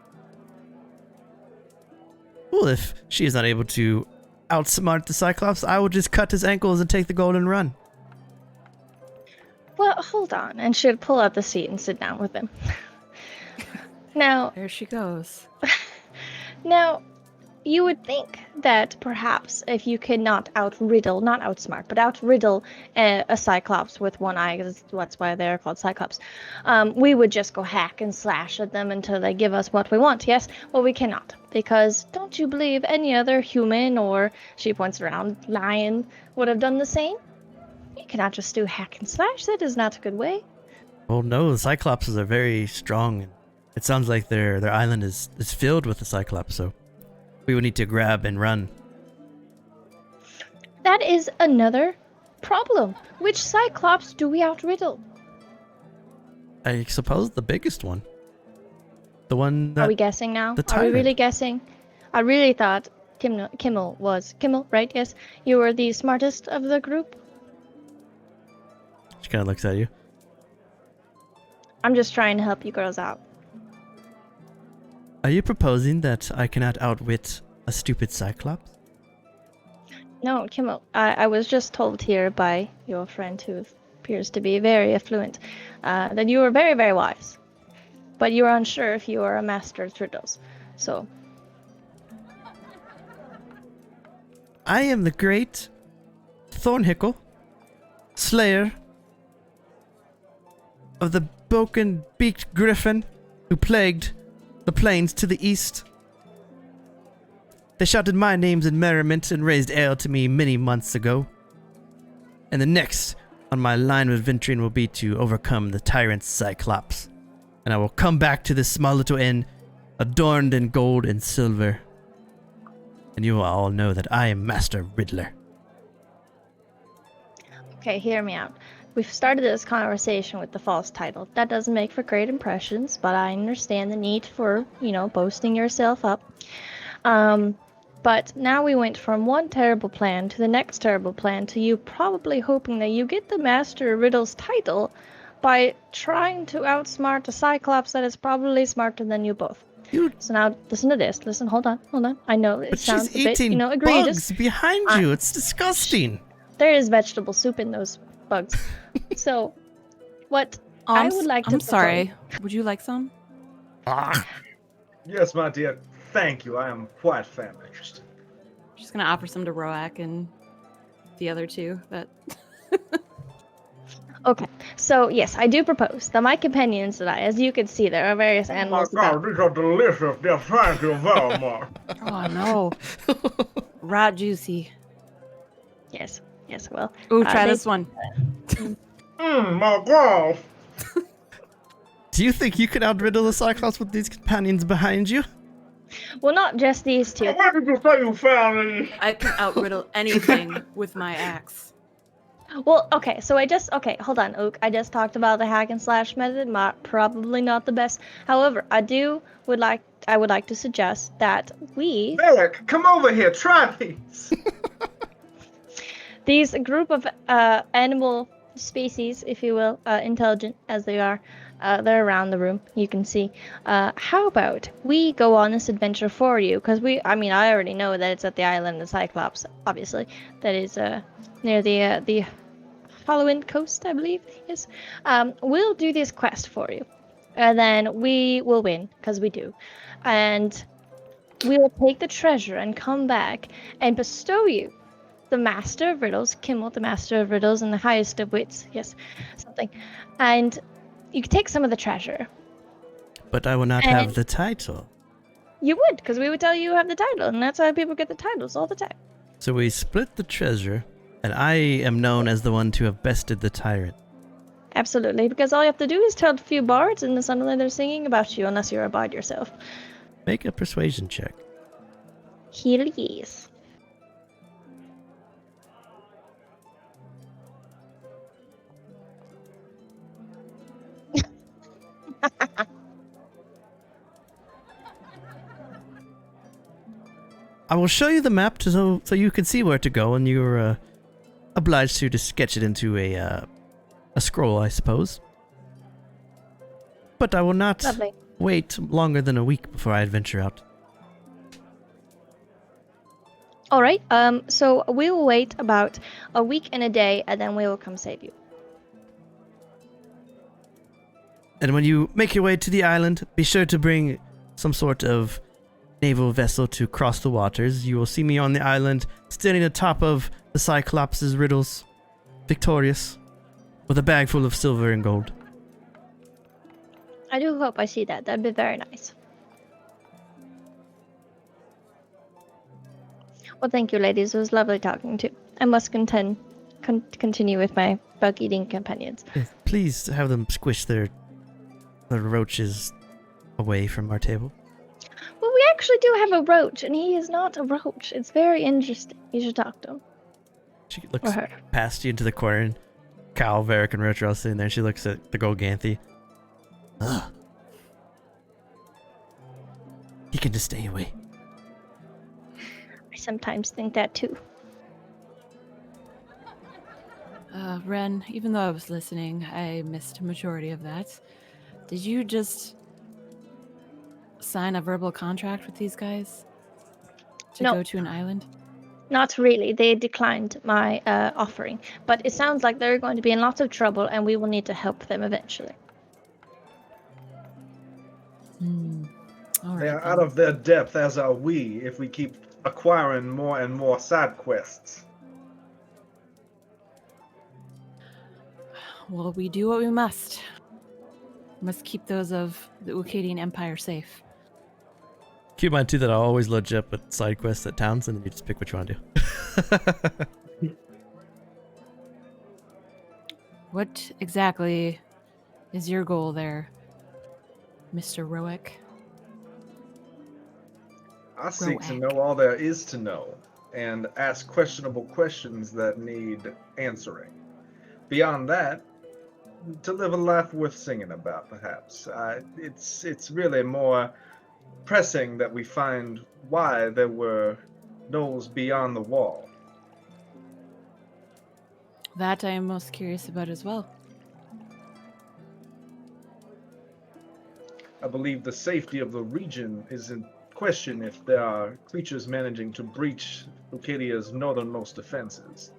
Well, if she is not able to outsmart the Cyclops, I will just cut his ankles and take the golden run. Well, hold on. And she'd pull out the seat and sit down with him. Now, There she goes. Now, you would think that perhaps if you could not outriddle, not outsmart, but outriddle a Cyclops with one eye, because that's why they're called Cyclops, we would just go hack and slash at them until they give us what we want, yes? Well, we cannot, because don't you believe any other human, or she points around, lion, would have done the same? You cannot just do hack and slash, that is not a good way. Well, no, the Cyclopses are very strong. It sounds like their island is filled with the Cyclops, so we would need to grab and run. That is another problem. Which Cyclops do we outriddle? I suppose the biggest one. The one that... Are we guessing now? the Are we really tyrant. guessing? I really thought Kimmel was... Kimmel, right? Yes. You were the smartest of the group? She kind of looks at you. I'm just trying to help you girls out. Are you proposing that I cannot outwit a stupid Cyclops? No, Kimmel, I was just told here by your friend who appears to be very affluent that you were very, very wise. But you are unsure if you are a master of riddles. So... I am the great Thornhickle, slayer of the broken-beaked griffin who plagued the plains to the east. They shouted my names in merriment and raised ale to me many months ago. And the next on my line of adventuring will be to overcome the tyrant Cyclops. And I will come back to this small little inn, adorned in gold and silver. And you will all know that I am Master Riddler. Okay, hear me out. We've started this conversation with the false title. That doesn't make for great impressions, but I understand the need for, boasting yourself up. But now we went from one terrible plan to the next terrible plan to you probably hoping that you get the Master Riddle's title by trying to outsmart a Cyclops that is probably smarter than you both. So now, listen to this. Listen, hold on. I know it But sounds she's a bit, eating egregious. bugs behind you. It's disgusting. There is vegetable soup in those bugs. So, what I would like to I'm propose- sorry. Would you like some? Ah. Yes, my dear. Thank you. I am quite famished. She's gonna offer some to Roak and the other two. But Okay, so yes, I do propose that my companions and I, as you can see, there are various animals about. these are delicious. Dear. Thank you very much. oh no, rat juicy. Yes, well. Ooh, try they- this one. My God. Do you think you could outriddle the Cyclops with these companions behind you? Well, not just these two. Where did you say you found these? I can outriddle anything with my axe. Well, okay, so hold on, Ook. I just talked about the hack and slash method. Probably not the best. However, I would like to suggest that we, Eric, come over here. Try these. group of animal species, if you will, intelligent as they are, they're around the room. You can see. How about we go on this adventure for you? Because I already know that it's at the island of Cyclops. Obviously, that is near the Halloween coast, I believe. Yes. We'll do this quest for you, and then we will win because we do, and we will take the treasure and come back and bestow you the Master of Riddles, Kimmel, the Master of Riddles, and the highest of wits. Yes, something, and you can take some of the treasure. But I will not And- have the title. You would, because we would tell you have the title, and that's how people get the titles all the time. So we split the treasure, and I am known as the one to have bested the tyrant. Absolutely, because all you have to do is tell a few bards, and then suddenly they're singing about you, unless you're a bard yourself. Make a persuasion check. Here he is. I will show you the map so you can see where to go, and you're obliged to sketch it into a scroll, I suppose. But I will not Lovely. wait longer than a week before I adventure out. All right. So we will wait about a week and a day, and then we will come save you. And when you make your way to the island, be sure to bring some sort of naval vessel to cross the waters. You will see me on the island, standing atop of the Cyclops' riddles, victorious, with a bag full of silver and gold. I do hope I see that. That'd be very nice. Well, thank you, ladies. It was lovely talking to you. I must continue with my bug-eating companions. Yes, please have them squish their roaches away from our table. Well, we actually do have a roach, and he is not a roach. It's very interesting. You should talk to him. She looks Or her. past you into the corner, and Cal, Varric, and Roach are all sitting there. She looks at the gold Ganthy. Ugh. He can just stay away. I sometimes think that too. Ren, even though I was listening, I missed a majority of that. Did you just sign a verbal contract with these guys to No. go to an island? Not really. They declined my offering. But it sounds like they're going to be in lots of trouble, and we will need to help them eventually. All They right. are out of their depth, as are we, if we keep acquiring more and more side quests. Well, we do what we must. We must keep those of the Ulkadian Empire safe. Keep in mind too that I'll always load you up with side quests at towns, and then you just pick what you want to do. What exactly is your goal there, Mr. Roic? I seek to Roac. know all there is to know, and ask questionable questions that need answering. Beyond that, to live a life worth singing about, perhaps. It's really more pressing that we find why there were gnolls beyond the wall. That I am most curious about as well. I believe the safety of the region is in question if there are creatures managing to breach Ulkadia's northernmost defenses.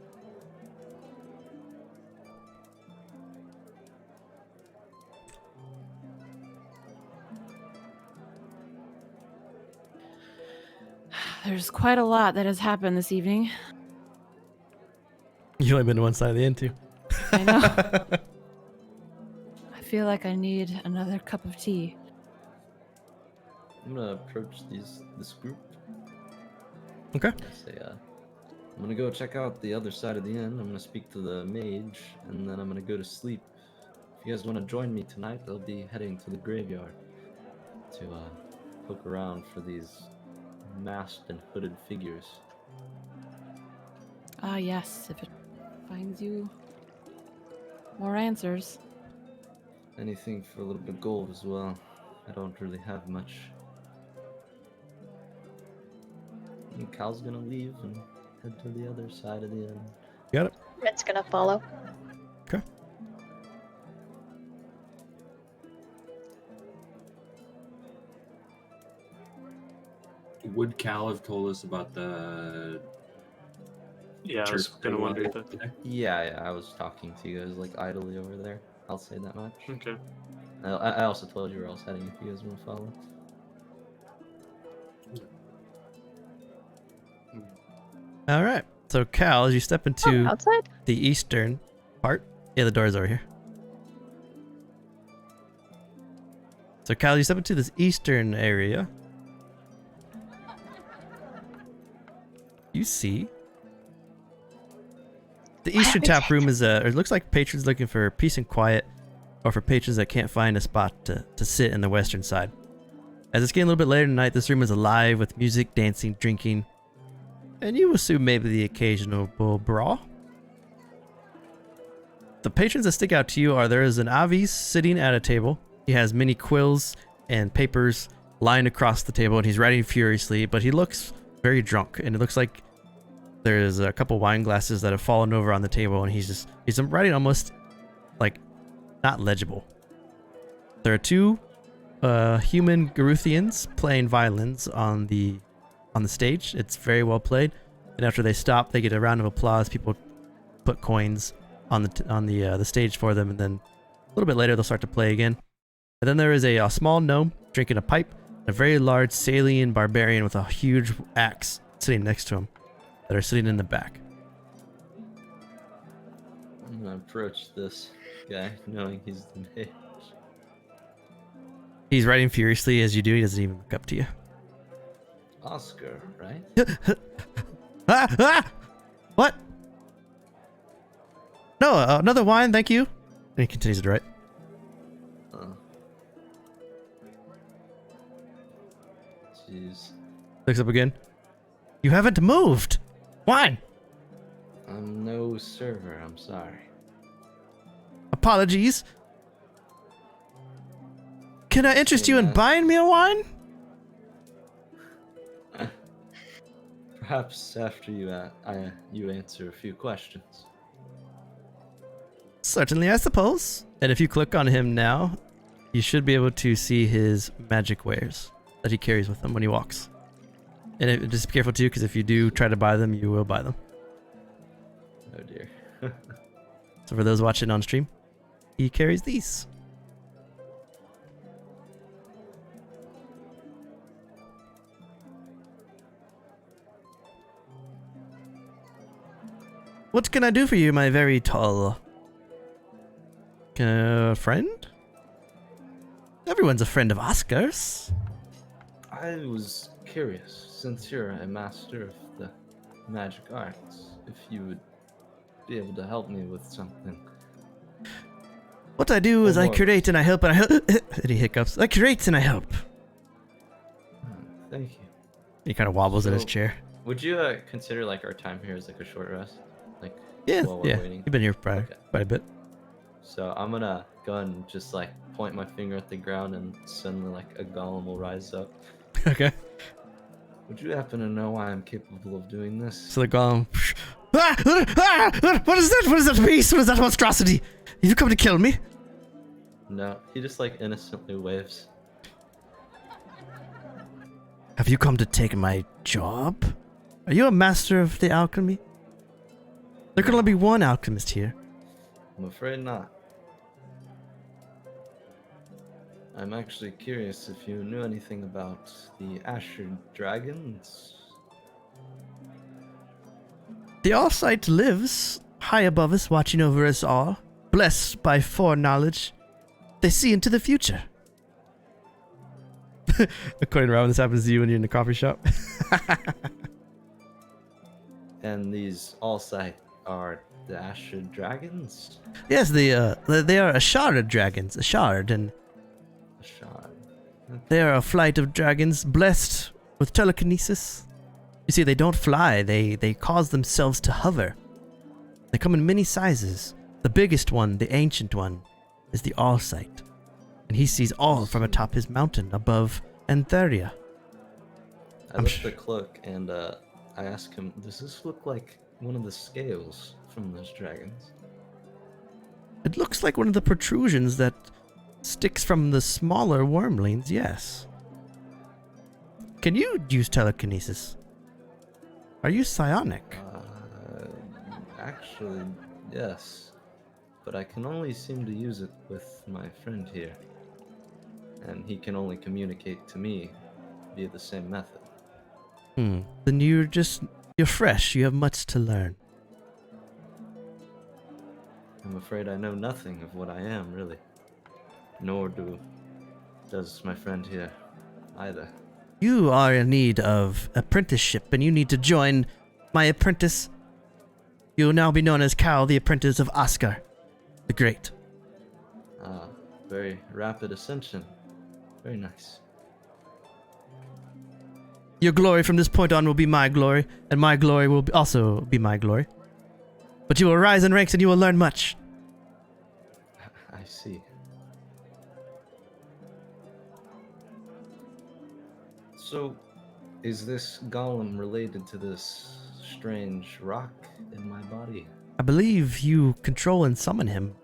There's quite a lot that has happened this evening. You only been to one side of the inn too. I know. I feel like I need another cup of tea. I'm gonna approach this group. Okay. I say, I'm gonna go check out the other side of the inn. I'm gonna speak to the mage, and then I'm gonna go to sleep. If you guys want to join me tonight, I'll be heading to the graveyard to poke around for these masked and hooded figures. Ah, yes, if it finds you more answers. Anything for a little bit of gold as well. I don't really have much. I think Cal's gonna leave and head to the other side of the inn. Got it. Red's gonna follow. Okay. Would Cal have told us about the Yeah, I was church gonna thing wonder while that. there? Yeah, I was talking to you guys like idly over there. I'll say that much. Okay. I also told you where I was heading if you guys want to follow. All right. So Cal, as you step into Outside? the eastern part, yeah, the door's over here. So Cal, you step into this eastern area. You see the eastern tap room is it looks like patrons looking for peace and quiet, or for patrons that can't find a spot to sit in the western side. As it's getting a little bit later tonight, this room is alive with music, dancing, drinking, and you assume maybe the occasional brawl. The patrons that stick out to you are there is an Avis sitting at a table. He has many quills and papers lying across the table, and he's writing furiously, but he looks very drunk, and it looks like there's a couple wine glasses that have fallen over on the table, and he's writing almost like not legible. There are two human Garuthians playing violins on the stage. It's very well played, and after they stop, they get a round of applause. People put coins on the stage for them, and then a little bit later they'll start to play again. And then there is a small gnome drinking a pipe, a very large Salian barbarian with a huge axe sitting next to him, that are sitting in the back. I'm gonna approach this guy, knowing he's the mage. He's writing furiously as you do. He doesn't even look up to you. Oscar, right? What? No, another wine, thank you. And he continues to write. Jeez. Looks up again. You haven't moved. Wine. I'm no server, I'm sorry. Apologies. Can I interest you in Yeah. buying me a wine? Perhaps after you answer a few questions. Certainly, I suppose. And if you click on him now, you should be able to see his magic wares that he carries with him when he walks. And just be careful too, because if you do try to buy them, you will buy them. Oh dear. So for those watching on stream, he carries these. What can I do for you, my very tall friend? Everyone's a friend of Oscar's. I was curious, since you're a master of the magic arts, if you would be able to help me with something. What I do is I Almost. curate and I help and I help. And he hiccups. I curate and I help. Thank you. He kind of wobbles in his So- chair. Would you consider like our time here as like a short rest? Like Yeah, while we're yeah. waiting? You've been here Okay. quite a bit. So I'm gonna go and just like point my finger at the ground and suddenly like a golem will rise up. Okay. Would you happen to know why I'm capable of doing this? So the golem. What is that? What is that beast? What is that monstrosity? Have you come to kill me? No, he just like innocently waves. Have you come to take my job? Are you a master of the alchemy? There can only be one alchemist here. I'm afraid not. I'm actually curious if you knew anything about the Asher dragons. The All-Sight lives high above us, watching over us all, blessed by foreknowledge. They see into the future. According to Robin, this happens to you when you're in the coffee shop. And these All-Sight are the Asher dragons? Yes, they are Ashara dragons, Ashard, and Ashad. they are a flight of dragons blessed with telekinesis. You see, they don't fly, they cause themselves to hover. They come in many sizes. The biggest one, the ancient one, is the All-Sight. And he sees all from atop his mountain above Antheria. I I'm lift sure- the cloak and I ask him, does this look like one of the scales from those dragons? It looks like one of the protrusions that sticks from the smaller wormlings, yes. Can you use telekinesis? Are you psionic? Actually, yes. But I can only seem to use it with my friend here. And he can only communicate to me via the same method. Then you're fresh. You have much to learn. I'm afraid I know nothing of what I am, really. Nor does my friend here either. You are in need of apprenticeship, and you need to join my apprentice. You will now be known as Cal, the apprentice of Oscar the Great. Ah, very rapid ascension. Very nice. Your glory from this point on will be my glory, and my glory will also be my glory. But you will rise in ranks and you will learn much. I see. So, is this golem related to this strange rock in my body? I believe you control and summon him,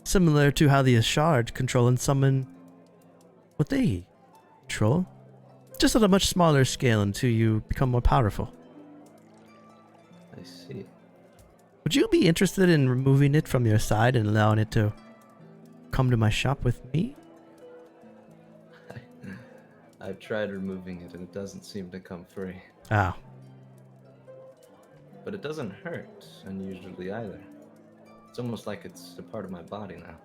similar to how the Ashard control and summon what they control. Just at a much smaller scale until you become more powerful. I see. Would you be interested in removing it from your side and allowing it to come to my shop with me? I've tried removing it and it doesn't seem to come free. Oh. But it doesn't hurt unusually either. It's almost like it's a part of my body now.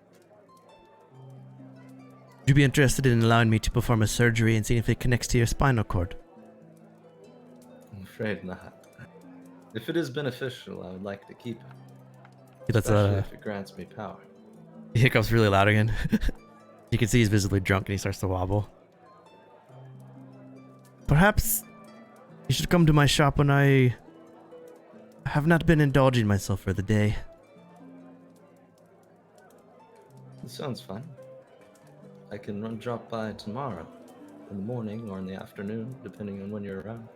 Would you be interested in allowing me to perform a surgery and seeing if it connects to your spinal cord? I'm afraid not. If it is beneficial, I would like to keep it. That's Especially if it grants me power. He hiccups really loud again. You can see he's visibly drunk and he starts to wobble. Perhaps you should come to my shop when I have not been indulging myself for the day. It sounds fun. I can drop by tomorrow, in the morning or in the afternoon, depending on when you're around.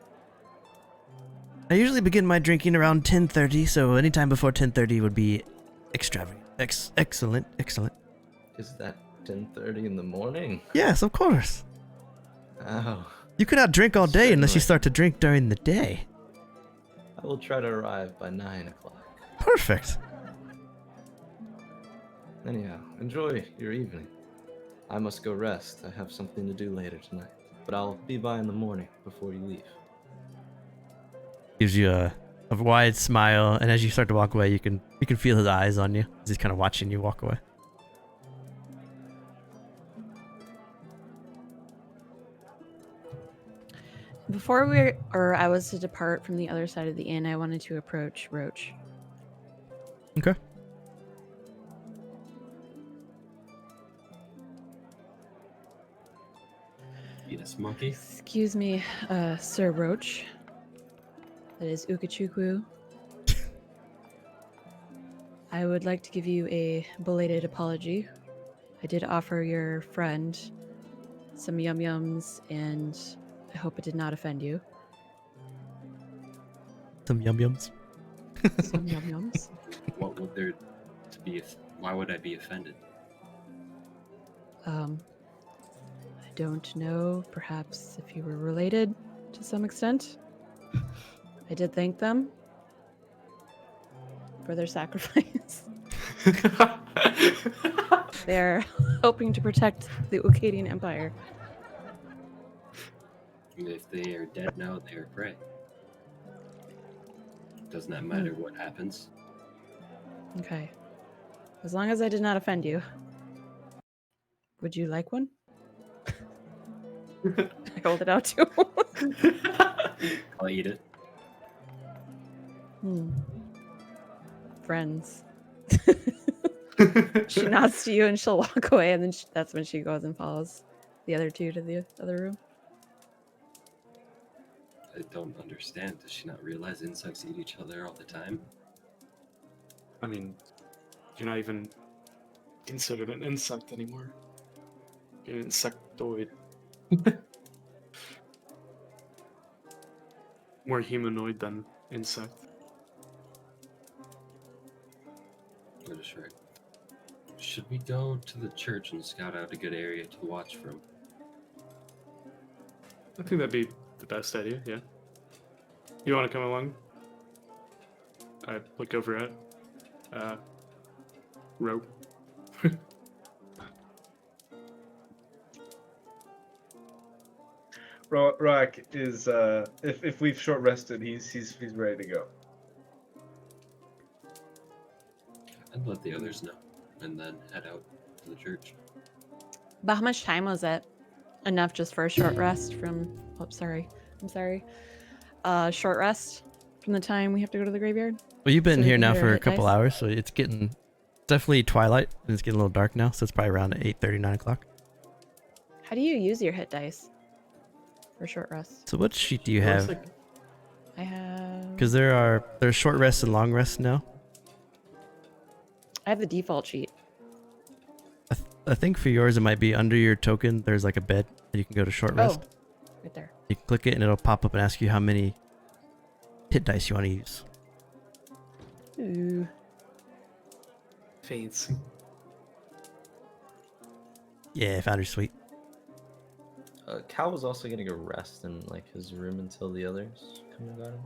I usually begin my drinking around 10:30, so anytime before 10:30 would be extravagant. Excellent. Is that 10:30 in the morning? Yes, of course. Oh, You cannot drink all day unless you Certainly. start to drink during the day. I will try to arrive by 9 o'clock. Perfect. Anyhow, enjoy your evening. I must go rest. I have something to do later tonight. But I'll be by in the morning before you leave. Gives you a wide smile, and as you start to walk away, you can feel his eyes on you as he's kind of watching you walk away. Before I was to depart from the other side of the inn, I wanted to approach Roach. Okay. Yes, monkey. Excuse me, Sir Roach. That is Ukachukwu. I would like to give you a belated apology. I did offer your friend some yum-yums, and I hope it did not offend you. Some yum-yums. Some yum-yums. What would there to be? Why would I be offended? I don't know. Perhaps if you were related to some extent. I did thank them for their sacrifice. They're hoping to protect the Ulkadian Empire. If they are dead now, they are prey. Doesn't that matter what happens? Okay. As long as I did not offend you. Would you like one? I hold it out to him. I'll eat it. Friends. She nods to you and she'll walk away, and then that's when she goes and follows the other two to the other room. I don't understand. Does she not realize insects eat each other all the time? I mean, you're not even considered an insect anymore. You're an insectoid. More humanoid than insect. That is right. Should we go to the church and scout out a good area to watch from? I think that'd be the best idea, yeah. You want to come along? I look over at Rope. Rock is if we've short rested, he's ready to go. I'd let the others know, and then head out to the church. But how much time was it? Enough just for a short rest from... Oh, sorry. I'm sorry. Short rest from the time we have to go to the graveyard? Well, you've been So we here can now get our for a hit couple dice? hours, so it's getting definitely twilight, and it's getting a little dark now, so it's probably around 8:30, 9 o'clock. How do you use your hit dice for short rest? So what sheet do you Well, it's have? like- I have... Because there's short rests and long rests now. I have the default sheet. I think for yours it might be under your token. There's like a bed, and you can go to short rest. Oh, right there. You can click it, and it'll pop up and ask you how many hit dice you want to use. Ooh. Fancy. Yeah, Foundry Suite. Cal was also getting a rest in like his room until the others come and got him.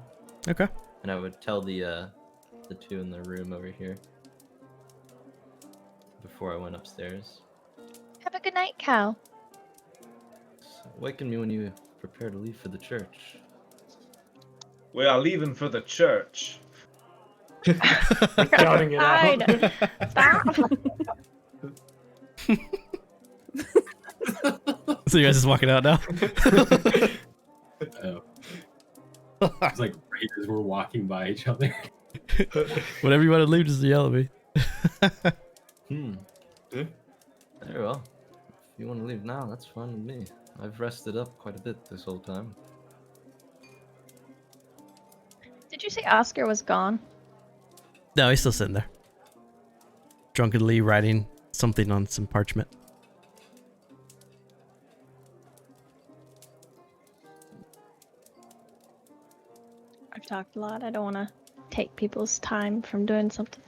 Okay. And I would tell the two in the room over here before I went upstairs. Have a good night, Cal. So waken me when you prepare to leave for the church. We are leaving for the church. Shouting it out. Hide. Stop. So you guys just walking out now? Oh. It's like raiders were walking by each other. Whenever you want to leave, just yell at me. Yeah. Very well. If you want to leave now, that's fine with me. I've rested up quite a bit this whole time. Did you say Oscar was gone? No, he's still sitting there. Drunkenly writing something on some parchment. I've talked a lot. I don't want to take people's time from doing something.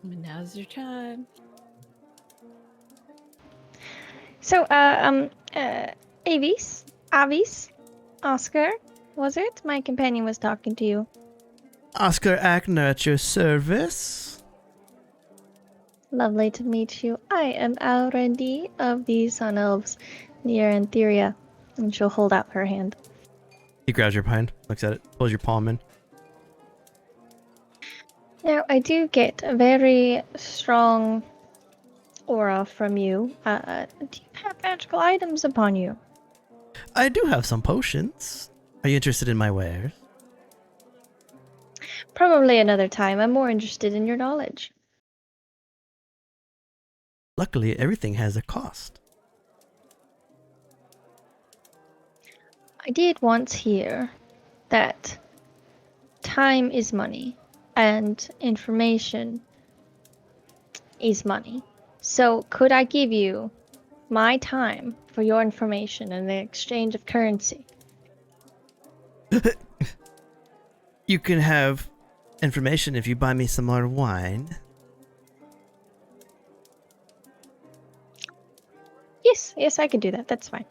Now's your time. So, Avis, Oscar, was it? My companion was talking to you. Oscar Ackner at your service. Lovely to meet you. I am Alrendi of the Sun Elves near Antheria. And she'll hold out her hand. He grabs your hand, looks at it, pulls your palm in. Now, I do get a very strong aura from you. Do you have magical items upon you? I do have some potions. Are you interested in my wares? Probably another time. I'm more interested in your knowledge. Luckily, everything has a cost. I did once hear that time is money and information is money. So could I give you my time for your information in the exchange of currency? You can have information if you buy me some more wine. Yes, I could do that. That's fine.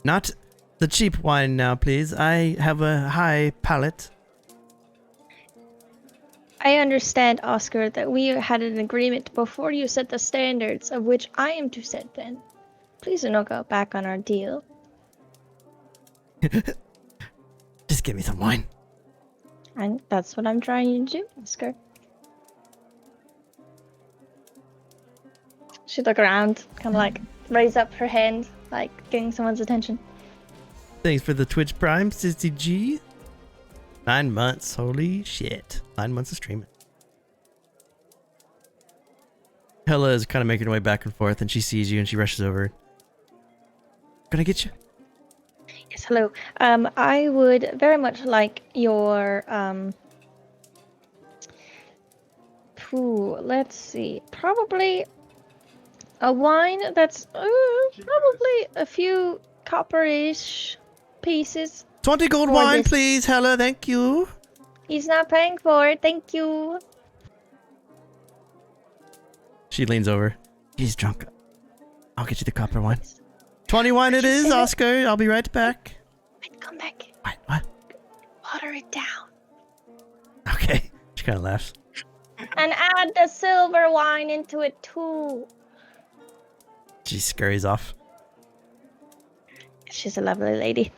Not the cheap wine now, please. I have a high palate. I understand, Oscar, that we had an agreement before you set the standards of which I am to set then. Please do not go back on our deal. Just give me some wine. And that's what I'm trying to do, Oscar. She'd look around, kind of like raise up her hand, like getting someone's attention. Thanks for the Twitch Prime, Sissy G. 9 months, holy shit. 9 months of streaming. Hella is kind of making her way back and forth, and she sees you and she rushes over. Can I get you? Yes, hello. I would very much like your let's see. Probably a wine that's probably a few copperish pieces. 20 gold For wine, this. please, Hella, thank you. He's not paying for it. Thank you. She leans over. He's drunk. I'll get you the copper wine. 20 wine it is, Oscar. I'll be right back. Wait, come back. What? Water it down. Okay. She kind of laughs. And add the silver wine into it too. She scurries off. She's a lovely lady.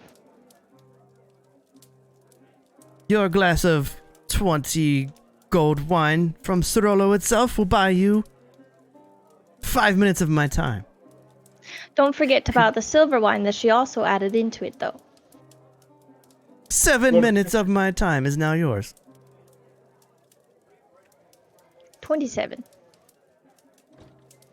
Your glass of 20 gold wine from Sorolo itself will buy you 5 minutes of my time. Don't forget about the silver wine that she also added into it, though. 7 minutes of my time is now yours. 27.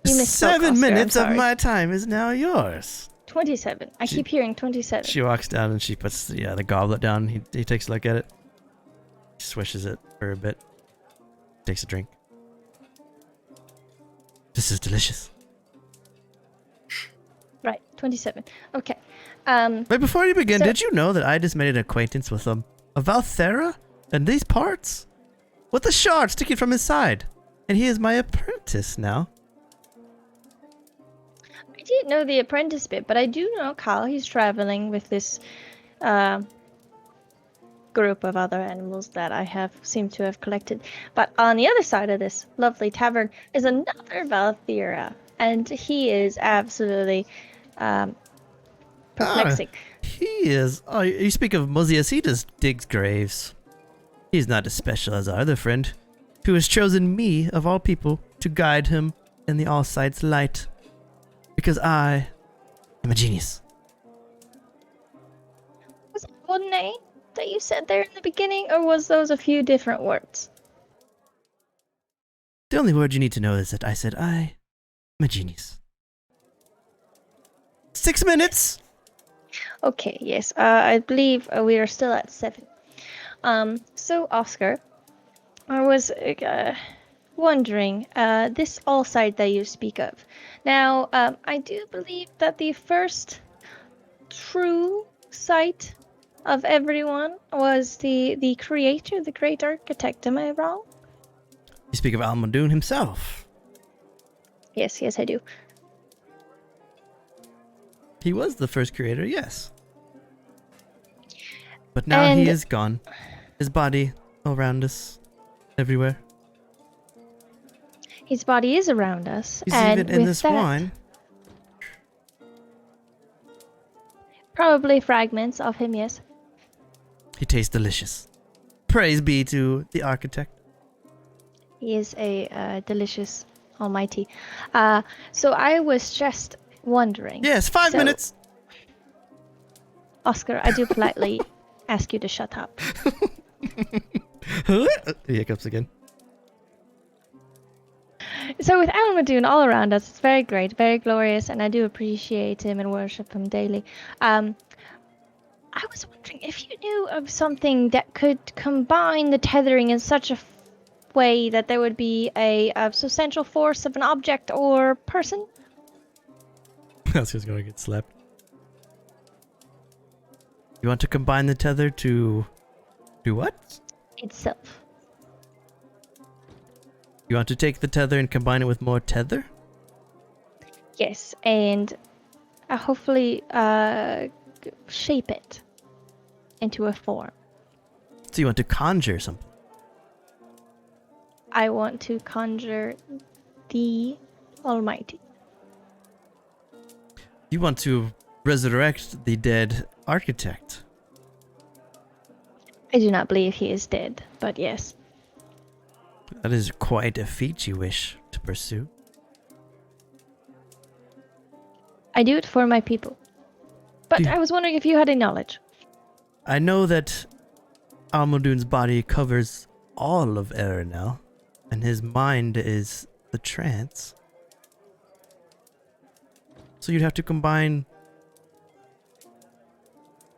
You misspoke, 7 Oscar, minutes I'm of sorry. my time is now yours. 27. I keep hearing 27. She walks down and she puts the goblet down. He takes a look at it. He swishes it for a bit. Takes a drink. This is delicious. Right, 27. Okay. But before you begin, So- did you know that I just made an acquaintance with a Valthera in these parts? With a shard sticking from his side. And he is my apprentice now. I didn't know the apprentice bit, but I do know Kyle. He's traveling with this group of other animals that I seem to have collected. But on the other side of this lovely tavern is another Valthera, and he is absolutely perplexing. He is. Oh, you speak of Mosias, he just digs graves. He's not as special as our other friend, who has chosen me, of all people, to guide him in the All-Sight's light. Because I am a genius. Was it one name that you said there in the beginning, or was those a few different words? The only word you need to know is that I said I am a genius. 6 minutes! Okay, yes. I believe we are still at 7. So, Oscar, I was wondering, this all site that you speak of. Now, I do believe that the first true site of everyone was the creator, the great architect. Am I wrong? You speak of Almundoon himself. Yes, I do. He was the first creator, yes. But now he And- is gone. His body around us, everywhere. His body is around us, He's and even in with this that, wine. probably fragments of him. Yes. He tastes delicious. Praise be to the architect. He is a delicious almighty. So I was just wondering. Yes, 5 So, minutes. Oscar, I do politely ask you to shut up. He hiccups again. So with Almadoon all around us, it's very great, very glorious, and I do appreciate him and worship him daily. I was wondering if you knew of something that could combine the tethering in such a way that there would be a substantial force of an object or person? That's who's gonna get slapped. You want to combine the tether to do what? Itself. You want to take the tether and combine it with more tether? Yes, and hopefully shape it into a form. So you want to conjure something? I want to conjure the Almighty. You want to resurrect the dead architect? I do not believe he is dead, but yes. That is quite a feat you wish to pursue. I do it for my people. But Do- I was wondering if you had any knowledge. I know that Almadoon's body covers all of Erenel, and his mind is the trance. So you'd have to combine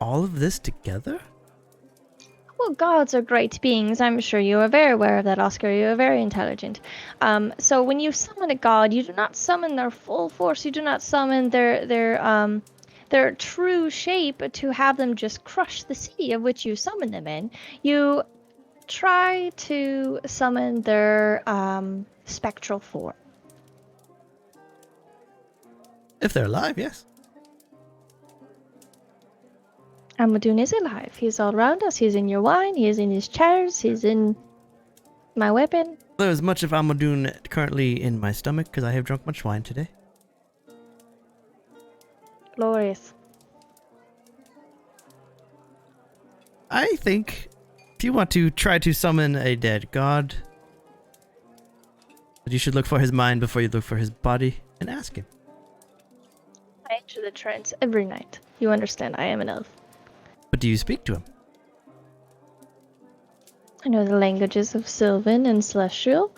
all of this together? Well, gods are great beings. I'm sure you are very aware of that, Oscar. You are very intelligent. So when you summon a god, you do not summon their full force. You do not summon their true shape to have them just crush the city of which you summon them in. You try to summon their spectral form. If they're alive, yes. Almadoon is alive. He's all around us. He's in your wine. He's in his chairs. He's in my weapon. There's much of Almadoon currently in my stomach because I have drunk much wine today. Glorious. I think if you want to try to summon a dead god, that you should look for his mind before you look for his body and ask him. I enter the trance every night. You understand, I am an elf. But do you speak to him? I know the languages of Sylvan and Celestial.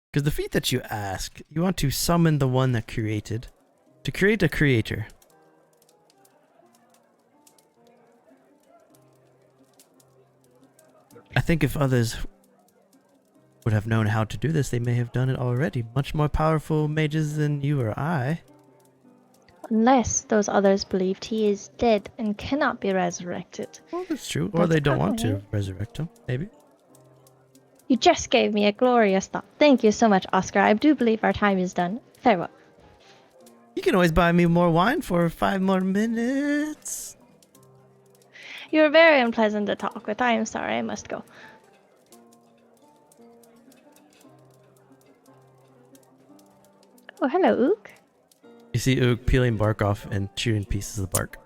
Because the feat that you ask, you want to summon the one that created. To create a creator. I think if others would have known how to do this, they may have done it already. Much more powerful mages than you or I. Unless those others believed he is dead and cannot be resurrected. Well, that's true. Or they don't want to resurrect him, maybe. You just gave me a glorious thought. Thank you so much, Oscar. I do believe our time is done. Farewell. You can always buy me more wine for 5 more minutes. You're very unpleasant to talk with. I am sorry. I must go. Oh, hello, Ook. You see Ook peeling bark off and chewing pieces of the bark.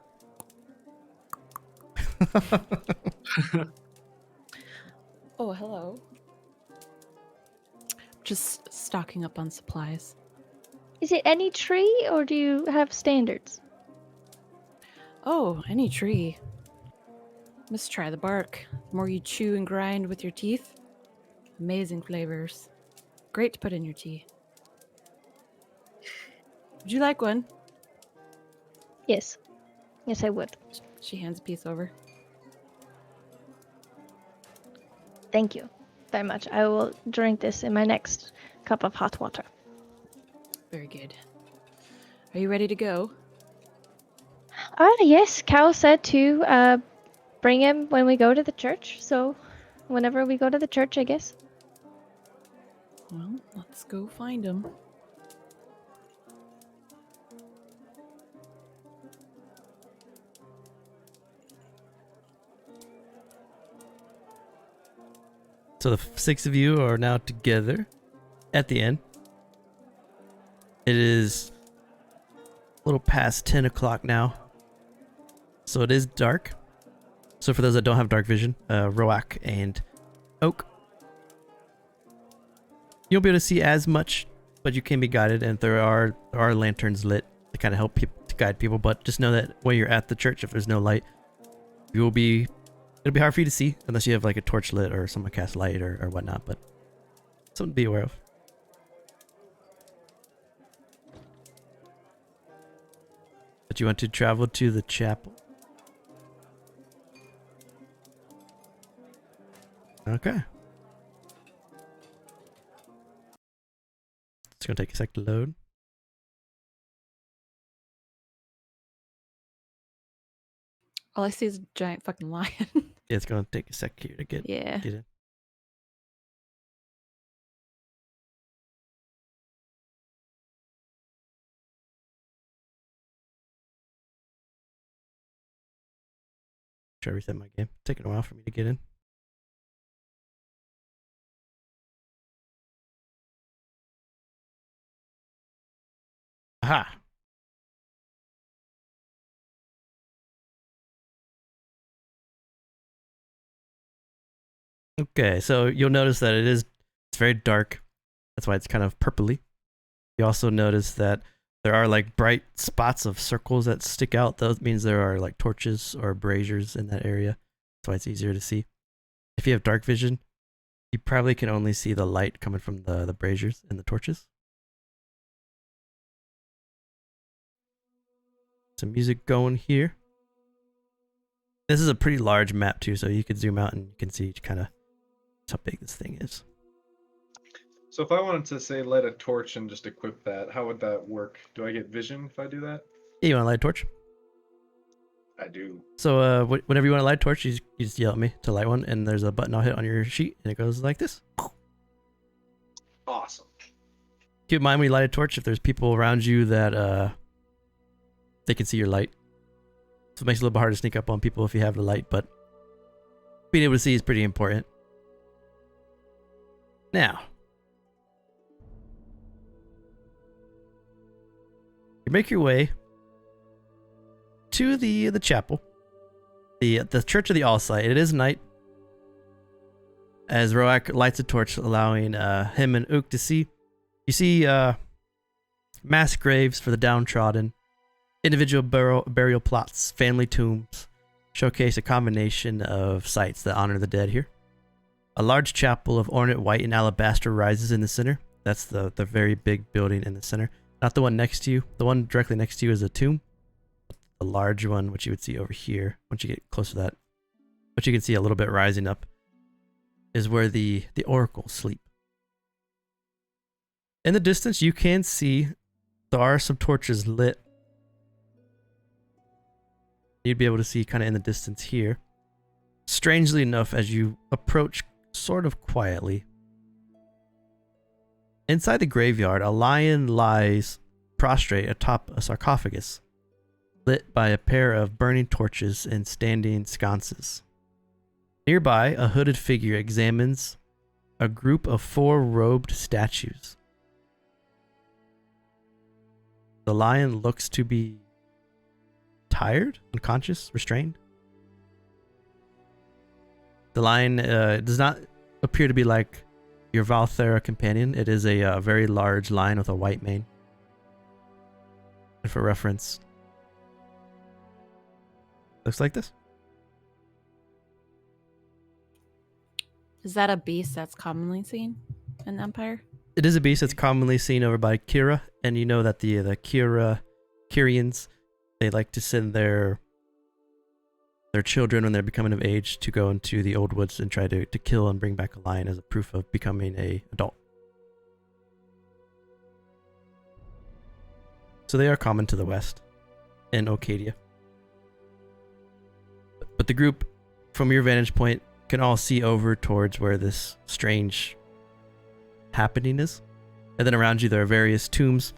Oh, hello. Just stocking up on supplies. Is it any tree, or do you have standards? Oh, any tree. Must try the bark. The more you chew and grind with your teeth, amazing flavors. Great to put in your tea. Would you like one? Yes. Yes, I would. She hands a piece over. Thank you very much. I will drink this in my next cup of hot water. Very good. Are you ready to go? Yes. Cal said to bring him when we go to the church. So whenever we go to the church, I guess. Well, let's go find him. So the 6 of you are now together at the end. It is a little past 10 o'clock now. So it is dark. So for those that don't have dark vision, Roak and Oak, You won't be able to see as much, but you can be guided, and there are lanterns lit to kind of help people, to guide people. But just know that when you're at the church, if there's no light, it'll be hard for you to see unless you have like a torch lit or someone cast light or whatnot. But something to be aware of. But you want to travel to the chapel? Okay. It's gonna take a sec to load. All I see is a giant fucking lion. Yeah, it's gonna take a sec here to get Yeah. in. Try to reset my game. Taking a while for me to get in. Aha! Okay, so you'll notice that it's very dark. That's why it's kind of purpley. You also notice that there are like bright spots of circles that stick out. Those means there are like torches or braziers in that area. That's why it's easier to see. If you have dark vision, you probably can only see the light coming from the braziers and the torches. Some music going here. This is a pretty large map too, so you could zoom out and you can see kind of how big this thing is. So if I wanted to say light a torch and just equip that, how would that work? Do I get vision if I do that? Yeah, you want to light a torch? I do. So whenever you want to light a torch, you just yell at me to light one, and there's a button I'll hit on your sheet, and it goes like this. Awesome. Keep in mind when you light a torch, if there's people around you that they can see your light. So it makes it a little bit hard to sneak up on people if you have the light, but being able to see is pretty important. Now, you make your way to the chapel, the Church of the All-Sight. It is night, as Roak lights a torch, allowing him and Ook to see. You see mass graves for the downtrodden, individual burial plots, family tombs, showcase a combination of sites that honor the dead here. A large chapel of ornate white and alabaster rises in the center. That's the very big building in the center. Not the one next to you. The one directly next to you is a tomb. The large one, which you would see over here, once you get close to that, which you can see a little bit rising up, is where the oracles sleep. In the distance, you can see there are some torches lit. You'd be able to see kind of in the distance here. Strangely enough, as you approach sort of quietly, inside the graveyard, a lion lies prostrate atop a sarcophagus, lit by a pair of burning torches and standing sconces. Nearby, a hooded figure examines a group of 4 robed statues. The lion looks to be tired, unconscious, restrained. The lion does not appear to be like your Valthera companion. It is a very large lion with a white mane. And for reference, looks like this. Is that a beast that's commonly seen in the Empire? It is a beast that's commonly seen over by Kira, and you know that the Kyrians, they like to send their children when they're becoming of age to go into the old woods and try to kill and bring back a lion as a proof of becoming an adult. So they are common to the west in Ulkadia. But the group, from your vantage point, can all see over towards where this strange happening is. And then around you there are various tombs.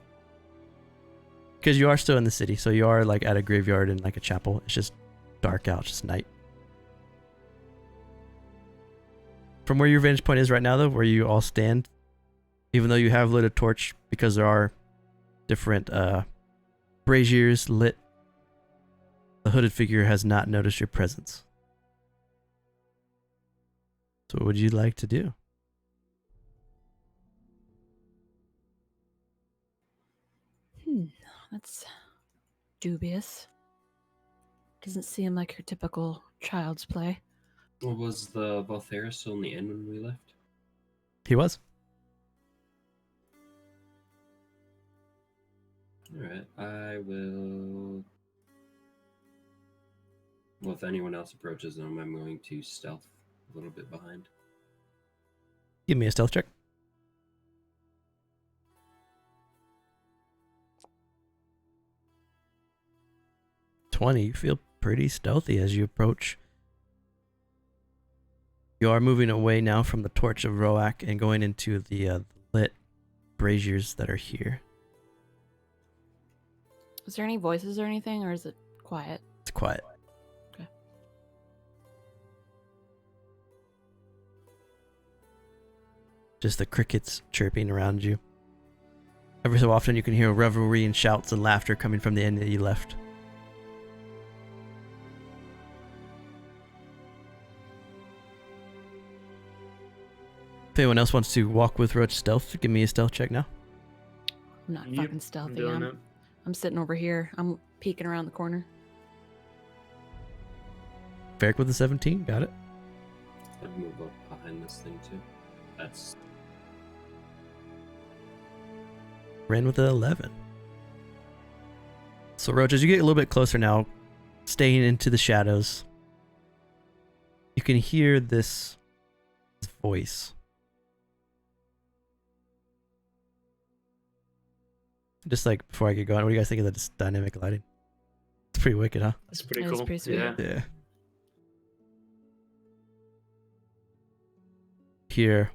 Because you are still in the city, so you are like at a graveyard and like a chapel. It's just dark out, it's just night. From where your vantage point is right now, though, where you all stand, even though you have lit a torch, because there are different braziers lit, the hooded figure has not noticed your presence. So what would you like to do? That's dubious. Doesn't seem like your typical child's play. Well, was the Valthera still in the inn when we left? He was. Alright, I will... Well, if anyone else approaches them, I'm going to stealth a little bit behind. Give me a stealth check. 20. You feel pretty stealthy as you approach. You are moving away now from the torch of Roak and going into the lit braziers that are here. Is there any voices or anything, or is it quiet? It's quiet. Okay. Just the crickets chirping around you. Every so often you can hear revelry and shouts and laughter coming from the end that you left. If anyone else wants to walk with Roach stealth, give me a stealth check now. I'm not Yep, fucking stealthy. doing it. I'm sitting over here. I'm peeking around the corner. Varric with a 17, got it. I'd move up behind this thing too. That's... Ren with an 11. So Roach, as you get a little bit closer now, staying into the shadows, you can hear this voice. Just like before I get going, what do you guys think of this dynamic lighting? It's pretty wicked, huh? It's pretty That is cool. pretty sweet. Yeah. Yeah. Here.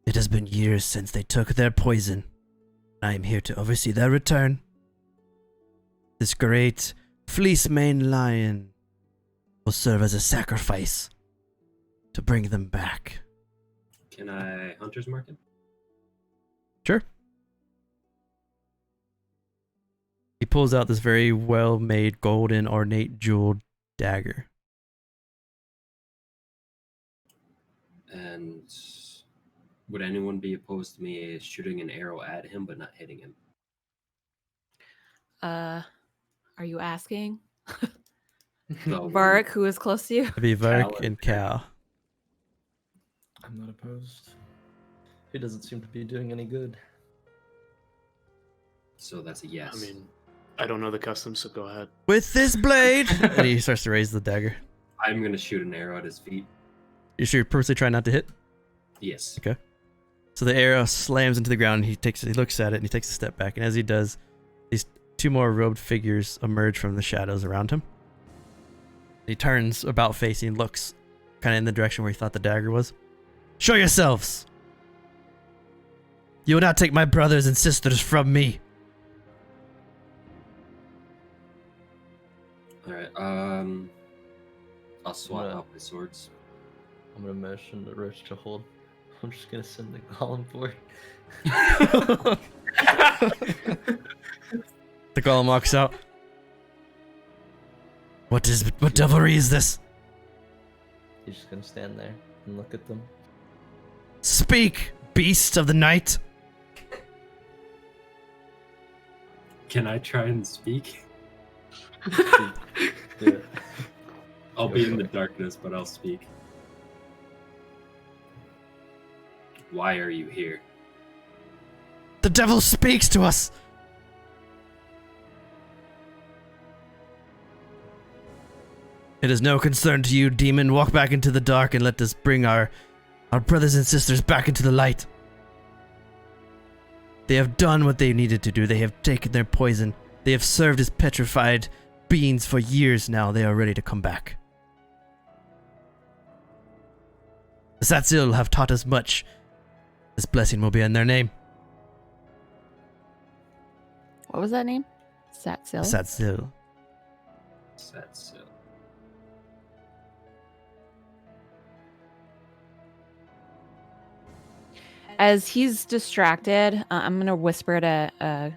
It has been years since they took their poison. I am here to oversee their return. This great fleece-maned lion will serve as a sacrifice to bring them back. Can I hunter's mark him? Sure. He pulls out this very well-made, golden, ornate, jeweled dagger. And would anyone be opposed to me shooting an arrow at him but not hitting him? Are you asking? The Varric, who is close to you? It'd be Varric Cal and Cal. I'm not opposed. He doesn't seem to be doing any good. So that's a yes. I mean, I don't know the customs, so go ahead. With this blade! And he starts to raise the dagger. I'm gonna shoot an arrow at his feet. You sure you're purposely trying not to hit? Yes. Okay. So the arrow slams into the ground. He looks at it and he takes a step back. And as he does, these two more robed figures emerge from the shadows around him. He turns about facing, looks kind of in the direction where he thought the dagger was. Show yourselves! You will not take my brothers and sisters from me. Alright, I'll swap out my swords. I'm gonna motion to Roach to hold. I'm just gonna send the golem for it. The golem walks out. What devilry is this? He's just gonna stand there and look at them. Speak, beast of the night. Can I try and speak? Do it. I'll be in the darkness, but I'll speak. Why are you here? The devil speaks to us. It is no concern to you, demon. Walk back into the dark and let us bring our brothers and sisters back into the light. They have done what they needed to do. They have taken their poison. They have served as petrified beings for years now. They are ready to come back. The Satsil have taught us much. This blessing will be in their name. What was that name? Satsil. Satsil. That's As he's distracted, I'm gonna whisper to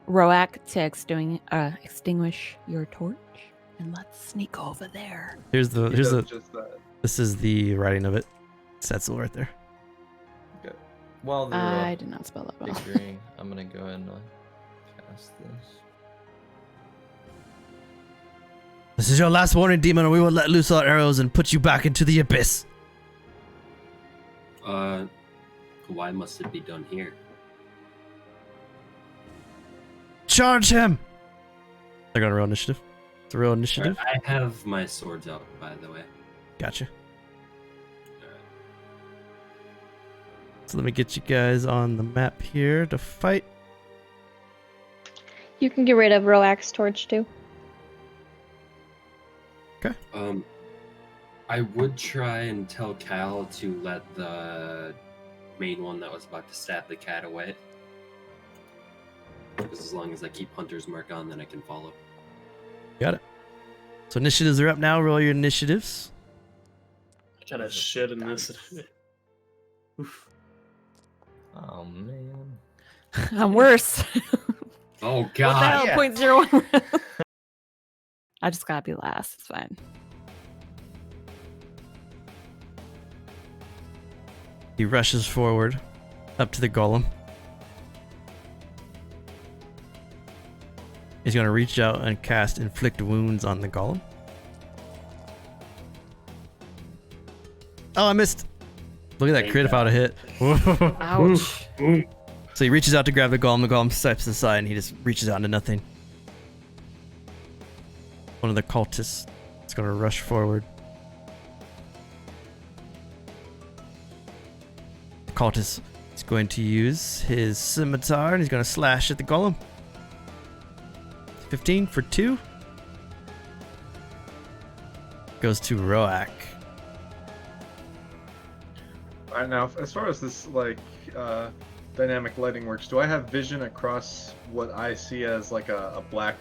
Roak to extinguish your torch, and let's sneak over there. This is the Just that. this is the writing of it. Satsil right there. while they're I did not spell that well. figuring, I'm gonna go ahead and cast this. This is your last warning, demon, or we will let loose our arrows and put you back into the abyss. Why must it be done here? Charge him! They're gonna roll initiative. It's a real initiative. I have my swords out, by the way. Gotcha. So let me get you guys on the map here to fight. You can get rid of Roax Torch too. I would try and tell Cal to let the main one that was about to stab the cat away. Because as long as I keep Hunter's Mark on, then I can follow. Got it. So initiatives are up now. Roll your initiatives. I got a shit in this. Oof. Oh man. I'm worse. Oh What the god! hell? 0.01. I just gotta be last. It's fine. He rushes forward up to the golem. He's going to reach out and cast Inflict Wounds on the golem. Oh, I missed. Look at that crit if I would have hit. Ouch. So he reaches out to grab the golem steps aside and he just reaches out into nothing. One of the cultists is going to rush forward. The cultist is going to use his scimitar and he's going to slash at the golem. 15 for 2. Goes to Roak. Alright, now as far as this dynamic lighting works, do I have vision across what I see as like a black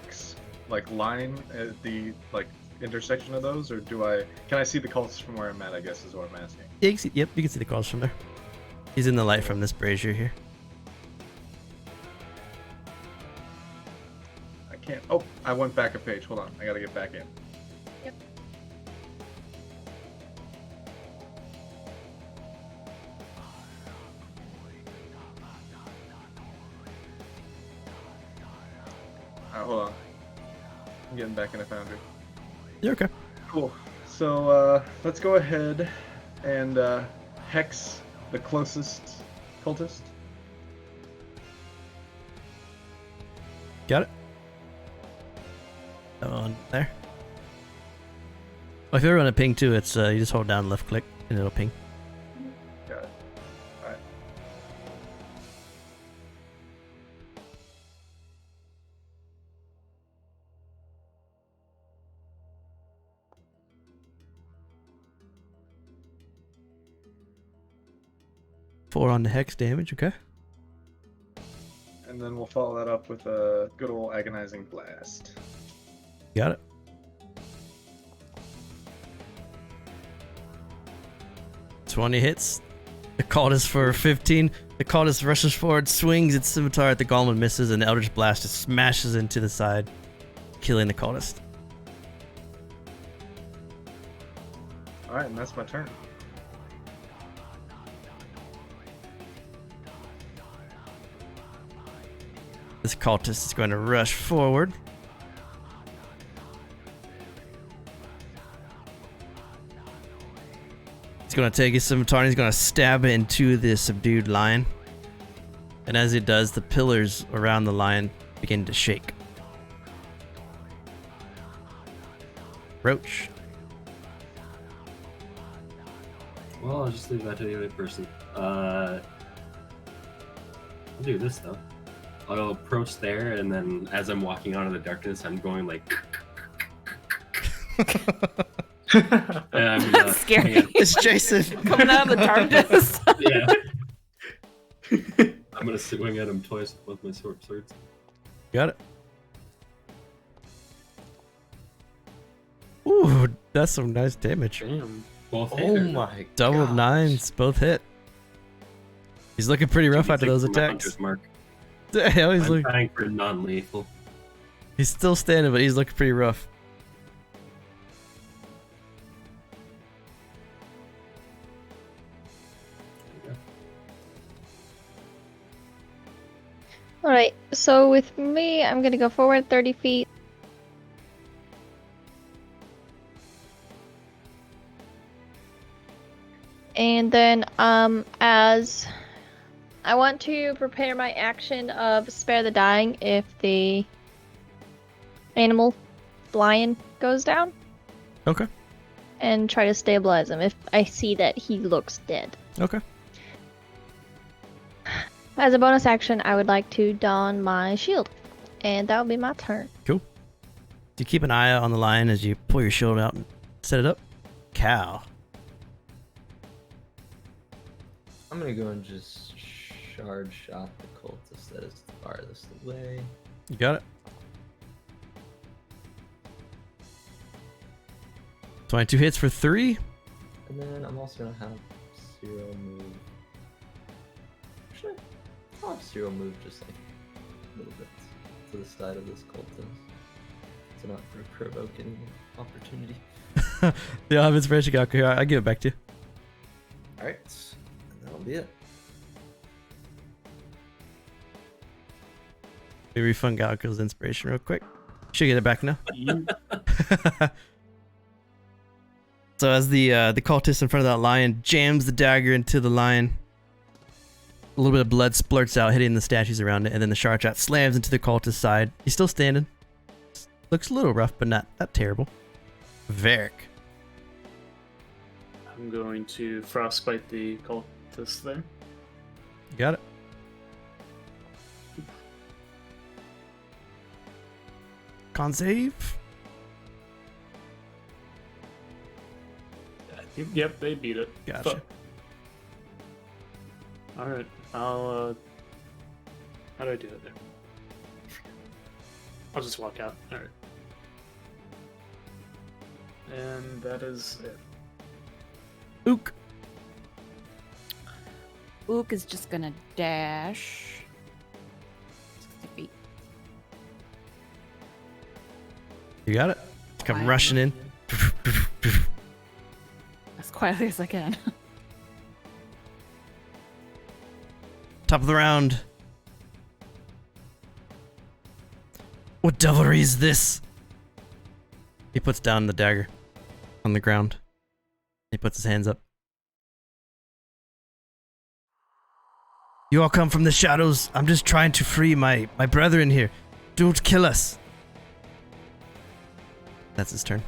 line at the intersection of those, or can I see the cultists from where I'm at, I guess is what I'm asking. Yeah, you can see the calls from there. He's in the light from this brazier here. I can't. Oh, I went back a page. Hold on, I gotta get back in. Yep. Alright, hold on. I'm getting back in a Foundry. You're okay. Cool. So let's go ahead and hex the closest cultist. Got it. That one there. Well, if you ever want to ping too, it's you just hold down left click and it'll ping. Got it. Alright. Four on the hex damage, okay? And then we'll follow that up with a good old agonizing blast. Got it. Twenty hits. The cultist for 15. The cultist rushes forward, swings its scimitar at the golem and misses, and the Eldritch Blast just smashes into the side, killing the cultist. Alright, and that's my turn. This cultist is going to rush forward. He's going to take his scimitar and he's going to stab it into the subdued lion. And as it does, the pillars around the lion begin to shake. Roach. Well, I'll just leave that to the other person. I'll do this though. I'll approach there, and then as I'm walking out of the darkness, I'm going like. And I'm, That's scary. It's Jason. Coming out of the darkness. Yeah. I'm gonna swing at him twice with my swords. Got it. Ooh, that's some nice damage. Damn. Both hit Oh or no? my Double gosh. nines, both hit. He's looking pretty rough after those From my attacks. Hunter's Mark. Hell, I'm trying for non-lethal. he's still standing, but he's looking pretty rough. There So with me, I'm gonna go forward 30 feet. And then, as I want to prepare my action of spare the dying if the animal lion goes down, Okay. and try to stabilize him if I see that he looks dead. Okay. As a bonus action, I would like to don my shield, and that will be my turn. Cool. Do you keep an eye out on the lion as you pull your shield out and set it up? Cow. I'm gonna go and just shard shot the cultist that is the farthest away. You got it. 22 hits for 3. And then I'm also gonna have Zero move. Actually, I'll have Zero move just like a little bit to the side of this cultist. To not provoke any opportunity. Yeah, I have inspiration. Okay, I'll give it back to you. Alright, and that'll be it. We refund Galko's inspiration real quick. Should get it back now. So as the cultist in front of that lion jams the dagger into the lion, a little bit of blood splurts out, hitting the statues around it, and then the shard shot slams into the cultist's side. He's still standing. Looks a little rough, but not terrible. Varric. I'm going to frostbite the cultist there. You got it. Con save. Yep, they beat it. Gotcha. Fuck. Alright, I'll, how do I do it there? I'll just walk out. Alright. And that is it. Ook. Ook is just gonna dash 60 feet. You got it. Come Quietly. rushing in. As quietly as I can. Top of the round. What devilry is this? He puts down the dagger on the ground. He puts his hands up. You all come from the shadows. I'm just trying to free my brethren here. Don't kill us. That's his turn.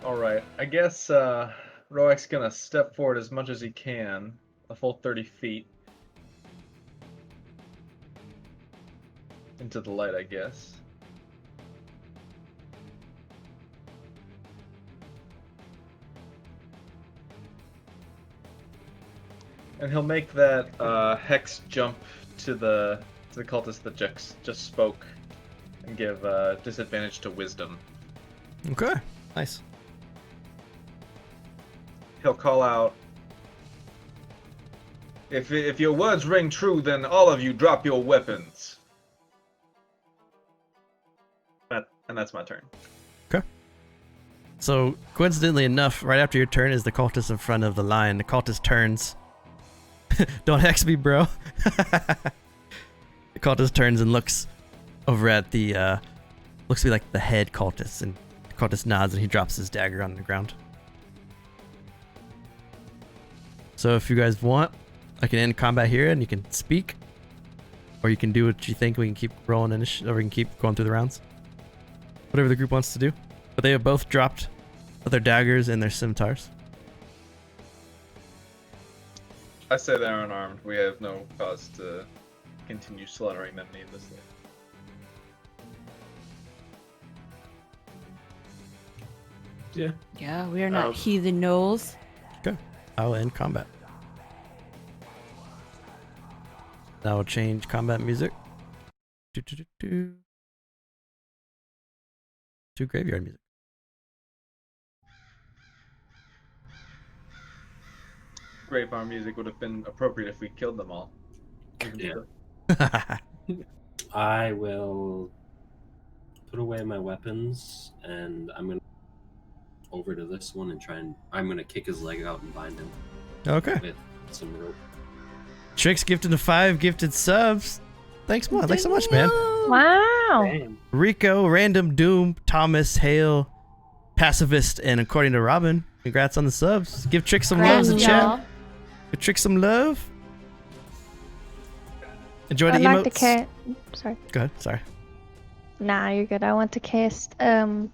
Alright, I guess Roek's gonna step forward as much as he can, a full 30 feet. Into the light, I guess. And he'll make that hex jump to the cultist that just spoke, and give disadvantage to wisdom. Okay. Nice. He'll call out, if your words ring true, then all of you drop your weapons. And that's my turn. Okay. So, coincidentally enough, right after your turn is the cultist in front of the lion. The cultist turns. Don't hex me, bro. The cultist turns and looks over at the, looks to be like the head cultist, and the cultist nods and he drops his dagger on the ground. So if you guys want, I can end combat here and you can speak, or you can do what you think. We can keep rolling or we can keep going through the rounds. Whatever the group wants to do. But they have both dropped their daggers and their scimitars. I say they're unarmed. We have no cause to continue slaughtering them needlessly. Yeah. Yeah, we are not heathen gnolls. Okay. I will end combat. Now we'll change combat music. To graveyard music. Graveyard music would have been appropriate if we killed them all. Yeah. I will put away my weapons, and I'm gonna over to this one and I'm gonna kick his leg out and bind him Okay. with some rope. Tricks gifted to 5 gifted subs. Thanks, man. Thanks so much, man. Wow. Damn. Rico, Random Doom, Thomas, Hale, Pacifist, and according to Robin, congrats on the subs. Give Trick some loves in Congrats, y'all. chat. Give Trick some love. Enjoy the I'd like to emotes. Sorry. Go ahead. Sorry. Nah, you're good. I want to cast healing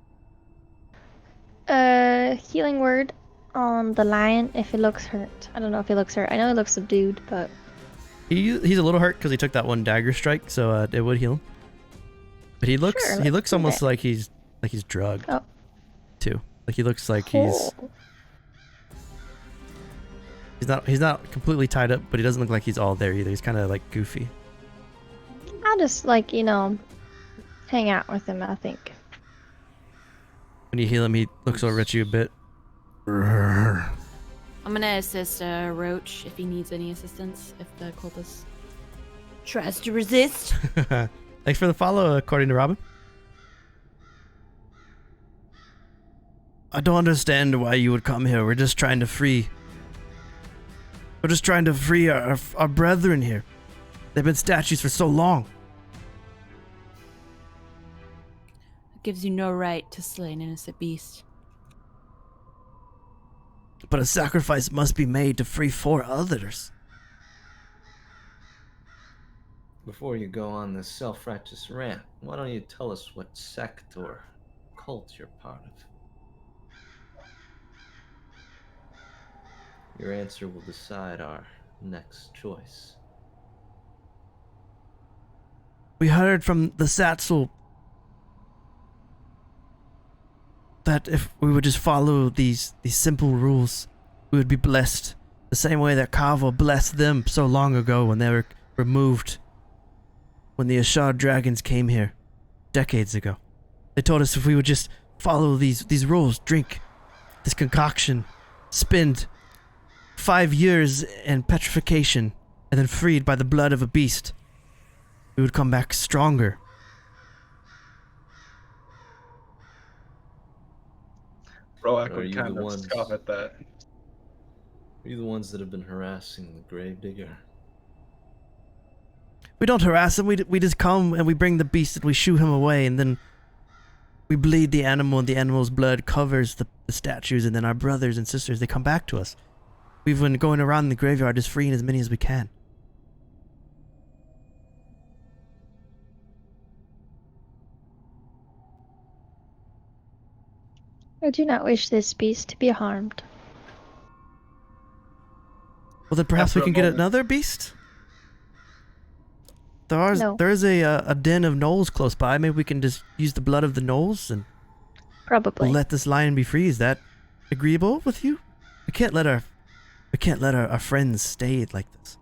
word on the lion if he looks hurt. I don't know if he looks hurt. I know he looks subdued, but He's a little hurt because he took that one dagger strike, so it would heal him. But he looks Sure, he let's looks do almost that. like he's drugged Oh. too. Like he looks like he's not completely tied up, but he doesn't look like he's all there either. He's kind of like goofy. I'll just hang out with him. I think. When you heal him, he looks over at you a bit. I'm gonna assist Roach if he needs any assistance. If the cultist tries to resist. Thanks for the follow, according to Robin. I don't understand why you would come here. We're just trying to free our brethren here. They've been statues for so long. It gives you no right to slay an innocent beast. But a sacrifice must be made to free 4 others. Before you go on this self-righteous rant, why don't you tell us what sect or cult you're part of? Your answer will decide our next choice. We heard from the Satchel that if we would just follow these simple rules, we would be blessed the same way that Kava blessed them so long ago when they were removed, when the Ashar dragons came here decades ago. They told us if we would just follow these rules, drink this concoction, spend 5 years in petrification, and then freed by the blood of a beast, we would come back stronger. Roak Are would you kind the of ones- scoff at that. Are you the ones that have been harassing the Gravedigger? We don't harass him, we just come and we bring the beast and we shoo him away, and then we bleed the animal and the animal's blood covers the statues, and then our brothers and sisters, they come back to us. We've been going around the graveyard just freeing as many as we can. I do not wish this beast to be harmed. Well, then perhaps After we a can get moment. another beast? No. There is a den of gnolls close by. Maybe we can just use the blood of the gnolls and Probably. let this lion be free. Is that agreeable with you? We can't let our friends stay like this.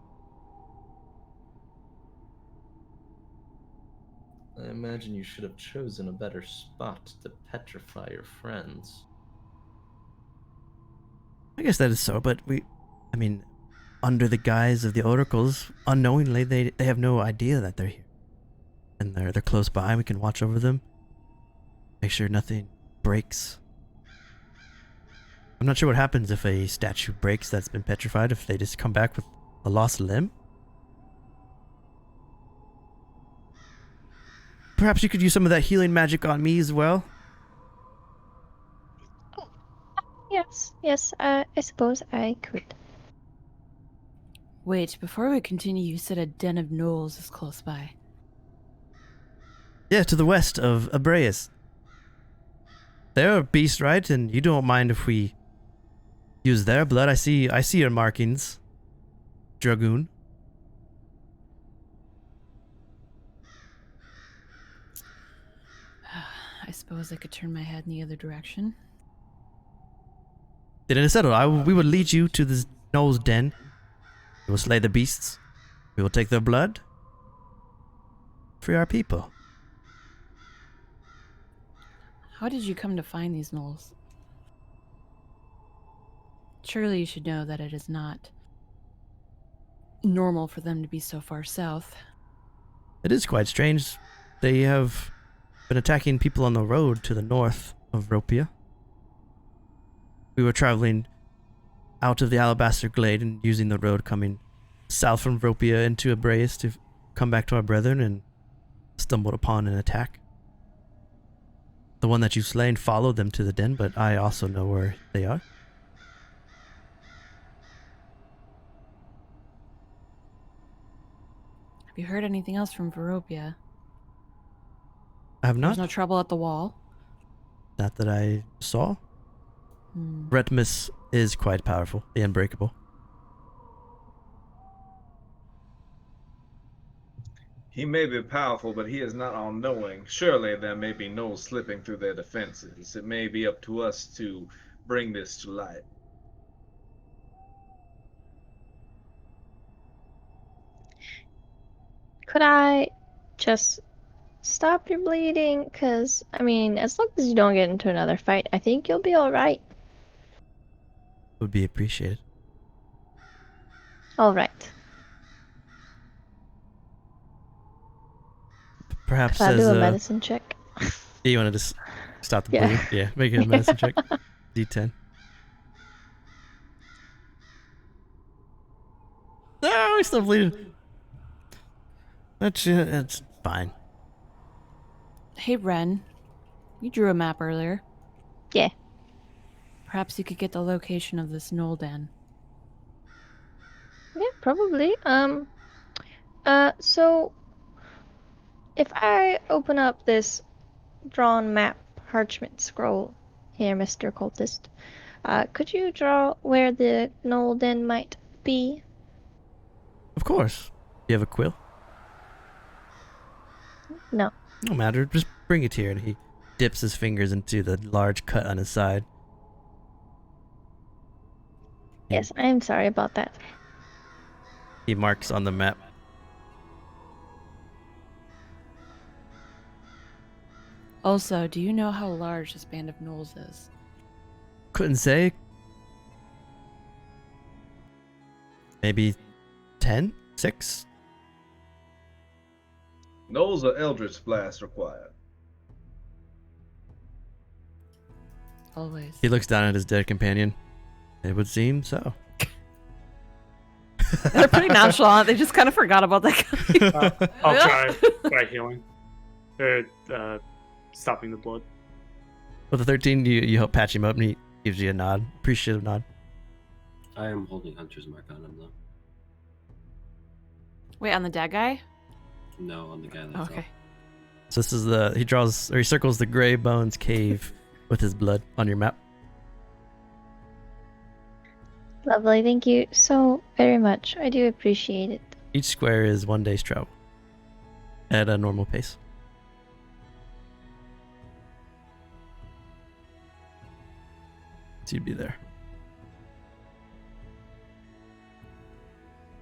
I imagine you should have chosen a better spot to petrify your friends. I guess that is so, but under the guise of the oracles, unknowingly, they have no idea that they're here. And they're close by, we can watch over them. Make sure nothing breaks. I'm not sure what happens if a statue breaks that's been petrified, if they just come back with a lost limb. Perhaps you could use some of that healing magic on me as well. Yes, I suppose I could. Wait, before we continue, you said a den of gnolls is close by. Yeah, to the west of Abreus. They're a beast, right? And you don't mind if we use their blood? I see your markings, Dragoon. I suppose I could turn my head in the other direction. Then it is settled. We will lead you to this gnoll's den. We will slay the beasts. We will take their blood. Free our people. How did you come to find these gnolls? Surely you should know that it is not normal for them to be so far south. It is quite strange. They have been attacking people on the road to the north of Vropia. We were traveling out of the Alabaster Glade and using the road coming south from Vropia into a Brews to come back to our brethren and stumbled upon an attack. The one that you slain followed them to the den, but I also know where they are. Have you heard anything else from Vropia? I have There's not. no trouble at the wall. Not that I saw. Hmm. Retmus is quite powerful, the Unbreakable. He may be powerful, but he is not all-knowing. Surely there may be gnolls slipping through their defenses. It may be up to us to bring this to light. Could I just stop your bleeding? Because, I mean, as long as you don't get into another fight, I think you'll be alright. Would be appreciated. Alright. Perhaps Could I do as a a... medicine check? You want to just stop the Yeah. bleeding? Yeah, make it a medicine check. D10. No, he's still bleeding. That's fine. Hey, Ren. You drew a map earlier. Yeah. Perhaps you could get the location of this gnoll den. Yeah, probably. So if I open up this drawn map parchment scroll here, Mr. Cultist, could you draw where the gnoll den might be? Of course. You have a quill? No. No matter. Just bring it here. And he dips his fingers into the large cut on his side. Yes, I am sorry about that. He marks on the map. Also, do you know how large this band of gnolls is? Couldn't say. Maybe 10? 6? Gnolls or Eldritch Blast required. Always. He looks down at his dead companion. It would seem so. They're pretty nonchalant. They just kind of forgot about that guy. I'll try healing. Or stopping the blood. With the 13, you help patch him up and he gives you a nod. Appreciative nod. I am holding Hunter's Mark on him, though. Wait, on the dead guy? No, on the guy that's Okay. up. So this is he circles the Gray Bones cave with his blood on your map. Lovely, thank you so very much. I do appreciate it. Each square is 1 day's travel. At a normal pace. So you'd be there.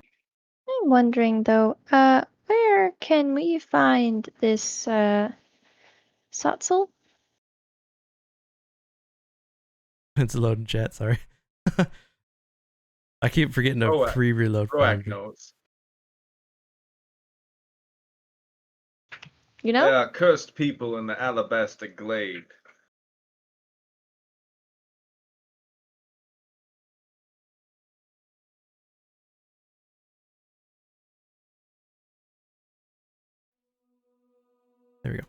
I'm wondering though, where can we find this Satzel? It's a loading chat, sorry. I keep forgetting to Proact. pre-reload Proact Foundry. notes. You know? There are cursed people in the Alabaster Glade. There we go.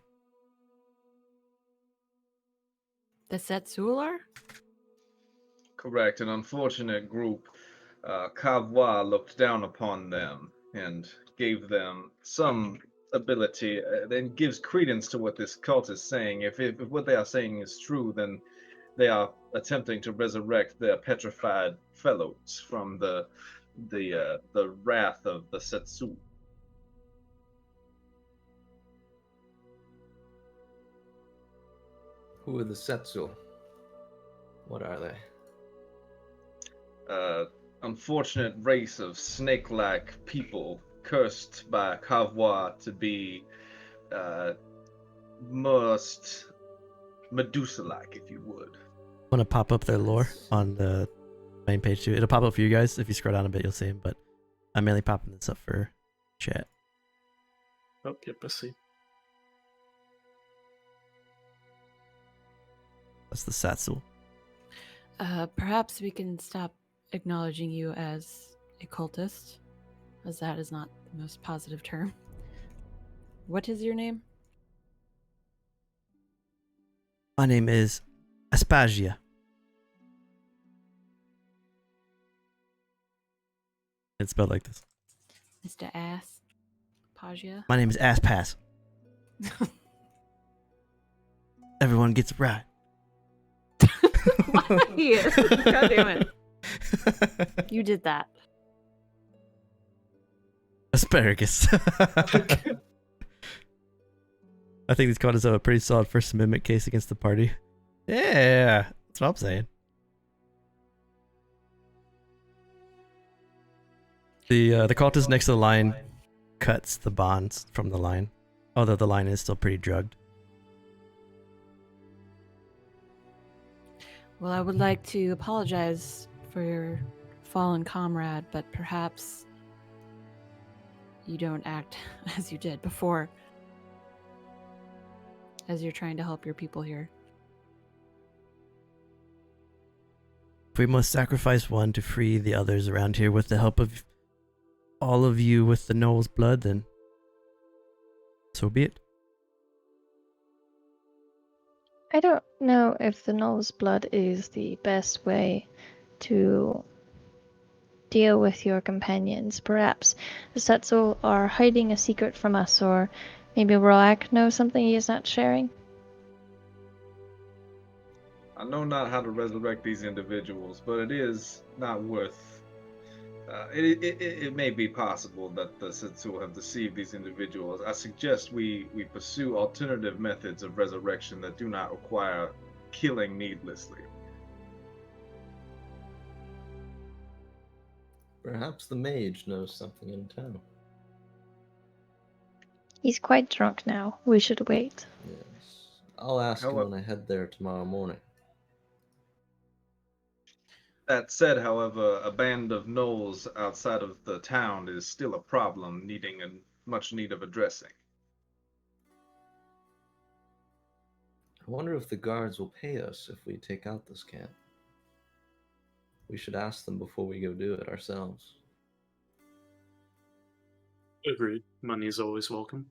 The Setsular? Correct. An unfortunate group. Kavwa looked down upon them and gave them some ability, then gives credence to what this cult is saying. If what they are saying is true, then they are attempting to resurrect their petrified fellows from the wrath of the Setsu. Who are the Setsu? What are they? Unfortunate race of snake-like people cursed by Kavwa to be most Medusa-like, if you would. I'm gonna pop up their lore on the main page too. It'll pop up for you guys. If you scroll down a bit, you'll see them, but I'm mainly popping this up for chat. Oh, yep, I see. That's the Satsul. Perhaps we can stop acknowledging you as a cultist, as that is not the most positive term. What is your name? My name is Aspasia. It's spelled like this. Mr. Ass Pagia? My name is Asspass. Everyone gets it right. Why? God damn it. You did that. Asparagus. I think these cards have a pretty solid First Amendment case against the party. Yeah, that's what I'm saying. The cultist next to the line cuts the bonds from the line, although the line is still pretty drugged. Well, I would like to apologize for your fallen comrade, but perhaps you don't act as you did before, as you're trying to help your people here. If we must sacrifice one to free the others around here with the help of all of you with the Gnoll's blood, then so be it. I don't know if the gnoll's blood is the best way to deal with your companions. Perhaps the Setzel are hiding a secret from us, or maybe Roak knows something he is not sharing. I know not how to resurrect these individuals, but it is not worth. It may be possible that the Setsu have deceived these individuals. I suggest we pursue alternative methods of resurrection that do not require killing needlessly. Perhaps the mage knows something in town. He's quite drunk now. We should wait. Yes. I'll ask him However- when I head there tomorrow morning. That said, however, a band of gnolls outside of the town is still a problem, needing a much need of addressing. I wonder if the guards will pay us if we take out this camp. We should ask them before we go do it ourselves. Agreed. Money is always welcome.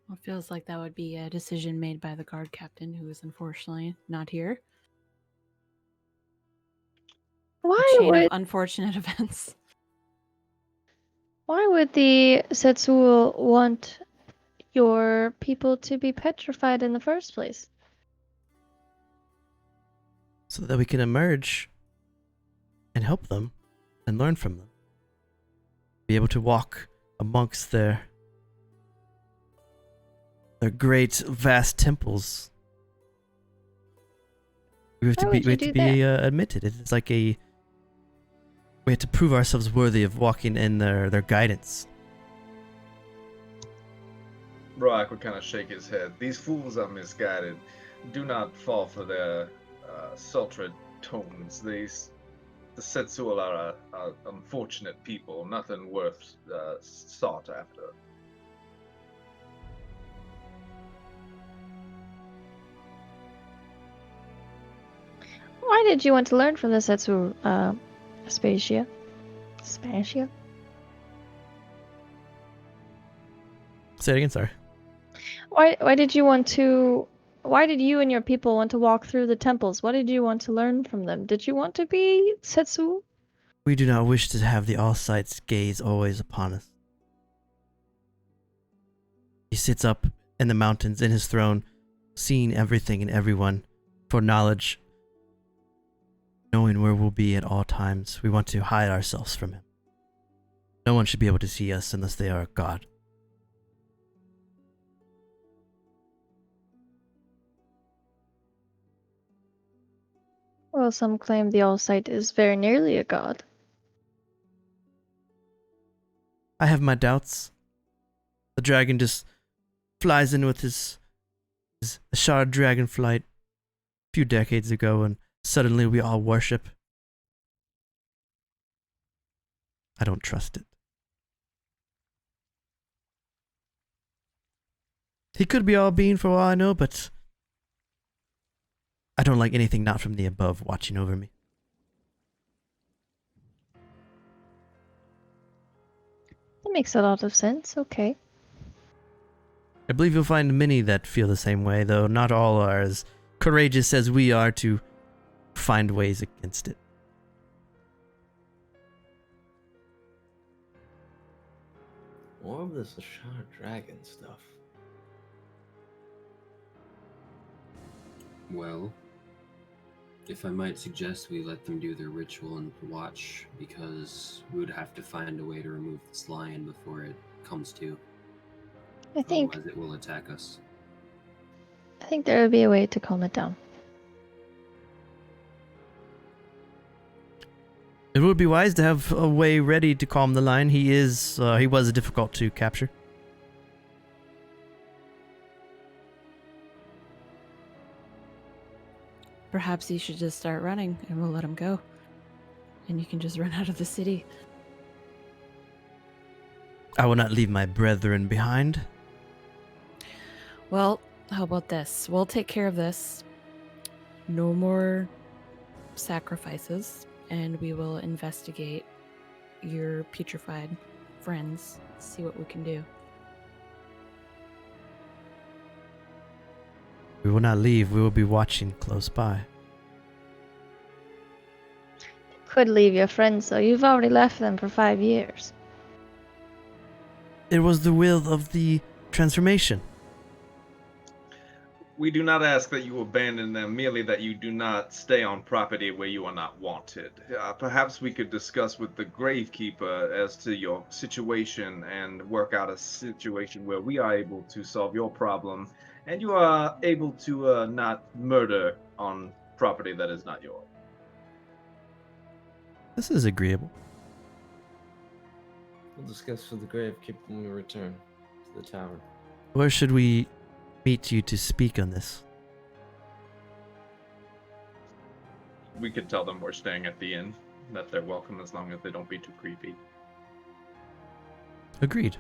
Well, it feels like that would be a decision made by the guard captain, who is unfortunately not here. Why A chain would of unfortunate events. Why would the Setsul want your people to be petrified in the first place? So that we can emerge and help them and learn from them. Be able to walk amongst their great vast temples. We have Why to would you do that? admitted. It's like we have to prove ourselves worthy of walking in their guidance. Roak would kind of shake his head. These fools are misguided. Do not fall for their sultry tones. The Setsul are unfortunate people, nothing worth sought after. Why did you want to learn from the Setsul, Aspasia? Aspasia? Say it again, sorry. Why did you and your people want to walk through the temples? What did you want to learn from them? Did you want to be Setsul? We do not wish to have the All-Sight's gaze always upon us. He sits up in the mountains in his throne, seeing everything and everyone for knowledge, knowing where we'll be at all times. We want to hide ourselves from him. No one should be able to see us unless they are a god. Well, some claim the All-Sight is very nearly a god. I have my doubts. The dragon just flies in with his shard dragon flight a few decades ago, and suddenly we all worship. I don't trust it. He could be all being for all I know, but I don't like anything not from the above watching over me. That makes a lot of sense. Okay. I believe you'll find many that feel the same way, though not all are as courageous as we are to find ways against it. More of this Ashar dragon stuff. Well, if I might suggest we let them do their ritual and watch, because we would have to find a way to remove this lion before it comes to. I think Otherwise it will attack us. there would be a way to calm it down. It would be wise to have a way ready to calm the lion. He was difficult to capture. Perhaps you should just start running and we'll let him go. And you can just run out of the city. I will not leave my brethren behind. Well, how about this? We'll take care of this. No more sacrifices, and we will investigate your putrefied friends, see what we can do. We will not leave. We will be watching close by. Could leave your friends, though. You've already left them for 5 years. It was the will of the transformation. We do not ask that you abandon them, merely that you do not stay on property where you are not wanted. Perhaps we could discuss with the Gravekeeper as to your situation and work out a situation where we are able to solve your problem and you are able to not murder on property that is not yours. This is agreeable. We'll discuss with the Gravekeeper when we return to the tavern. Where should we meet you to speak on this? We could tell them we're staying at the inn, that they're welcome as long as they don't be too creepy. Agreed.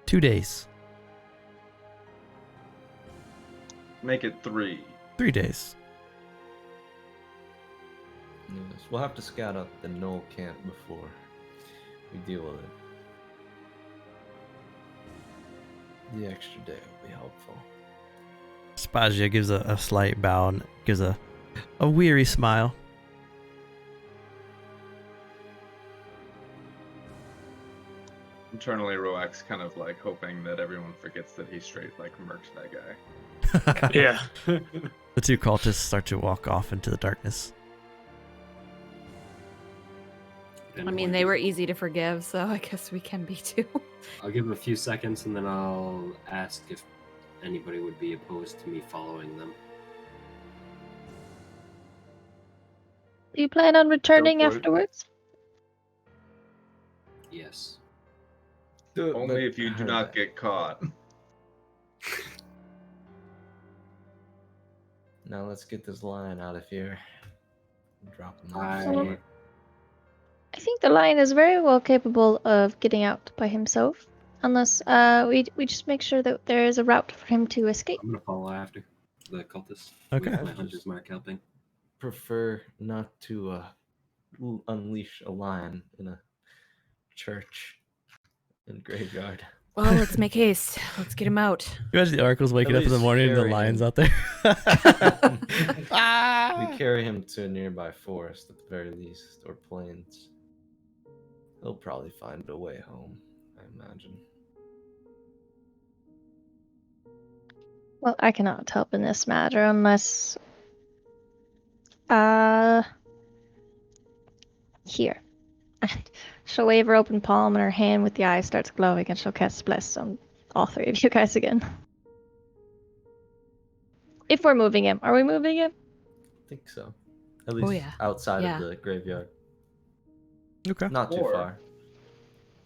2 days. Make it 3. 3 days. Yes, we'll have to scout out the gnoll camp before we deal with it. The extra day will be helpful. Spagia gives a slight bow and gives a weary smile. Internally, Roax kind of like hoping that everyone forgets that he straight like murked that guy. Yeah. The two cultists start to walk off into the darkness. I mean, they were easy to forgive, so I guess we can be too. I'll give them a few seconds and then I'll ask if anybody would be opposed to me following them. Do you plan on returning for it. afterwards? Yes. Only if you do not get caught. Now let's get this lion out of here. Drop him I- off. I think the lion is very well capable of getting out by himself, unless we just make sure that there is a route for him to escape. I'm gonna follow after the cultist. Okay. With my hunter's mark helping. Prefer not to unleash a lion in a church and graveyard. Well, let's make haste. Let's get him out. You imagine the oracles waking At up in the least morning and the carry lion's him. out there. We carry him to a nearby forest at the very least, or plains. He'll probably find a way home, I imagine. Well, I cannot help in this matter unless here. She'll wave her open palm and her hand with the eye starts glowing and she'll cast Bless on all 3 of you guys again. If we're moving him. Are we moving him? I think so. At least yeah. outside Yeah. of the graveyard. Okay. Not too Or- far.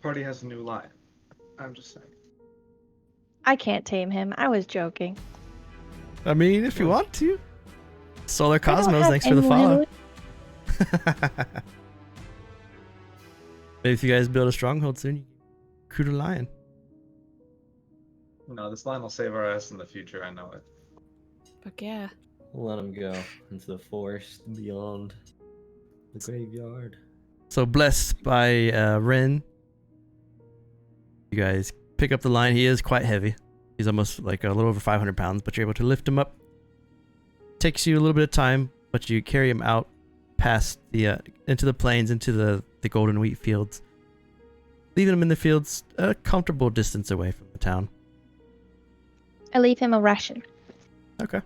Party has a new lion. I'm just saying. I can't tame him. I was joking. I mean, if you want to. Solar I don't Cosmos, have thanks for the anyone follow. Maybe if you guys build a stronghold soon, you can recruit a lion. No, this lion will save our ass in the future. I know it. Fuck yeah. Let him go into the forest beyond the graveyard. So blessed by Ren, you guys pick up the line. He is quite heavy. He's almost like a little over 500 pounds, but you're able to lift him up. Takes you a little bit of time, but you carry him out past the into the plains, into the golden wheat fields, leaving him in the fields a comfortable distance away from the town. I leave him a ration. Okay.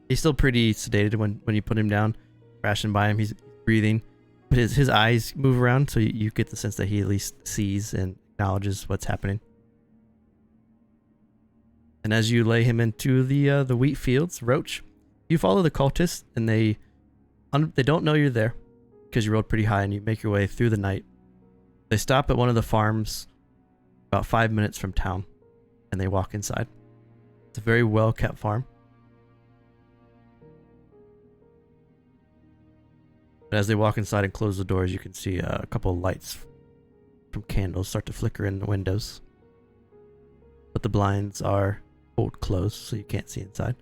He's still pretty sedated when you put him down. Ration by him, he's breathing, but his eyes move around, so you get the sense that he at least sees and acknowledges what's happening. And as you lay him into the wheat fields, Roach, you follow the cultists, and they don't know you're there because you rolled pretty high, and you make your way through the night. They stop at one of the farms about 5 minutes from town, and they walk inside. It's a very well-kept farm. But as they walk inside and close the doors, you can see a couple of lights from candles start to flicker in the windows. But the blinds are pulled closed, so you can't see inside.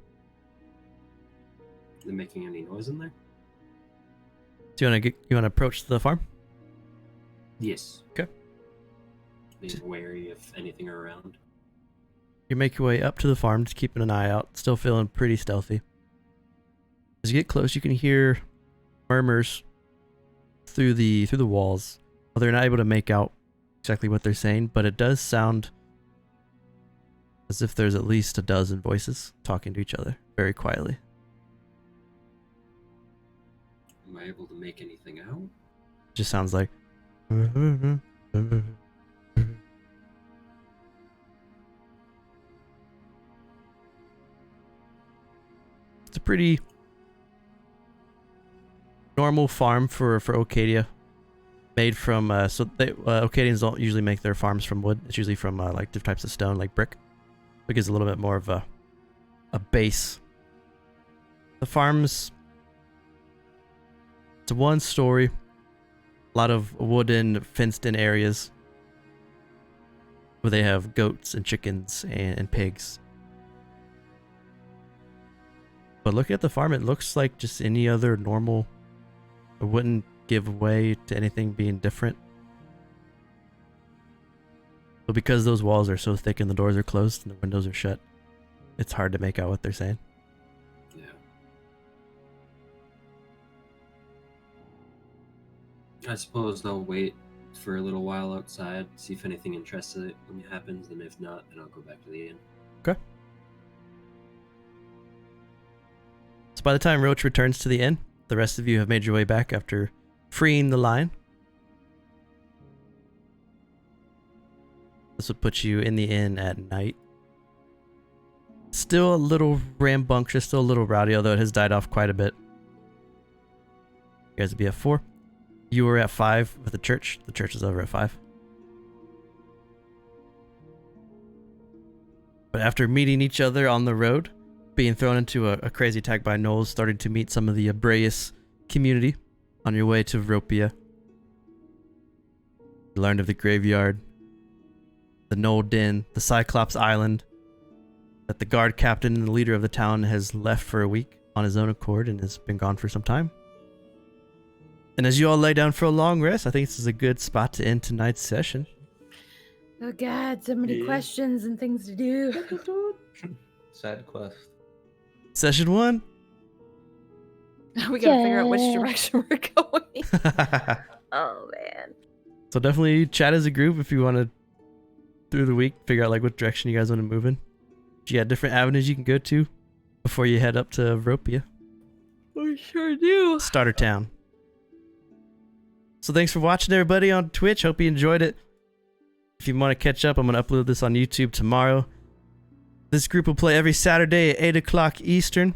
Are they making any noise in there? Do you want to approach the farm? Yes. Okay. Being wary if anything are around. You make your way up to the farm, just keeping an eye out, still feeling pretty stealthy. As you get close, you can hear murmurs through the walls. Well, they're not able to make out exactly what they're saying, but it does sound as if there's at least a dozen voices talking to each other very quietly. Am I able to make anything out? Just sounds like it's a pretty normal farm for Ulkadia. Made from Ulkadians don't usually make their farms from wood. It's usually from like different types of stone, like brick. It gives a little bit more of a base. The farms, it's a one story, a lot of wooden fenced in areas where they have goats and chickens and pigs. But looking at the farm, it looks like just any other normal. It wouldn't give way to anything being different. But because those walls are so thick and the doors are closed and the windows are shut, it's hard to make out what they're saying. Yeah. I suppose I'll wait for a little while outside, see if anything interesting happens, and if not, then I'll go back to the inn. Okay. So by the time Roach returns to the inn, the rest of you have made your way back after freeing the line. This would put you in the inn at night. Still a little rambunctious, still a little rowdy, although it has died off quite a bit. You guys would be at 4. You were at 5 with the church. The church is over at 5. But after meeting each other on the road, being thrown into a crazy attack by gnolls, starting to meet some of the Breus community on your way to Vropia. You learned of the graveyard, the Gnoll Den, the Cyclops Island, that the guard captain and the leader of the town has left for a week on his own accord and has been gone for some time. And as you all lay down for a long rest, I think this is a good spot to end tonight's session. Oh god, so many questions and things to do. Side quest. Session 1. We gotta figure out which direction we're going. Oh man. So definitely chat as a group if you want to, through the week, figure out like what direction you guys want to move in. You got different avenues you can go to before you head up to Vropia. We sure do. Starter town. So thanks for watching, everybody, on Twitch. Hope you enjoyed it. If you want to catch up, I'm going to upload this on YouTube tomorrow. This group will play every Saturday at 8 o'clock Eastern.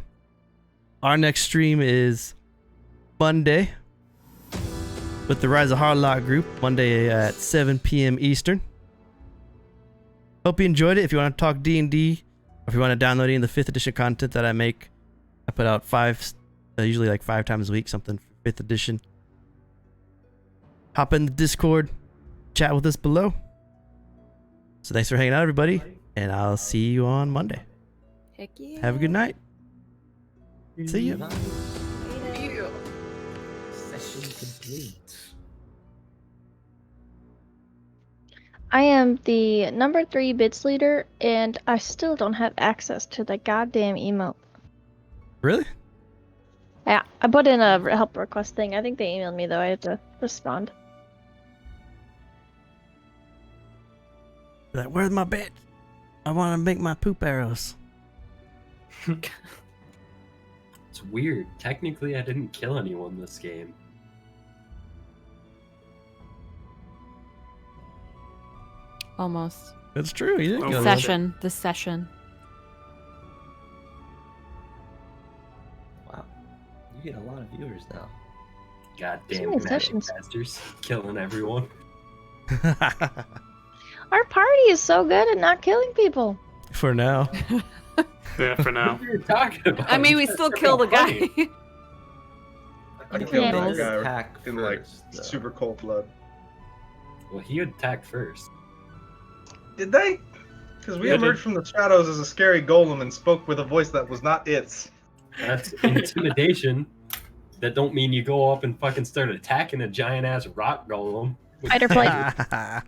Our next stream is Monday with the Rise of Harlock group, Monday at 7 p.m. Eastern. Hope you enjoyed it. If you want to talk D&D, or if you want to download any of the 5th edition content that I make, I put out usually like 5 times a week, something for 5th edition. Hop in the Discord, chat with us below. So thanks for hanging out, everybody, and I'll see you on Monday. Heck yeah. Have a good night. See you. Session complete. I am the number 3 bits leader, and I still don't have access to the goddamn emote. Really? Yeah, I put in a help request thing. I think they emailed me though. I have to respond. Like, where's my bitch? I want to make my poop arrows. It's weird. Technically, I didn't kill anyone this game. Almost. That's true. You didn't Oh, kill really? anyone. The session. Wow. You get a lot of viewers now. Goddamn many magic sessions. masters killing everyone. Our party is so good at not killing people. For now. Yeah, for now. What are you talking about? I mean, we You still guys are kill the guy. funny. I You killed Yeah. that guys guy attack in like first, though. super cold blood. Well, he attacked first. Did they? Because we Yeah, emerged from the shadows as a scary golem and spoke with a voice that was not its. That's intimidation. That don't mean you go up and fucking start attacking a giant ass rock golem. Fight or flight.